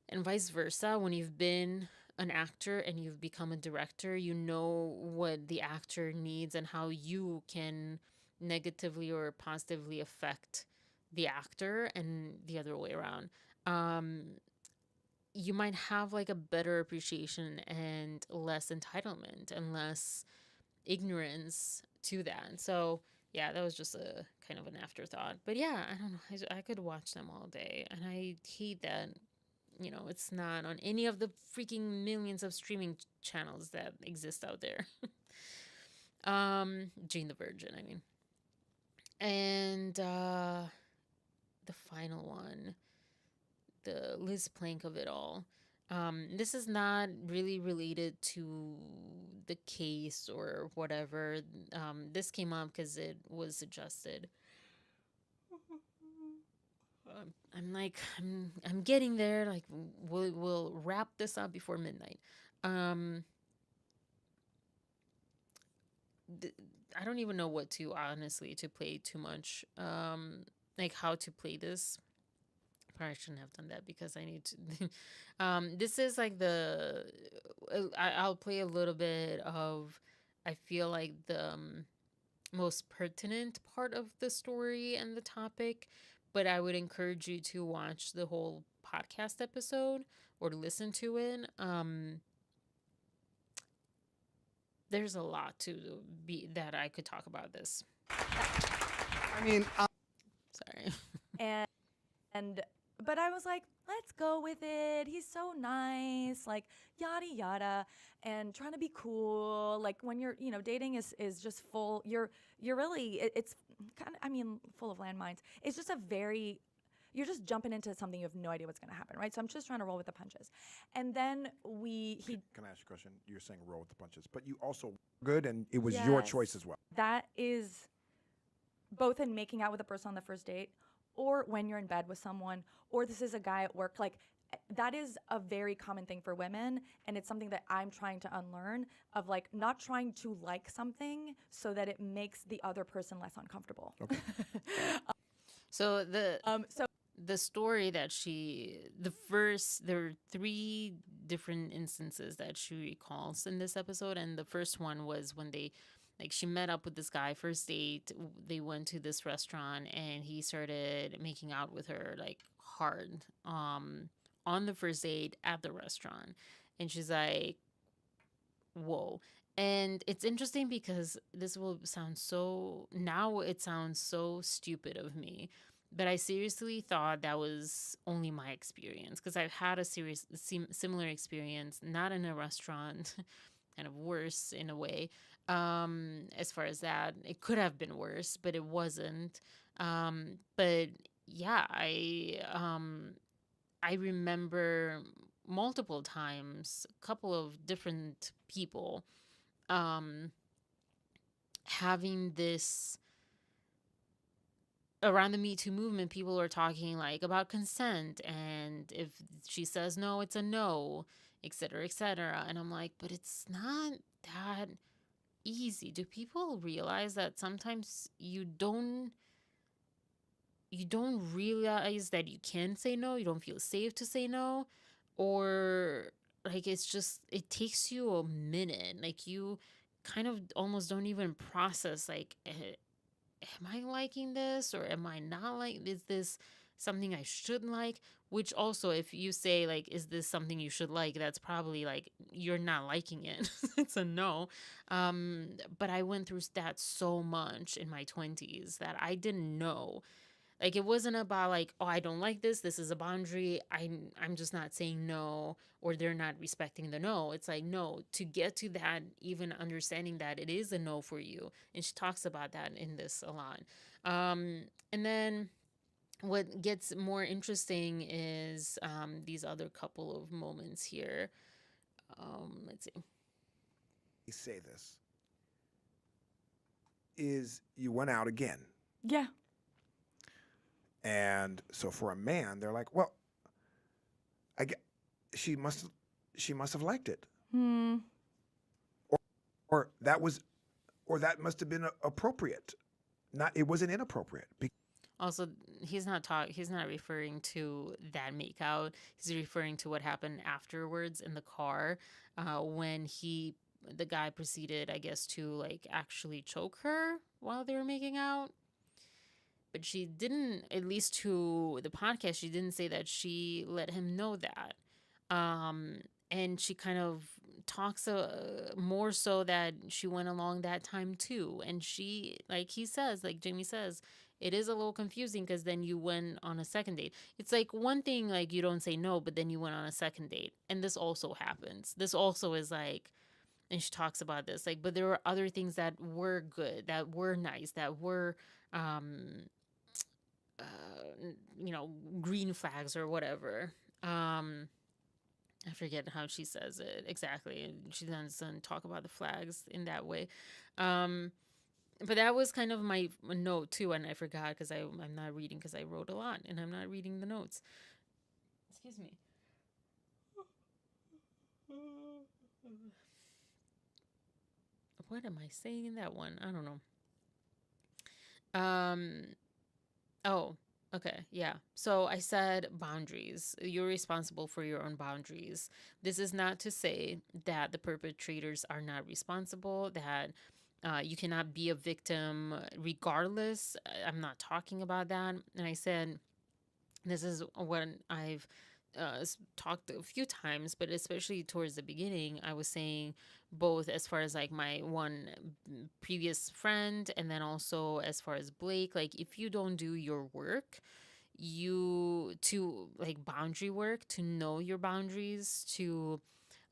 and vice versa. When you've been an actor and you've become a director, you know what the actor needs and how you can negatively or positively affect the actor, and the other way around. Um, you might have like a better appreciation and less entitlement and less ignorance to that. So yeah, that was just a kind of an afterthought. But yeah, I don't know. I could watch them all day, and I hate that, you know, it's not on any of the freaking millions of streaming channels that exist out there. Jane the Virgin, I mean. And the final one, the Liz Plank of it all. This is not really related to the case or whatever. This came up because it was suggested. I'm getting there. Like we'll wrap this up before midnight. I don't even know what to, honestly, to play too much. Like how to play this. Probably shouldn't have done that because I need to. This is like I'll play a little bit of, I feel like the most pertinent part of the story and the topic, but I would encourage you to watch the whole podcast episode or to listen to it. There's a lot to be that I could talk about this. I mean, sorry. But I was like, let's go with it. He's so nice, like yada yada, and trying to be cool. Like when you're, you know, dating is just full. You're really, it's kind of, I mean, full of landmines. It's just a very you're just jumping into something you have no idea what's going to happen, right? So I'm just trying to roll with the punches. And then Can I ask you a question? You're saying roll with the punches, but you also good, and it was your choice as well. That is both in making out with a person on the first date, or when you're in bed with someone, or this is a guy at work. Like, that is a very common thing for women, and it's something that I'm trying to unlearn, of like not trying to like something so that it makes the other person less uncomfortable. Okay. So the story that there are 3 different instances that she recalls in this episode, and the first one was when she met up with this guy, first date. They went to this restaurant and he started making out with her like hard on the first date at the restaurant, and she's like, whoa. And it's interesting because this will sound now it sounds so stupid of me, but I seriously thought that was only my experience, because I've had a similar experience, not in a restaurant, kind of worse in a way. As far as that, it could have been worse, but it wasn't. But yeah, I remember multiple times, a couple of different people having this. Around the Me Too movement, people are talking like about consent, and if she says no, it's a no, et cetera, et cetera. And I'm like, but it's not that easy. Do people realize that sometimes you don't realize that you can say no, you don't feel safe to say no, or like it takes you a minute, like you kind of almost don't even process like, am I liking this, or am I not is this something I should like? Which also, if you say like, is this something you should like, that's probably like you're not liking it. It's a no. But I went through that so much in my 20s that I didn't know. Like, it wasn't about like, oh, I don't like this is a boundary, I'm just not saying no, or they're not respecting the no. It's like, no, to get to that, even understanding that it is a no for you. And she talks about that in this a lot. And then what gets more interesting is these other couple of moments here. Let's see. You say this is you went out again. Yeah. And so for a man, they're like, well, she must have liked it. Or that must have been appropriate. It wasn't inappropriate. Also, he's not referring to that makeout. He's referring to what happened afterwards in the car, when the guy proceeded, I guess, to like actually choke her while they were making out. But she didn't, at least to the podcast, she didn't say that she let him know that. And she kind of talks more so that she went along that time too. And she, like he says, like Jamey says, it is a little confusing because then you went on a second date. It's like one thing, like you don't say no, but then you went on a second date. And this also happens. This also is like, and she talks about this, like, but there were other things that were good, that were nice, that were, green flags or whatever. I forget how she says it exactly. She doesn't talk about the flags in that way. But that was kind of my note too, and I forgot because I'm not reading because I wrote a lot and I'm not reading the notes. Excuse me. What am I saying in that one? I don't know. Oh, okay. Yeah. So I said boundaries. You're responsible for your own boundaries. This is not to say that the perpetrators are not responsible, that you cannot be a victim regardless. I'm not talking about that. And I said, this is what I've talked a few times, but especially towards the beginning, I was saying both as far as like my one previous friend and then also as far as Blake, like if you don't do your work, to like boundary work, to know your boundaries, to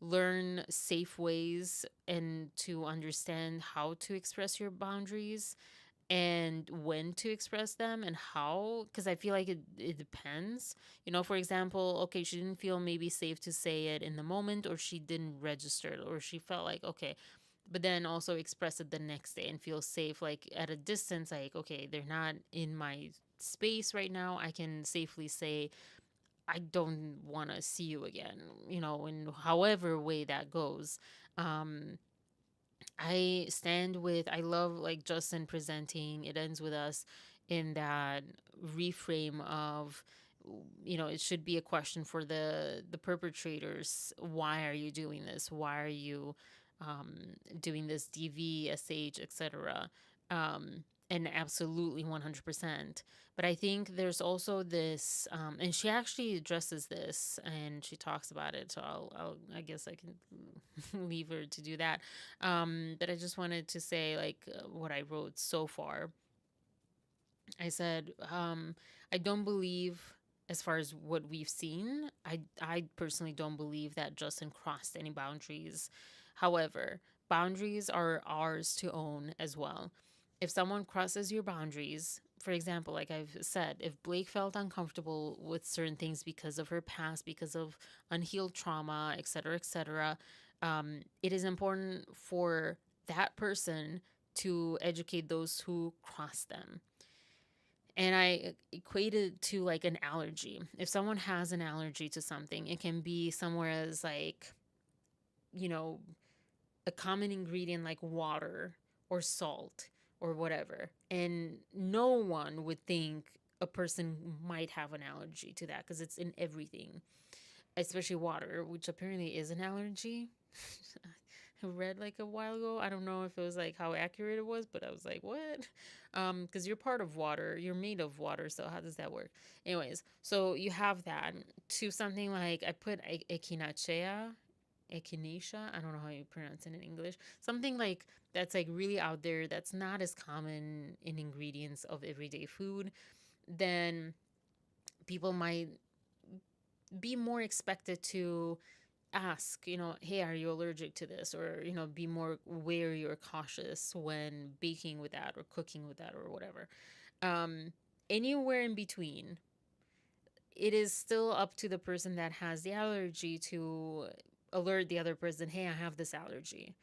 learn safe ways and to understand how to express your boundaries, and when to express them and how, because I feel like it depends. You know, for example, okay, she didn't feel maybe safe to say it in the moment, or she didn't register it, or she felt like, okay, but then also express it the next day and feel safe, like at a distance, like, okay, they're not in my space right now. I can safely say, I don't want to see you again, you know, in however way that goes. Um, I stand with, I love like Justin presenting It Ends With Us in that reframe of, you know, it should be a question for the perpetrators. Why are you doing this? Why are you doing this DV, SH, etc.? And absolutely 100%. But I think there's also this, and she actually addresses this and she talks about it. So I guess I can leave her to do that. But I just wanted to say like what I wrote so far. I said, I don't believe, as far as what we've seen, I personally don't believe that Justin crossed any boundaries. However, boundaries are ours to own as well. If someone crosses your boundaries, for example, like I've said, if Blake felt uncomfortable with certain things because of her past, because of unhealed trauma, etc., it is important for that person to educate those who cross them. And I equate it to like an allergy. If someone has an allergy to something, it can be somewhere as like, you know, a common ingredient like water or salt or whatever. And no one would think a person might have an allergy to that because it's in everything, especially water, which apparently is an allergy. I read like a while ago. I don't know if it was like how accurate it was, but I was like, what? Because you're part of water, you're made of water. So how does that work? Anyways, so you have that to something like I put echinacea, echinacea. I don't know how you pronounce it in English. Something like that's like really out there. That's not as common in ingredients of everyday food. Then people might be more expected to ask, you know, hey, are you allergic to this? Or, you know, be more wary or cautious when baking with that or cooking with that or whatever. Anywhere in between, it is still up to the person that has the allergy to alert the other person, hey, I have this allergy.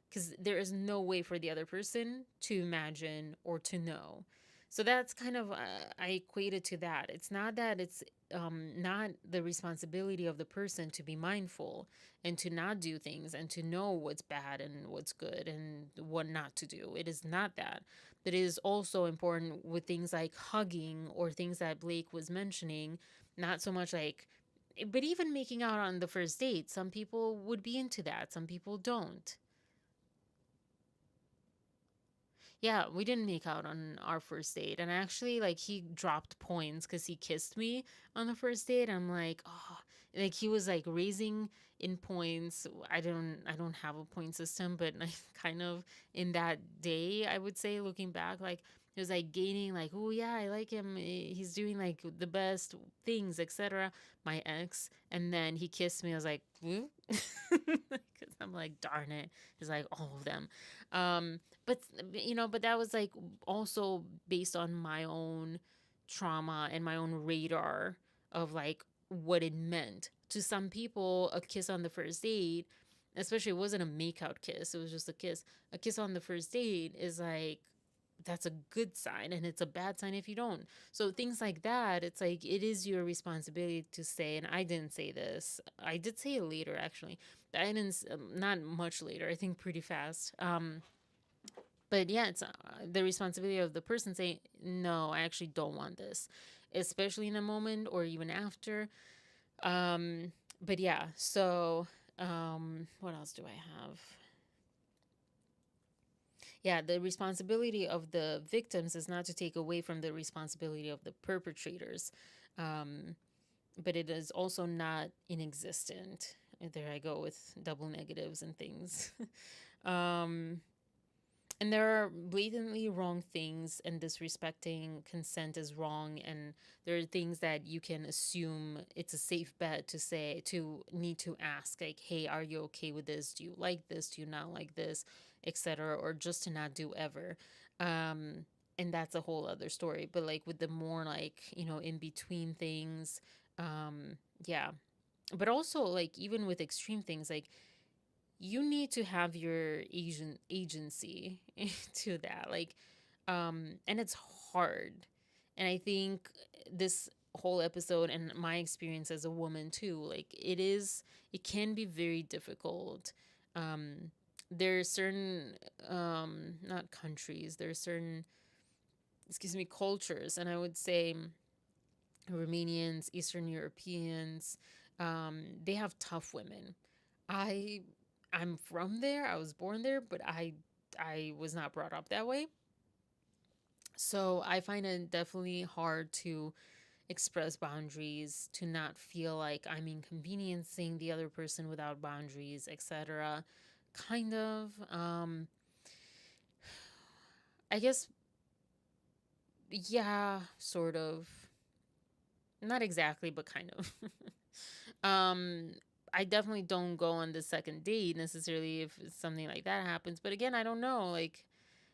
Because there is no way for the other person to imagine or to know. So that's kind of, I equate it to that. It's not that it's not the responsibility of the person to be mindful and to not do things and to know what's bad and what's good and what not to do. It is not that. But it is also important with things like hugging or things that Blake was mentioning, not so much like, but even making out on the first date. Some people would be into that, some people don't. Yeah, we didn't make out on our first date. And actually, like, he dropped points because he kissed me on the first date. I'm like, oh, like he was like raising in points. I don't have a point system, but I kind of in that day, I would say, looking back, like he was like gaining, like, oh yeah, I like him. He's doing like the best things, etc. My ex, and then he kissed me. I was like, because I'm like, darn it. He's like all of them. But you know, but that was like also based on my own trauma and my own radar of like what it meant. To some people, a kiss on the first date, especially it wasn't a makeout kiss, it was just a kiss. A kiss on the first date is like, that's a good sign, and it's a bad sign if you don't. So things like that, it's like it is your responsibility to say. And I didn't say this, I did say it later actually, but I didn't, not much later, I think pretty fast. But yeah, it's the responsibility of the person saying, no, I actually don't want this, especially in a moment or even after. But yeah, so what else do I have? Yeah, the responsibility of the victims is not to take away from the responsibility of the perpetrators. But it is also not inexistent. There I go with double negatives and things. And there are blatantly wrong things, and disrespecting consent is wrong. And there are things that you can assume it's a safe bet to say, to need to ask, like, hey, are you okay with this? Do you like this? Do you not like this? Etc. Or just to not do ever. and that's a whole other story. But like with the more like, you know, in between things, yeah. But also like even with extreme things, like you need to have your agency to that. Like, and it's hard. And I think this whole episode and my experience as a woman too, like it can be very difficult. There are certain, not countries, there are certain, excuse me, cultures, and I would say Romanians, Eastern Europeans, they have tough women. I I'm from there. I was born there, but I was not brought up that way. So I find it definitely hard to express boundaries, to not feel like I'm inconveniencing the other person without boundaries, etc. Kind of. I guess, yeah, sort of. Not exactly, but kind of. um, I definitely don't go on the second date necessarily if something like that happens. But again, I don't know. Like,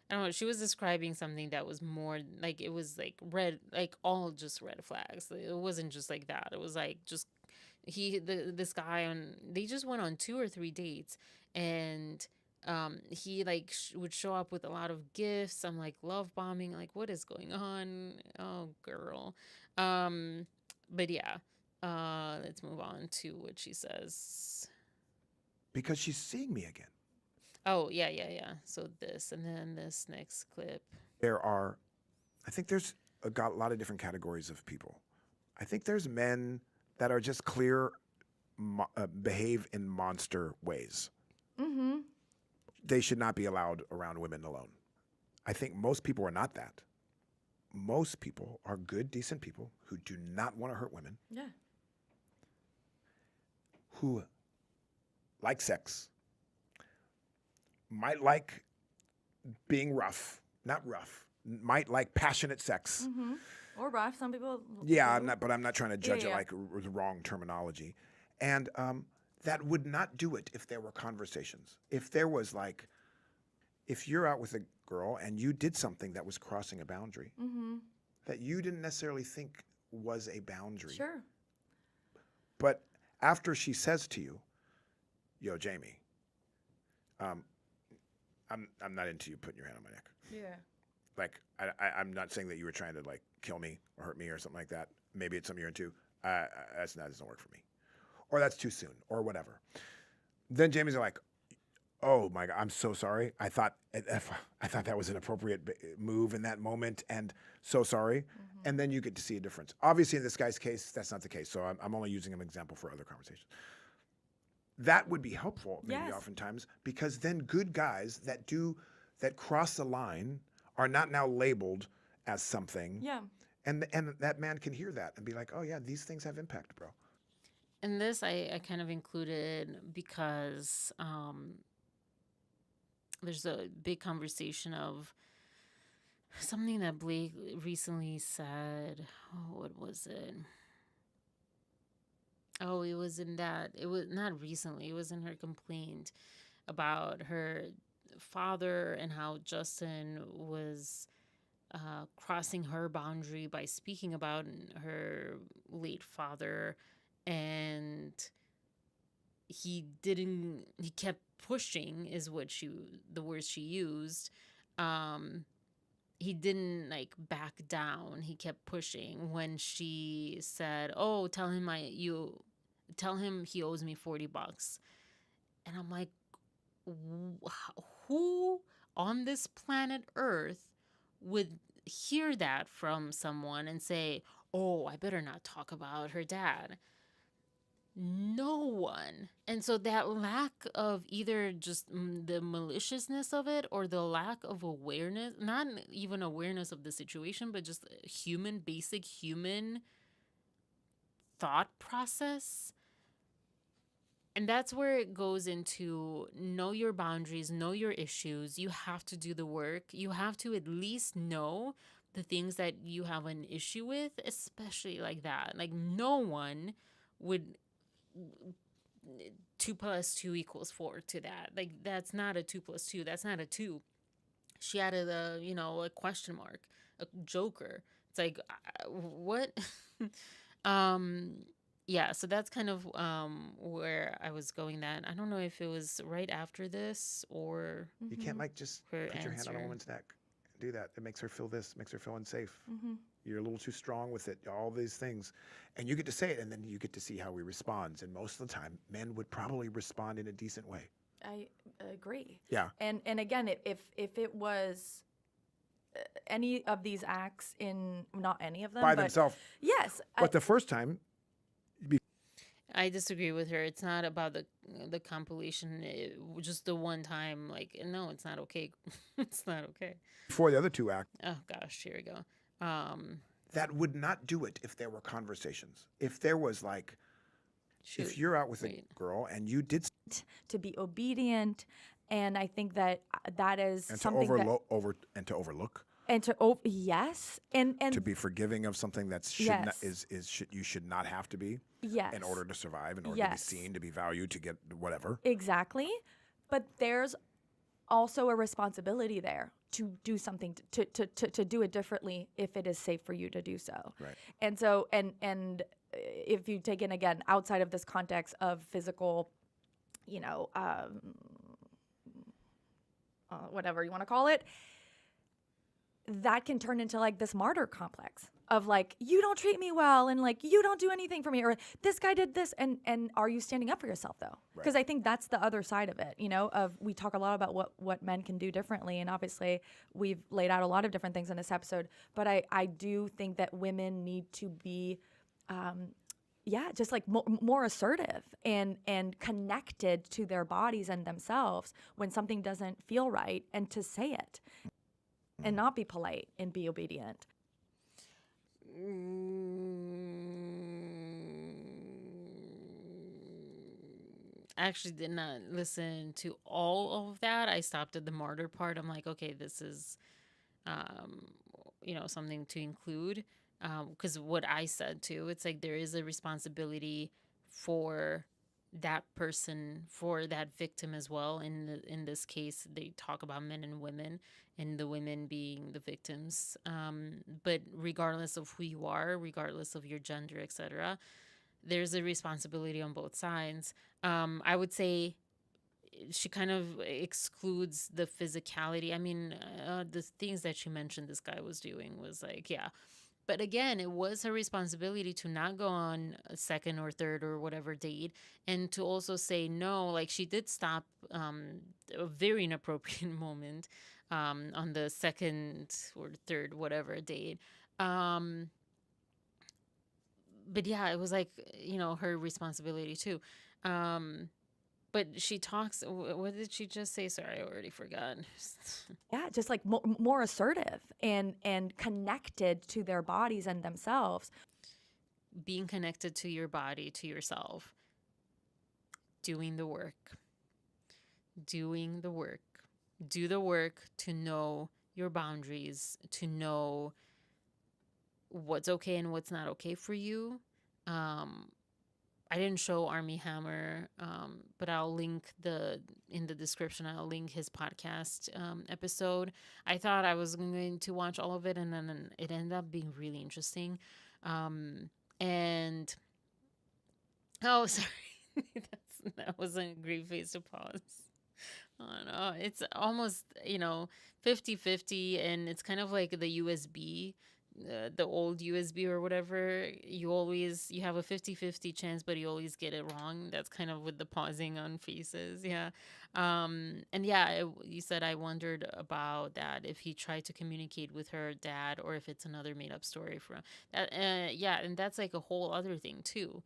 I don't know. She was describing something that was more like it was like red, like all just red flags. It wasn't just like that. It was like just this guy on. They just went on 2 or 3 dates, and he like would show up with a lot of gifts. I'm like love bombing. Like what is going on? Oh girl. But yeah. Let's move on to what she says. Because she's seeing me again. Oh, yeah, yeah, yeah. So this, and then this next clip. I think there's a lot of different categories of people. I think there's men that are just clear, behave in monster ways. Mm-hmm. They should not be allowed around women alone. I think most people are not that. Most people are good, decent people who do not want to hurt women, Yeah. who like sex, might like being rough, not rough, might like passionate sex. Mm-hmm. Or rough. Some people. Yeah, do. I'm not trying to judge Yeah, it yeah. like the wrong terminology. And that would not do it if there were conversations. If there was like, if you're out with a girl and you did something that was crossing a boundary Mm-hmm. that you didn't necessarily think was a boundary. Sure. But after she says to you, yo, Jamey, I'm not into you putting your hand on my neck. Yeah. Like, I'm not saying that you were trying to like kill me or hurt me or something like that. Maybe it's something you're into. That doesn't work for me. Or that's too soon or whatever. Then Jamie's like, oh my God, I'm so sorry. I thought that was an appropriate move in that moment and so sorry. Mm-hmm. And then you get to see a difference. Obviously in this guy's case, that's not the case. So I'm only using an example for other conversations. That would be helpful maybe Yes. oftentimes because then good guys that cross the line are not now labeled as something. Yeah. And that man can hear that and be like, oh yeah, these things have impact, bro. And this I kind of included because there's a big conversation of something that Blake recently said. Oh, what was it? Oh, it was not recently, it was in her complaint about her father and how Justin was crossing her boundary by speaking about her late father, and he kept pushing is the words she used. He didn't like back down. He kept pushing when she said, "Oh, tell him he owes me $40." And I'm like, who on this planet Earth would hear that from someone and say, "Oh, I better not talk about her dad"? No one. And so that lack of either just the maliciousness of it or the lack of awareness, not even awareness of the situation, but just basic human thought process. And that's where it goes into know your boundaries, know your issues. You have to do the work. You have to at least know the things that you have an issue with, especially like that. Like no one would 2 + 2 = 4 to that. Like that's not a 2 + 2. That's not a 2. she added a question mark, a joker. It's like, what? Yeah, so that's kind of where I was going. That I don't know if it was right after this or You can't like just her put your hand on a answer. woman's neck and do that. It makes her feel this, makes her feel unsafe. Mhm. You're a little too strong with it, all these things. And you get to say it, and then you get to see how he responds. And most of the time, men would probably respond in a decent way. I agree. Yeah. And again, if it was any of these acts in, not any of them, By but themselves. yes. But the first time, I disagree with her. It's not about the compilation. Just the one time, like, no, it's not okay. It's not okay. before the other two acts, Oh gosh, here we go. that would not do it if there were conversations. If there was like, if Shoot, you're out with wait. a girl and you did to be obedient, and I think that that is and to something that overlook, and to yes, and to be forgiving of something that should not, Yes. you should not have to be yes, in order to survive, in order Yes. to be seen, to be valued, to get whatever. exactly. But there's also a responsibility there to do something to do it differently if it is safe for you to do so. Right. And so if you take in again outside of this context of physical, whatever you want to call it, that can turn into like this martyr complex of like, you don't treat me well, and like, you don't do anything for me, or this guy did this, and are you standing up for yourself though? Because I think that's the other side of it, of we talk a lot about what men can do differently, and obviously we've laid out a lot of different things in this episode, but I do think that women need to be just like more assertive and connected to their bodies and themselves when something doesn't feel right, and to say it and not be polite and be obedient. I actually did not listen to all of that. I stopped at the martyr part. I'm like, okay, this is, something to include. Because what I said too, it's like there is a responsibility for that person, for that victim as well. In this case, they talk about men and women, and the women being the victims. But regardless of who you are, regardless of your gender, etc., there's a responsibility on both sides. I would say she kind of excludes the physicality. I mean, the things that she mentioned this guy was doing was like, yeah. But again, it was her responsibility to not go on a second or third or whatever date, and to also say no. Like, she did stop a very inappropriate moment on the second or third whatever date. But yeah, it was like, her responsibility too. But she talks, what did she just say? Sorry, I already forgot. Yeah, just like more assertive and connected to their bodies and themselves. Being connected to your body, to yourself. Doing the work. Doing the work. Do the work to know your boundaries, to know what's okay and what's not okay for you. I didn't show Armie Hammer, but I'll link in the description. I'll link his podcast episode. I thought I was going to watch all of it, and then it ended up being really interesting. And oh, sorry, that was a great face to pause. Oh no, it's almost 50-50, and it's kind of like the USB. The old USB or whatever, you have a 50-50 chance, but you always get it wrong. That's kind of with the pausing on faces. Yeah. And yeah, you said, I wondered about that, if he tried to communicate with her dad or if it's another made up story from that. Yeah. And that's like a whole other thing too.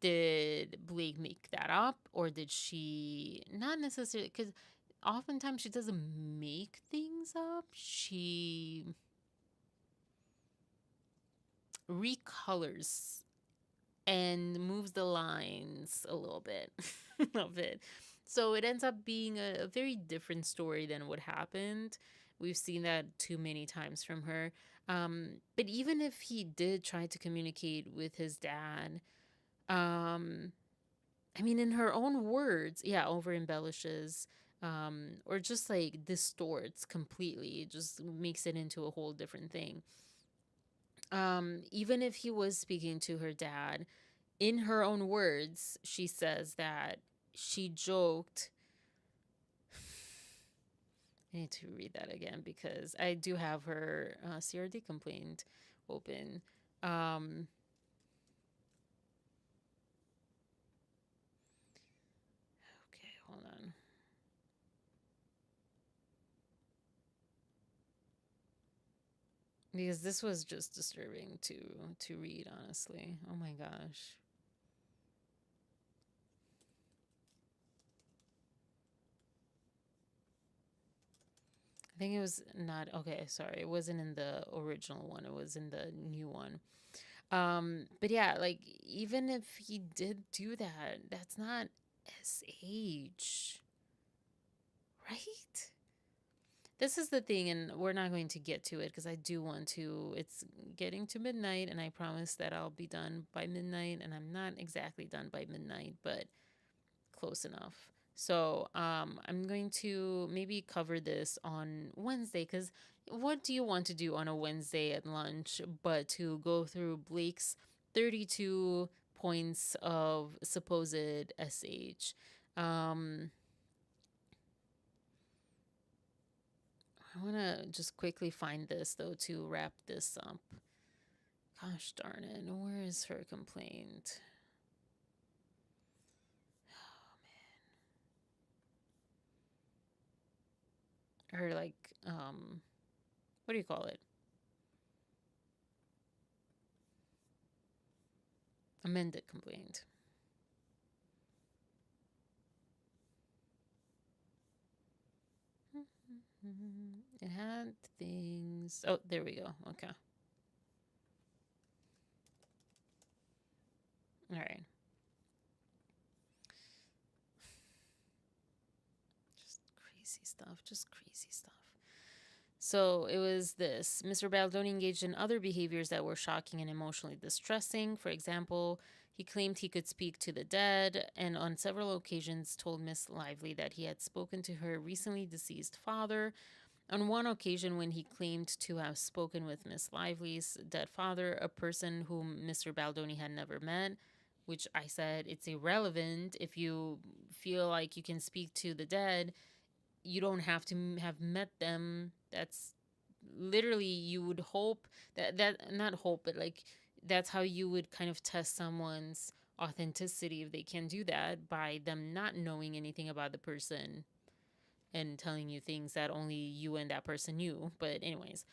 Did Blake make that up, or did she not necessarily? Because oftentimes she doesn't make things up. She recolors and moves the lines a little bit of it. So it ends up being a very different story than what happened. We've seen that too many times from her. But even if he did try to communicate with his dad, I mean, in her own words, yeah, over embellishes. or just like distorts completely. It just makes it into a whole different thing. Even if he was speaking to her dad, in her own words, she says that she joked. I need to read that again because I do have her CRD complaint open. Okay, hold on. Because this was just disturbing to read, honestly. Oh my gosh. I think it was not okay, sorry. It wasn't in the original one. It was in the new one. But yeah, like even if he did do that, that's not SH. Right? This is the thing, and we're not going to get to it because I do want to. It's getting to midnight, and I promise that I'll be done by midnight, and I'm not exactly done by midnight, but close enough. So I'm going to maybe cover this on Wednesday because what do you want to do on a Wednesday at lunch but to go through Blake's 32 points of supposed SH? I want to just quickly find this, though, to wrap this up. Gosh darn it. Where is her complaint? Oh, man. Her, like, what do you call it? Amended complaint. It had things. Oh, there we go. Okay. All right. Just crazy stuff. Just crazy stuff. So it was this. Mr. Baldoni engaged in other behaviors that were shocking and emotionally distressing. For example, he claimed he could speak to the dead, and on several occasions told Miss Lively that he had spoken to her recently deceased father. On one occasion, when he claimed to have spoken with Miss Lively's dead father, a person whom Mr. Baldoni had never met, which I said it's irrelevant. If you feel like you can speak to the dead, you don't have to have met them. That's literally, you would hope that not hope, but like that's how you would kind of test someone's authenticity if they can do that by them not knowing anything about the person and telling you things that only you and that person knew. But anyways,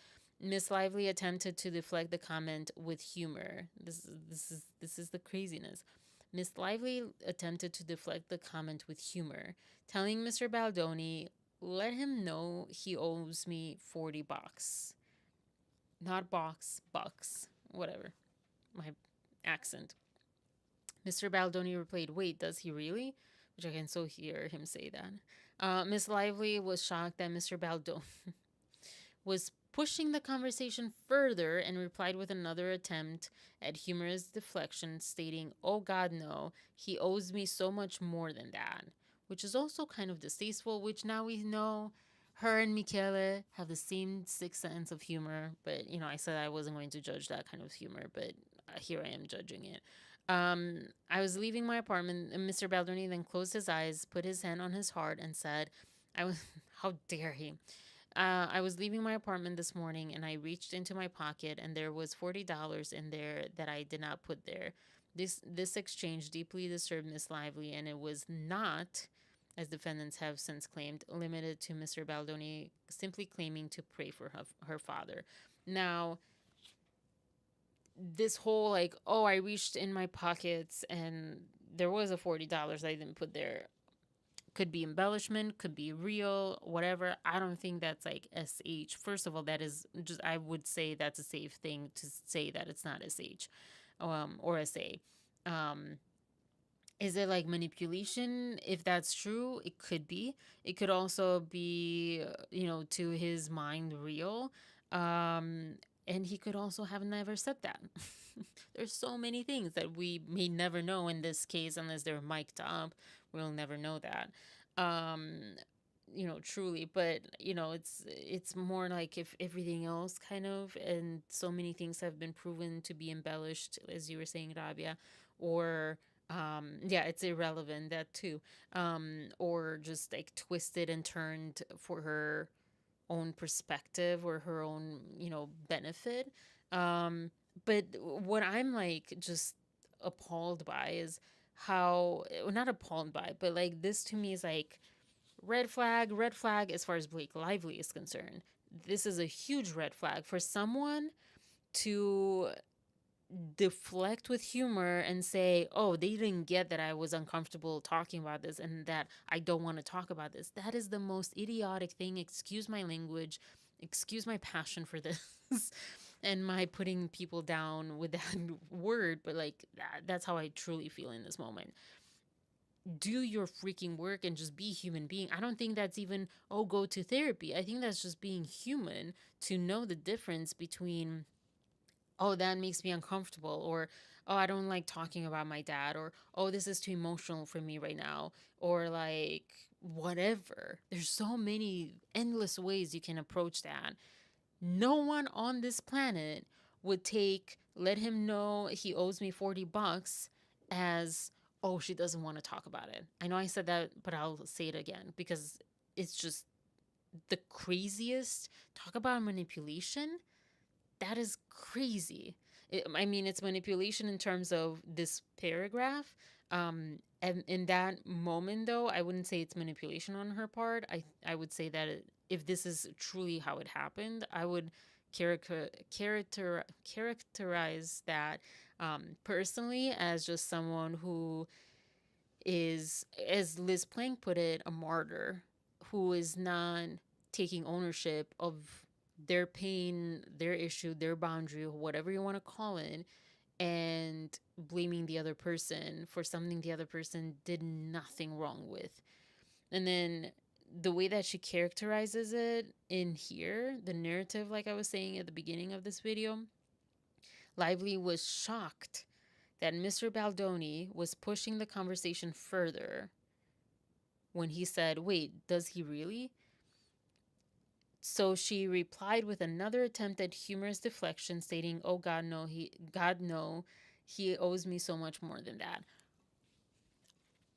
Miss Lively attempted to deflect the comment with humor. This is the craziness. Miss Lively attempted to deflect the comment with humor, telling Mr. Baldoni, "Let him know he owes me 40 bucks." Not box, bucks, whatever. My accent. Mr. Baldoni replied, "Wait, does he really?" Which I can so hear him say that. Miss Lively was shocked that Mr. Baldoni was pushing the conversation further and replied with another attempt at humorous deflection, stating, "Oh God, no, he owes me so much more than that," which is also kind of distasteful, which now we know her and Michele have the same sixth sense of humor. But, you know, I said I wasn't going to judge that kind of humor, but here I am judging it. I was leaving my apartment, and Mr. Baldoni then closed his eyes, put his hand on his heart, and said, how dare he? I was leaving my apartment this morning, and I reached into my pocket, and there was $40 in there that I did not put there. This exchange deeply disturbed Miss Lively, and it was not, as defendants have since claimed, limited to Mr. Baldoni simply claiming to pray for her father. Now, this whole like, oh, I reached in my pockets and there was a $40 I didn't put there, could be embellishment, could be real, whatever. I don't think that's like SH. First of all, that is just, I would say that's a safe thing to say that it's not SH or SA. Is it like manipulation? If that's true, it could be. It could also be, you know, to his mind real. And he could also have never said that. There's so many things that we may never know in this case unless they're mic'd up. We'll never know that. truly, but it's more like if everything else kind of, and so many things have been proven to be embellished, as you were saying, Rabia, or yeah, it's irrelevant, that too, or just like twisted and turned for her own perspective or her own benefit. But what I'm like just appalled by is how, well, not appalled by, but like this to me is like red flag as far as Blake Lively is concerned. This is a huge red flag for someone to deflect with humor and say, oh, they didn't get that I was uncomfortable talking about this and that I don't want to talk about this. That is the most idiotic thing. Excuse my language, excuse my passion for this and my putting people down with that word, but like that's how I truly feel in this moment. Do your freaking work and just be a human being. I don't think that's even, oh, go to therapy. I think that's just being human, to know the difference between, oh, that makes me uncomfortable, or oh, I don't like talking about my dad, or oh, this is too emotional for me right now, or like whatever. There's so many endless ways you can approach that. No one on this planet would take, let him know he owes me $40 as, oh, she doesn't want to talk about it. I know I said that, but I'll say it again because it's just the craziest. Talk about manipulation. That is crazy. I mean, it's manipulation in terms of this paragraph. And in that moment, though, I wouldn't say it's manipulation on her part. I would say that if this is truly how it happened, I would characterize that personally as just someone who is, as Liz Plank put it, a martyr who is not taking ownership of their pain, their issue, their boundary, whatever you want to call it, and blaming the other person for something the other person did nothing wrong with. And then the way that she characterizes it in here, the narrative, like I was saying at the beginning of this video, Lively was shocked that Mr. Baldoni was pushing the conversation further when he said, wait, does he really? So she replied with another attempt at humorous deflection, stating, oh God, no, he owes me so much more than that.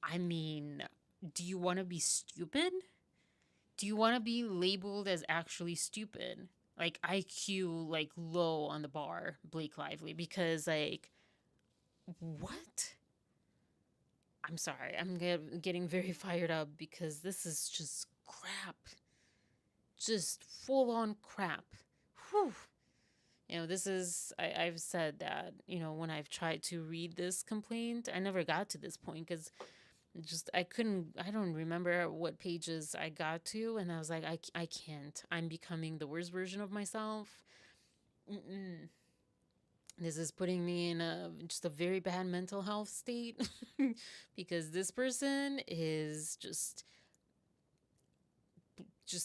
I mean, do you want to be stupid? Do you want to be labeled as actually stupid? Like IQ, like low on the bar, Blake Lively, because like, what? I'm sorry, I'm getting very fired up because this is just crap. Just full on crap. Whew. This is, I've said that, when I've tried to read this complaint, I never got to this point because I don't remember what pages I got to. And I was like, I can't. I'm becoming the worst version of myself. This is putting me in just a very bad mental health state because this person is just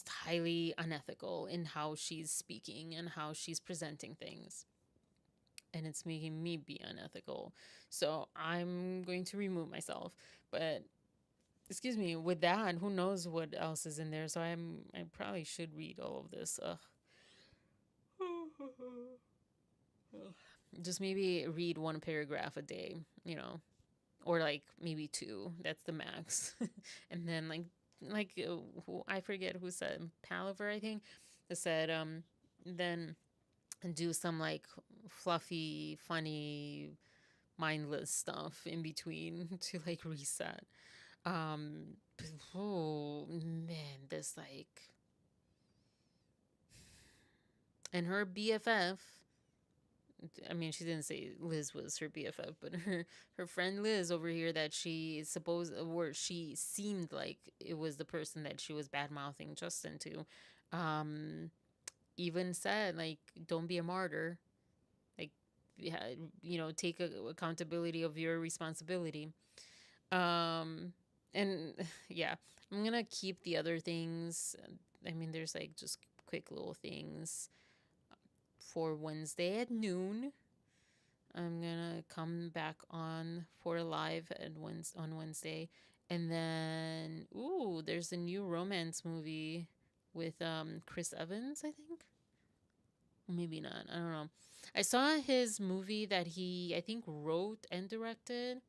highly unethical in how she's speaking and how she's presenting things. And it's making me be unethical. So I'm going to remove myself. But excuse me, with that, who knows what else is in there? So I probably should read all of this. Ugh. Just maybe read one paragraph a day, or like maybe two. That's the max. And then who, I forget who said, Palaver, I think, that said, then do some like fluffy, funny, mindless stuff in between to like reset. Oh man, this like, and her BFF, I mean, she didn't say Liz was her BFF, but her friend Liz over here, that she seemed like it was the person that she was bad mouthing Justin to, even said like, don't be a martyr, like, take accountability of your responsibility. And yeah, I'm gonna keep the other things. I mean, there's like just quick little things. For Wednesday at noon, I'm gonna come back on for a live on Wednesday, And then, ooh, there's a new romance movie with Chris Evans, I think. Maybe not. I don't know. I saw his movie that he, I think, wrote and directed.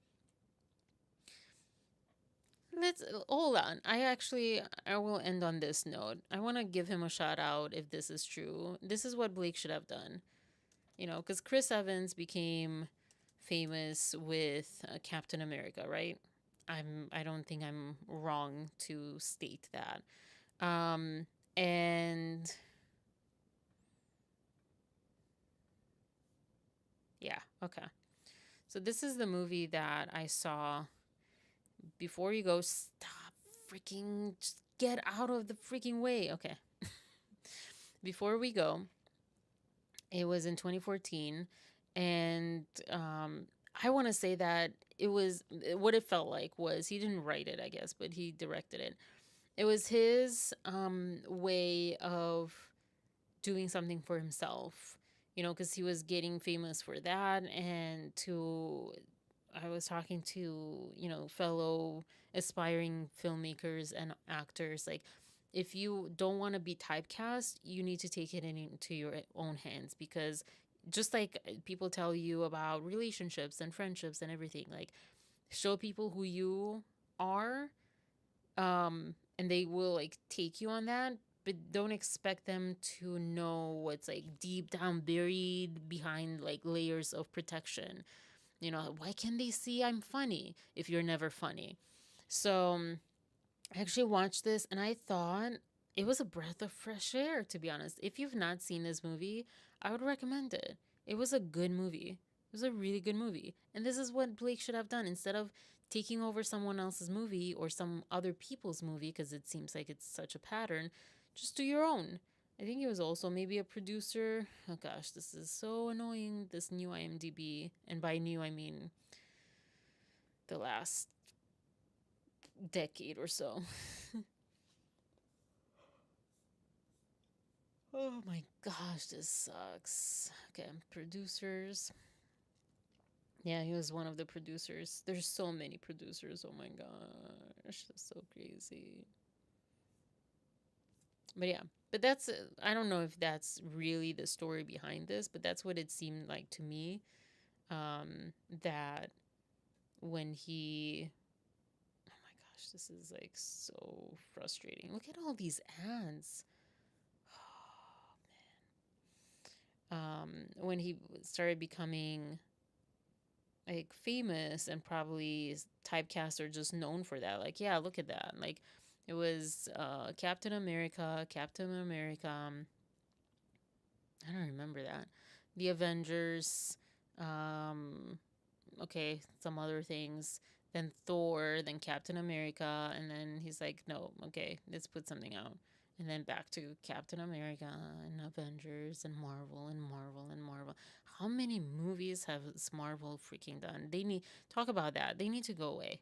Let's hold on. I will end on this note. I want to give him a shout out if this is true. This is what Blake should have done. You know, because Chris Evans became famous with Captain America, right? I don't think I'm wrong to state that. And yeah, okay. So this is the movie that I saw. Before you go, stop freaking, just get out of the freaking way. Okay. Before we go, it was in 2014, and I want to say that it was what it felt like was he didn't write it, I guess, but he directed it. It was his way of doing something for himself, you know, because he was getting famous for that, and I was talking to, you know, fellow aspiring filmmakers and actors. Like, if you don't want to be typecast, you need to take it into your own hands, because just like people tell you about relationships and friendships and everything, like, show people who you are, and they will like take you on that, but don't expect them to know what's like deep down buried behind like layers of protection. You know, why can they see I'm funny if you're never funny? So I actually watched this and I thought it was a breath of fresh air, to be honest. If you've not seen this movie, I would recommend it. It was a good movie. It was a really good movie. And this is what Blake should have done. Instead of taking over someone else's movie or some other people's movie, because it seems like it's such a pattern, just do your own. I think he was also maybe a producer. Oh gosh, this is so annoying, this new IMDb. And by new, I mean the last decade or so. Oh my gosh, this sucks. Okay, producers. Yeah, he was one of the producers. There's so many producers. Oh my gosh, that's so crazy. But yeah, but that's, I don't know if that's really the story behind this, but that's what it seemed like to me. That when he, oh my gosh, this is like so frustrating. Look at all these ads. When he started becoming like famous and probably typecast or just known for that. Like, yeah, look at that. Like, it was Captain America. I don't remember that. The Avengers. Okay, some other things. Then Thor, then Captain America, and then he's like, no, okay, let's put something out. And then back to Captain America and Avengers and Marvel and Marvel and Marvel. How many movies has Marvel freaking done? They need talk about that. They need to go away.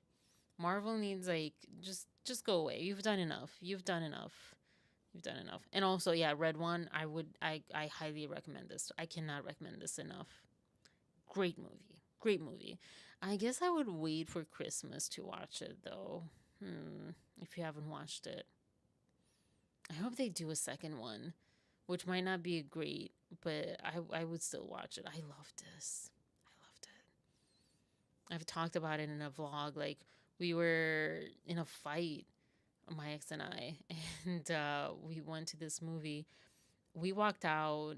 Marvel needs like just go away. You've done enough. You've done enough. You've done enough. And also, yeah, Red One, I highly recommend this. I cannot recommend this enough. Great movie. Great movie. I guess I would wait for Christmas to watch it though. If you haven't watched it. I hope they do a second one, which might not be great, but I would still watch it. I loved this. I loved it. I've talked about it in a vlog. Like, we were in a fight, my ex and I, and we went to this movie. We walked out.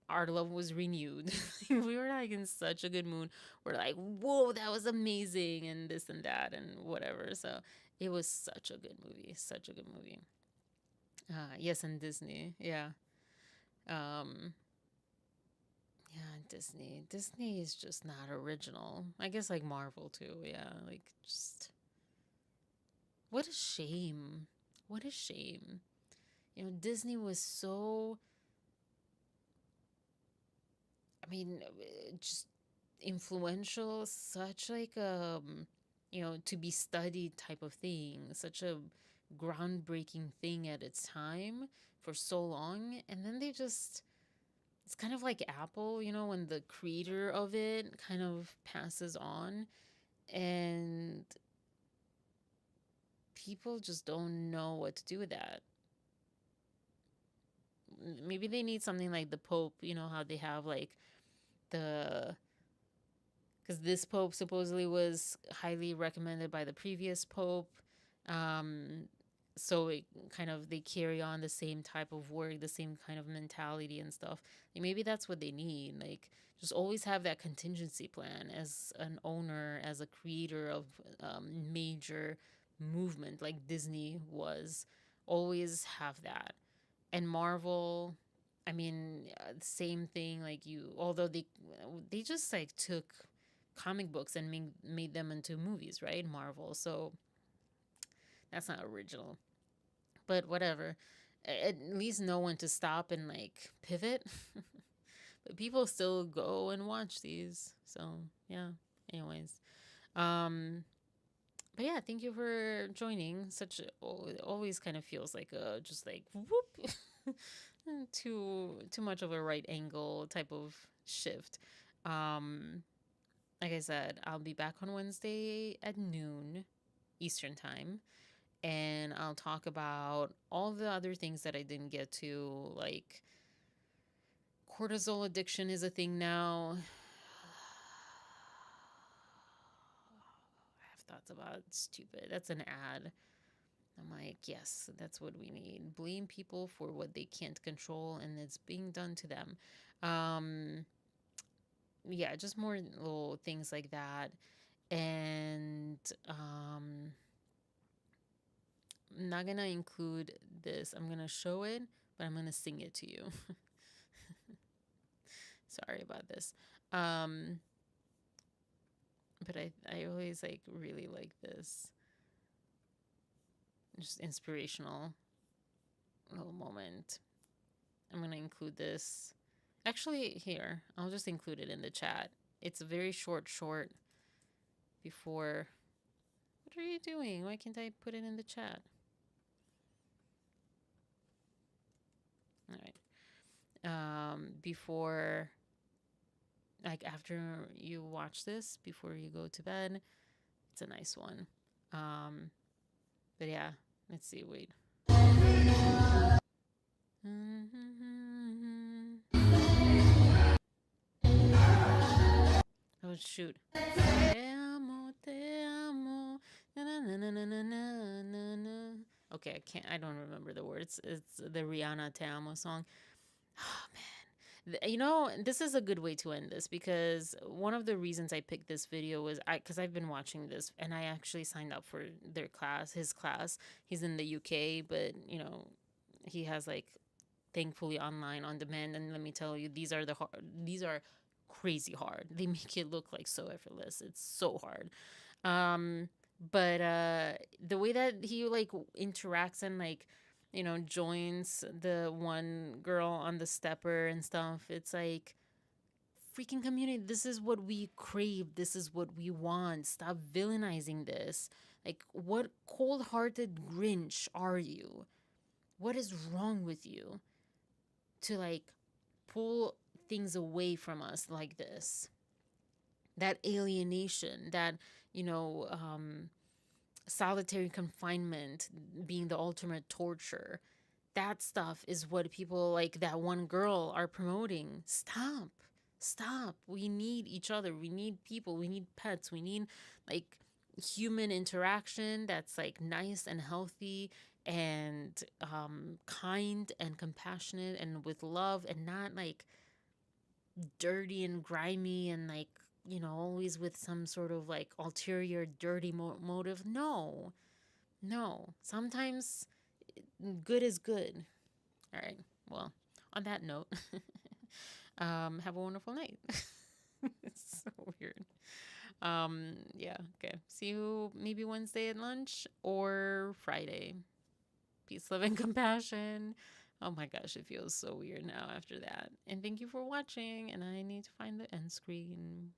Our love was renewed. We were like in such a good mood. We're like, whoa, that was amazing, and this and that and whatever. So it was such a good movie. Such a good movie. Yes, and Disney. Yeah. Yeah, Disney. Disney is just not original. I guess like Marvel too. Yeah, like just what a shame. What a shame. You know, Disney was so, I mean, just influential, such like you know, to be studied type of thing, such a groundbreaking thing at its time for so long, and then they just, it's kind of like Apple, you know, when the creator of it kind of passes on, and people just don't know what to do with that. Maybe they need something like the Pope, you know, how they have like because this Pope supposedly was highly recommended by the previous Pope. So it kind of, they carry on the same type of work, the same kind of mentality and stuff. Like maybe that's what they need. Like just always have that contingency plan as an owner, as a creator of major movement like Disney was. Always have that. And Marvel, I mean, same thing. Like although they just like took comic books and made them into movies, right? Marvel. So that's not original. But whatever. At least know when to stop and like pivot. But people still go and watch these. So yeah. Anyways. But yeah, thank you for joining. It always kind of feels like just like whoop. too much of a right angle type of shift. Like I said, I'll be back on Wednesday at noon Eastern time, and I'll talk about all the other things that I didn't get to, like cortisol addiction is a thing now. I have thoughts about stupid. That's an ad. I'm like, yes, that's what we need. Blame people for what they can't control, and it's being done to them. Yeah, just more little things like that. And I'm not gonna include this. I'm gonna show it, but I'm gonna sing it to you. Sorry about this. But I always like really like this. Just inspirational little moment. I'm gonna include this. Actually, here, I'll just include it in the chat. It's a very short before. What are you doing? Why can't I put it in the chat? All right. Before, like after you watch this, before you go to bed, it's a nice one. But yeah, let's see. Wait. Oh shoot. Te amo, te amo. Na, na, na, na, na, na, na, na. Okay, I don't remember the words. It's the Rihanna Te Amo song. Oh man. You know, this is a good way to end this, because one of the reasons I picked this video was because I've been watching this, and I actually signed up for his class. He's in the UK, but you know, he has like thankfully online on demand, and let me tell you, these are crazy hard. They make it look like so effortless. It's so hard. But the way that he like interacts and like, you know, joins the one girl on the stepper and stuff, it's like, freaking community, this is what we crave. This is what we want. Stop villainizing this. Like, what cold-hearted Grinch are you? What is wrong with you to like pull things away from us like this? That alienation, that, you know, solitary confinement being the ultimate torture. That stuff is what people like that one girl are promoting. Stop. Stop. We need each other. We need people. We need pets. We need like human interaction that's like nice and healthy and kind and compassionate and with love, and not like dirty and grimy and like, you know, always with some sort of like ulterior dirty motive. No. Sometimes good is good. All right. Well, on that note, have a wonderful night. It's so weird. Yeah. Okay. See you maybe Wednesday at lunch or Friday. Peace, love, and compassion. Oh my gosh, it feels so weird now after that. And thank you for watching. And I need to find the end screen.